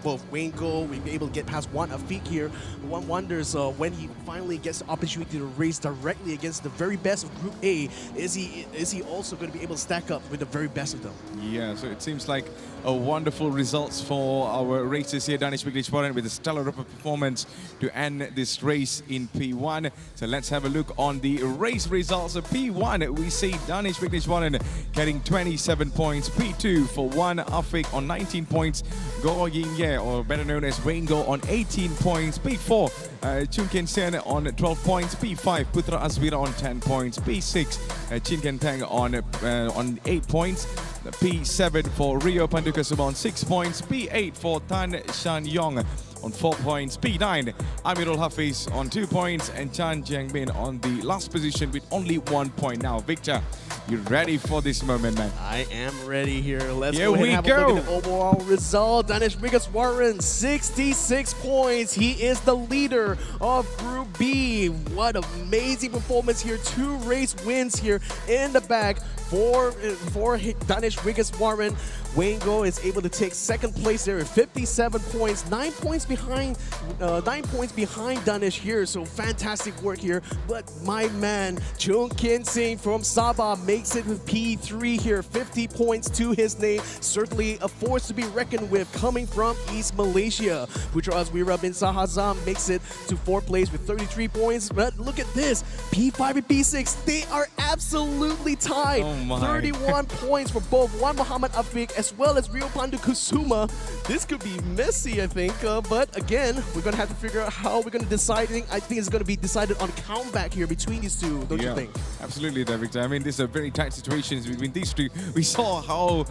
both Wayne Go, we've been able to get past Juan Afiq here. One wonders when he finally gets the opportunity to race directly against the very best of Group A, is he also going to be able to stack up with the very best of them? Yeah, so it seems like a wonderful results for our racers here. Danesh Vigneshwaran with a stellar performance to end this race in P1. So let's have a look on the race results of P1. We see Danesh Vigneshwaran getting 27 points. P2 for Juan Afiq on 19 points. Go Yin Ye, or better known as Wayne Go, on 18 points. P4, Chun Ken Sen on 12 points. P5, Putra Aswira on 10 points. P6, Chin Ken Tang on 8 points. P7 for Rio Pandukasuma on 6 points. P8 for Tan Shan Yong on 4 points. P9, Amirul Hafiz on 2 points. And Chan Jiangbin on the last position with only 1 point. Now, Victor, you ready for this moment, man? I am ready here. Let's Here go ahead we and have a look at the overall result. Danesh Vigneshwaran, 66 points. He is the leader of Group B. What amazing performance here. 2 race wins here in the bag for Danesh Vigneshwaran. Wayne Go is able to take second place there at 57 points, 9 points behind Danesh here. So fantastic work here. But my man Chung Kin Sing from Sabah makes it with P3 here, 50 points to his name. Certainly a force to be reckoned with coming from East Malaysia. Putra Azwira bin Sahazam makes it to 4th place with 33 points. But look at this, P5 and P6, they are absolutely tied. Oh my. 31 points for both Juan Muhammad Afiq as well as Rio Pandu Kusuma. This could be messy, I think. But again, we're going to have to figure out how we're going to decide. I think it's going to be decided on countback here between these two, don't you think? Absolutely, Victor. I mean, these are very tight situations between these two. We saw how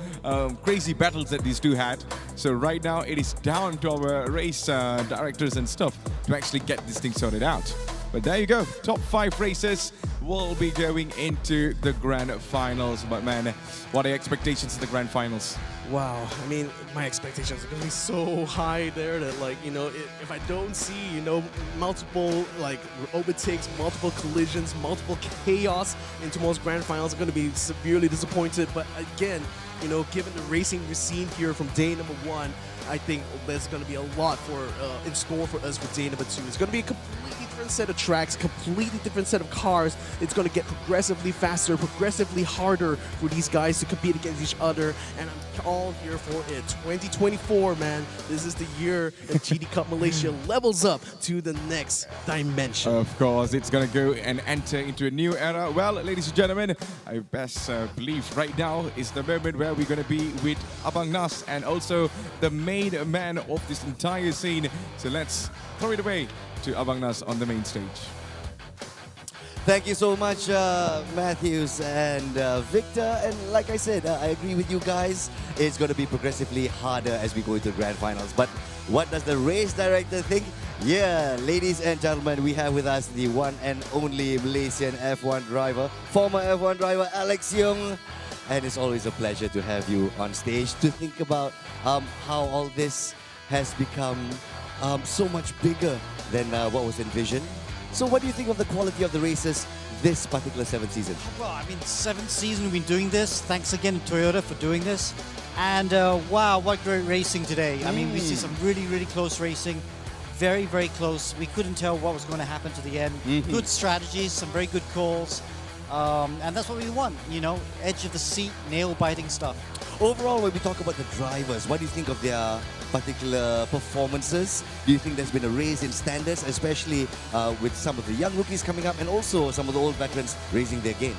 crazy battles that these two had. So right now, it is down to our race directors and stuff to actually get this thing sorted out. But there you go. Top 5 races will be going into the grand finals. But man, what are your expectations in the grand finals? Wow, I mean, my expectations are going to be so high there that, like, you know, if I don't see, you know, multiple, like, overtakes, multiple collisions, multiple chaos in tomorrow's grand finals, I'm going to be severely disappointed. But again, you know, given the racing we've seen here from day number 1, I think there's going to be a lot in store for us for day number 2. It's going to be a completely different set of tracks, completely different set of cars. It's going to get progressively faster, progressively harder for these guys to compete against each other, and I'm all here for it. 2024, man, this is the year that GT Cup Malaysia levels up to the next dimension. Of course, it's going to go and enter into a new era. Well, ladies and gentlemen, I best believe right now is the moment where we're going to be with Abang Nas and also the main man of this entire scene. So let's throw it away to Abang Nas on the main stage. Thank you so much, Matthews and Victor. And like I said, I agree with you guys. It's going to be progressively harder as we go into the grand finals. But what does the race director think? Yeah, ladies and gentlemen, we have with us the one and only Malaysian F1 driver, former F1 driver Alex Young. And it's always a pleasure to have you on stage to think about how all this has become so much bigger than what was envisioned. So what do you think of the quality of the races this particular 7th season? Well, I mean, 7th season we've been doing this. Thanks again to Toyota for doing this. And wow, what great racing today. I mean, we see some really, really close racing. Very, very close. We couldn't tell what was going to happen to the end. Good strategies, some very good calls. And that's what we want, you know, edge of the seat, nail-biting stuff. Overall, when we talk about the drivers, what do you think of their particular performances? Do you think there's been a raise in standards, especially with some of the young rookies coming up and also some of the old veterans raising their game?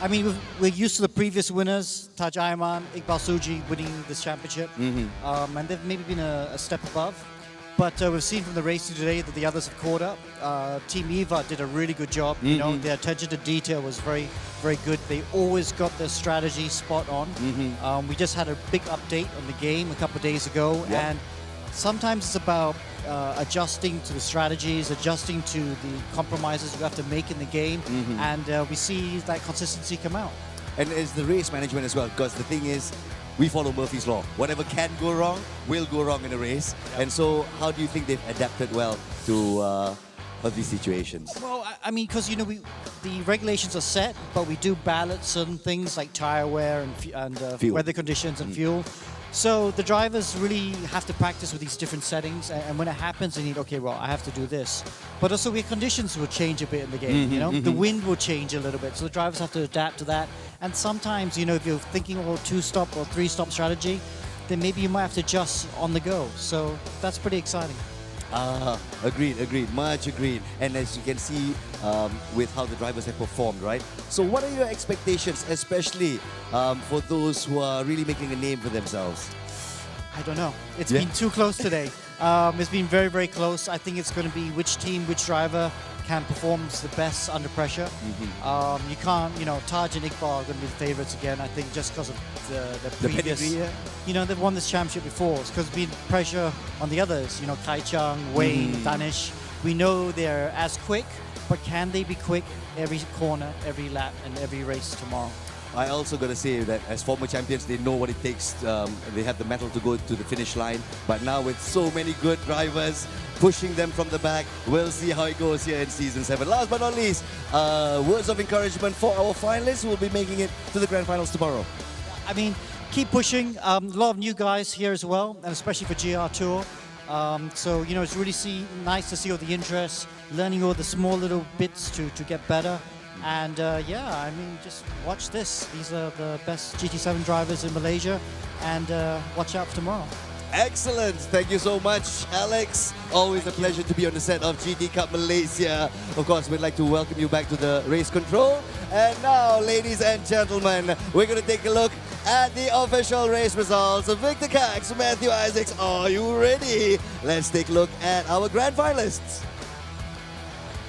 I mean, we're used to the previous winners, Taj Aiman, Iqbal Suji winning this championship. And they've maybe been a step above. But we've seen from the race today that the others have caught up. Team Eva did a really good job. You know, their attention to detail was very, very good. They always got their strategy spot on. We just had a big update on the game a couple of days ago, and sometimes it's about adjusting to the strategies, adjusting to the compromises you have to make in the game, and we see that consistency come out. And it's the race management as well, because the thing is, we follow Murphy's Law. Whatever can go wrong, will go wrong in a race. And so how do you think they've adapted well to these situations? Well, I mean, because, you know, the regulations are set, but we do balance certain things like tire wear and weather conditions and fuel. So the drivers really have to practice with these different settings, and when it happens, they need, okay, well, I have to do this. But also, the conditions will change a bit in the game, you know? The wind will change a little bit, so the drivers have to adapt to that. And sometimes, you know, if you're thinking of a 2-stop or 3-stop strategy, then maybe you might have to adjust on the go. So that's pretty exciting. Agreed, much agreed. And as you can see with how the drivers have performed, right? So what are your expectations, especially for those who are really making a name for themselves? I don't know. It's been too close today. It's been very, very close. I think it's going to be which team, which driver can perform the best under pressure. You can't, you know, Taj and Iqbal are going to be the favourites again, I think, just because of the previous... pedigree, You know, they've won this championship before. It's because there's been pressure on the others, you know, Kai Chung, Wayne, Danish. We know they're as quick, but can they be quick every corner, every lap, and every race tomorrow? I also got to say that as former champions, they know what it takes. They have the mettle to go to the finish line. But now with so many good drivers pushing them from the back, we'll see how it goes here in Season 7. Last but not least, words of encouragement for our finalists who will be making it to the Grand Finals tomorrow. I mean, keep pushing. A lot of new guys here as well, and especially for GR Tour. So, you know, it's really nice to see all the interest, learning all the small little bits to get better. And yeah, I mean, just watch this. These are the best GT7 drivers in Malaysia, and watch out for tomorrow. Excellent. Thank you so much, Alex. Always a pleasure to be on the set of GT Cup Malaysia. Of course, we'd like to welcome you back to the race control. And now, ladies and gentlemen, we're going to take a look at the official race results. Victor Cax, Matthew Isaacs, are you ready? Let's take a look at our grand finalists.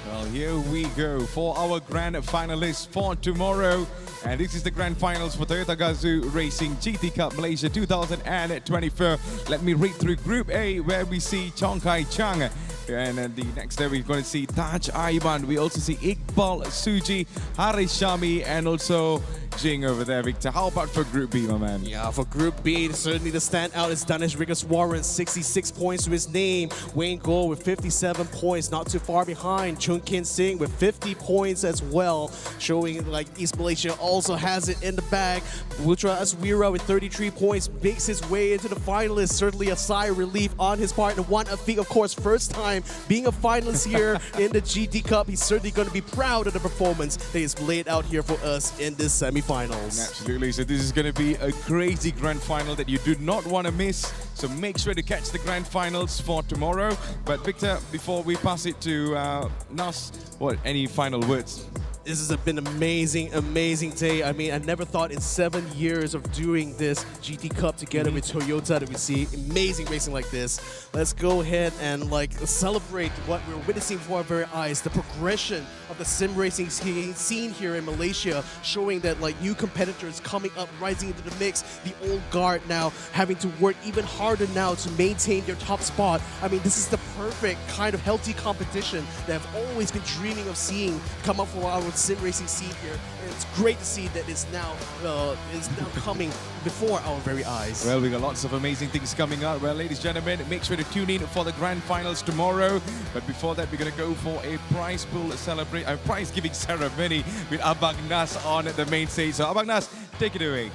Well, here we go for our grand finalists for tomorrow. And this is the grand finals for Toyota Gazoo Racing GT Cup Malaysia 2024. Let me read through Group A, where we see Chong Kai Chang. And the next day we're going to see Taj Aiman. We also see Iqbal Suji, Haris Shami, and also Jing over there, Victor. How about for Group B, my man? Yeah, for Group B, certainly the standout is Danish Rigas Warren, 66 points to his name. Wayne Goh with 57 points, not too far behind. Chun Kin Sing with 50 points as well, showing like East Malaysia also has it in the bag. Putra Aswira with 33 points makes his way into the finalists. Certainly a sigh of relief on his part. And Wan Afiq, of course, first time being a finalist here in the GT Cup. He's certainly going to be proud of the performance that he's laid out here for us in this semi-finals. Absolutely. So this is going to be a crazy grand final that you do not want to miss. So make sure to catch the grand finals for tomorrow. But Victor, before we pass it to Nas, any final words? This has been an amazing, amazing day. I mean, I never thought in 7 years of doing this GT Cup together with Toyota that we see amazing racing like this. Let's go ahead and like celebrate what we're witnessing before our very eyes. The progression of the sim racing scene here in Malaysia, showing that like new competitors coming up, rising into the mix. The old guard now having to work even harder now to maintain their top spot. I mean, this is the perfect kind of healthy competition that I've always been dreaming of seeing come up for our sim racing scene here, and it's great to see that it's now coming before our very eyes. Well, we got lots of amazing things coming up. Well, ladies and gentlemen, make sure to tune in for the grand finals tomorrow. But before that, we're going to go for a prize pool prize giving ceremony with Abang Nas on the main stage. So Abang Nas, take it away.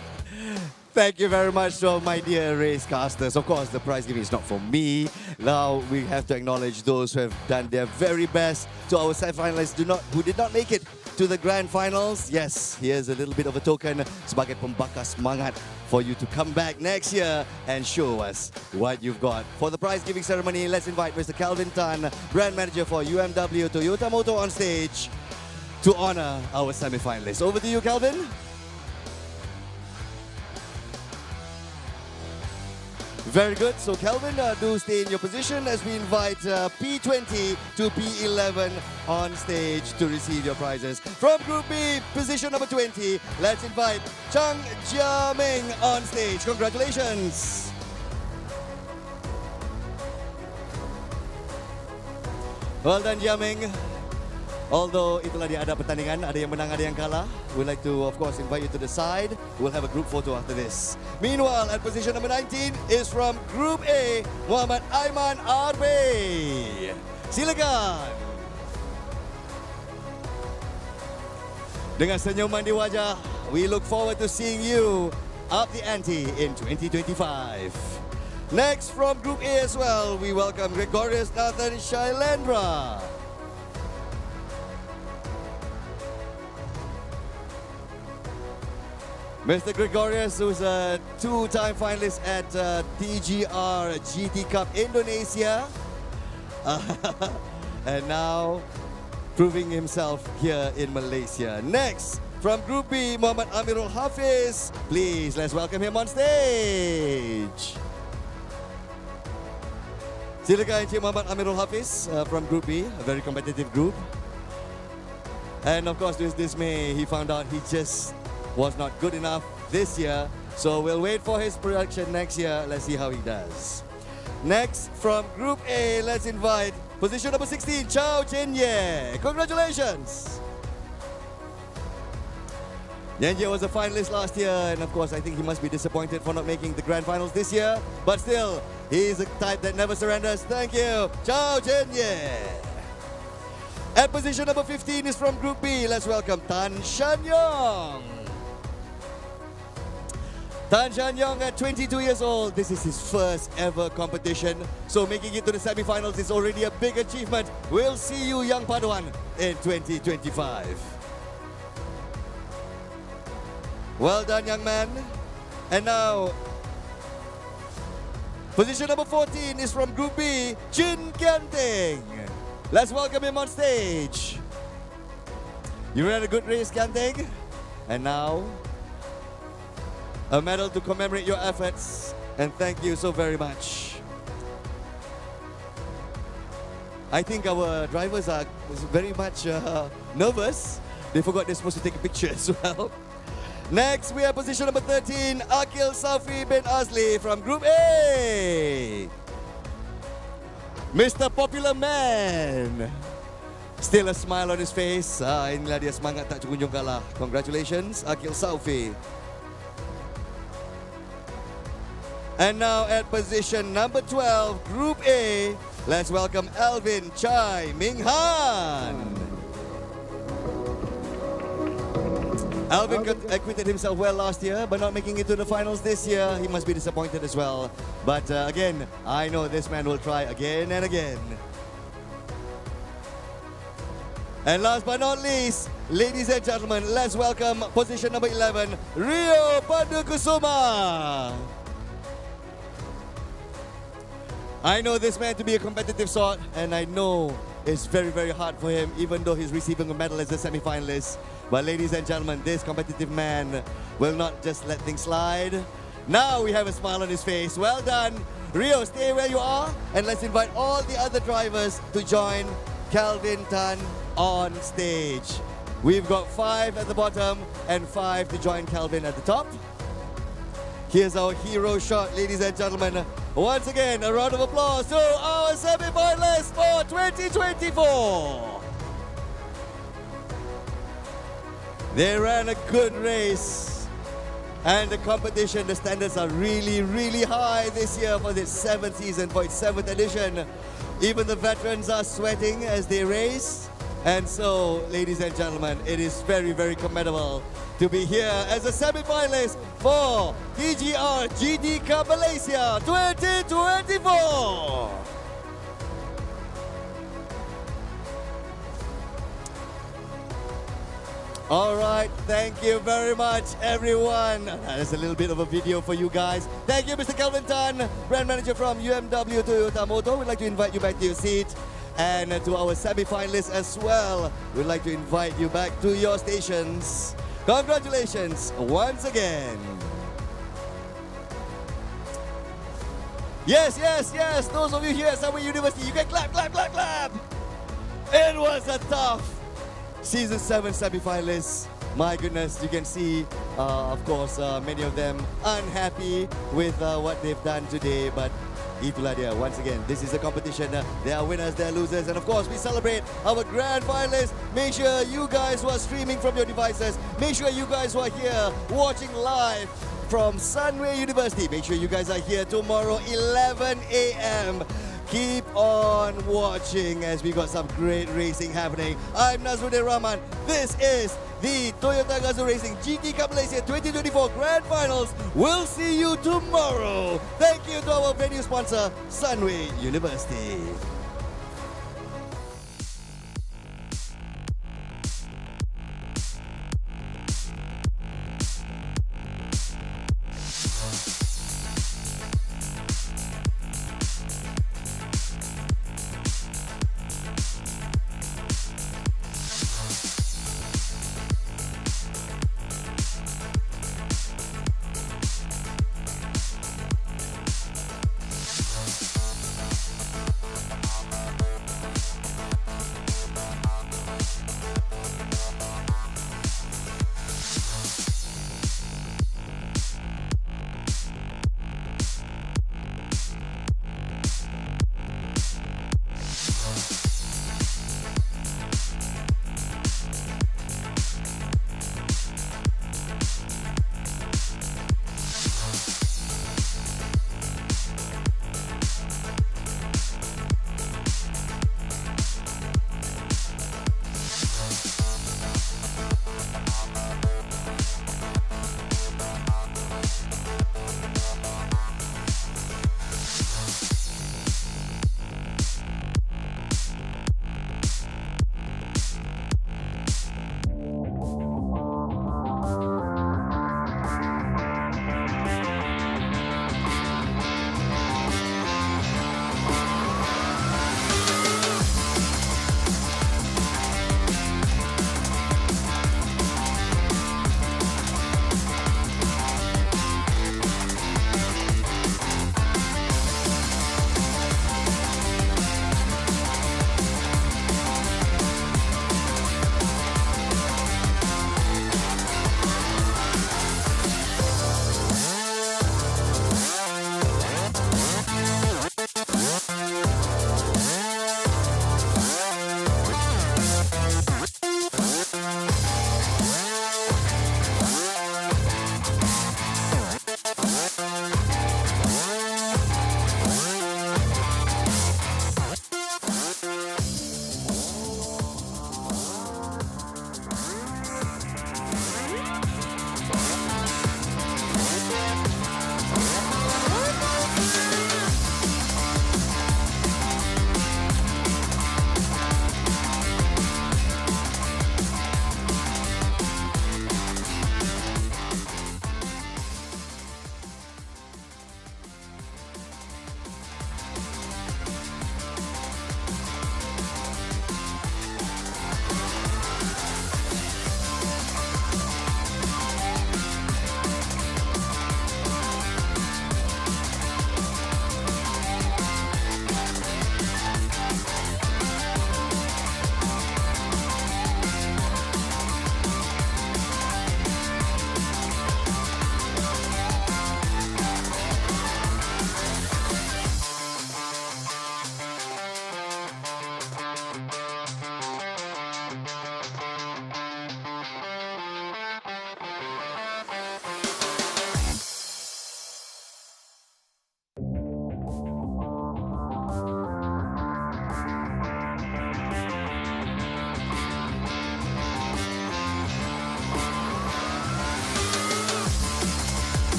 Thank you very much to my dear racecasters. Of course, the prize giving is not for me. Now we have to acknowledge those who have done their very best. To our semi-finalists who did not make it to the grand finals. Yes, here's a little bit of a token sebagai pembakar semangat for you to come back next year and show us what you've got. For the prize giving ceremony, let's invite Mr. Calvin Tan, brand manager for UMW Toyota Motor, on stage to honor our semi-finalists. Over to you, Calvin. Very good. So Kelvin, do stay in your position as we invite P20 to P11 on stage to receive your prizes. From Group B, position number 20, let's invite Chang Jia-ming on stage. Congratulations. Well done, Jia-ming. Although itulah dia, ada pertandingan, ada yang menang, ada yang kalah. We'd like to, of course, invite you to the side. We'll have a group photo after this. Meanwhile, at position number 19 is from Group A, Muhammad Aiman RB. Silakan. Dengan senyuman di wajah, we look forward to seeing you up the ante in 2025. Next, from Group A as well, we welcome Gregorius Nathan Shailendra. Mr. Gregorius, who's a two-time finalist at TGR GT Cup Indonesia. And now proving himself here in Malaysia. Next, from Group B, Muhammad Amirul Hafiz. Please, let's welcome him on stage. Silakan Encik Muhammad Amirul Hafiz from Group B, a very competitive group. And of course, to his dismay, he found out he just was not good enough this year. So we'll wait for his production next year. Let's see how he does. Next, from Group A, let's invite position number 16, Chow Chen-ye. Congratulations. Yen-ye was a finalist last year, and of course, I think he must be disappointed for not making the grand finals this year. But still, he's the type that never surrenders. Thank you, Chow Chen-ye. At position number 15 is from Group B. Let's welcome Tan Shan Yong. Tan Shan Yong at 22 years old. This is his first ever competition. So making it to the semi-finals is already a big achievement. We'll see you, young Padawan, in 2025. Well done, young man. And now, position number 14 is from Group B, Chin Kian Ting. Let's welcome him on stage. You ran a good race, Kian Ting. And now, a medal to commemorate your efforts, and thank you so very much. I think our drivers are very much nervous. They forgot they're supposed to take a picture as well. Next, we have position number 13, Akil Safi bin Azli from Group A. Mr. Popular Man. Still a smile on his face. Inilah dia semangat tak kunjung kalah. Congratulations, Akil Saufi. And now at position number 12, Group A, let's welcome Alvin Chai Ming Han. Alvin acquitted himself well last year, but not making it to the finals this year. He must be disappointed as well. But again, I know this man will try again and again. And last but not least, ladies and gentlemen, let's welcome position number 11, Rio Pandukusuma. I know this man to be a competitive sort, and I know it's very, very hard for him, even though he's receiving a medal as a semi-finalist. But ladies and gentlemen, this competitive man will not just let things slide. Now we have a smile on his face. Well done. Rio, stay where you are, and let's invite all the other drivers to join Calvin Tan on stage. We've got 5 at the bottom and 5 to join Calvin at the top. Here's our hero shot, ladies and gentlemen. Once again, a round of applause to our semi-finalists for 2024. They ran a good race. And the competition, the standards are really, really high this year for this 7th season, for its 7th edition. Even the veterans are sweating as they race. And so, ladies and gentlemen, it is very, very commendable to be here as a semi-finalist for TGR GT Cup Malaysia 2024. All right, thank you very much, everyone. There's a little bit of a video for you guys. Thank you, Mr. Calvin Tan, brand manager from UMW Toyota Motor. We'd like to invite you back to your seat. And to our semi-finalists as well, we'd like to invite you back to your stations. Congratulations once again. Yes, yes, yes. Those of you here at Sunway University, you can clap, clap, clap, clap. It was a tough Season 7 semi-finalists. My goodness, you can see, of course, many of them unhappy with what they've done today. But itulah dia. Once again, this is a competition. There are winners, there are losers. And of course, we celebrate our grand finalists. Make sure you guys who are streaming from your devices, make sure you guys who are here watching live from Sunway University, make sure you guys are here tomorrow, 11 a.m. Keep on watching as we got some great racing happening. I'm Nazruddin Rahman. This is the Toyota Gazoo Racing GT Cup Malaysia 2024 Grand Finals. We'll see you tomorrow. Thank you to our venue sponsor, Sunway University.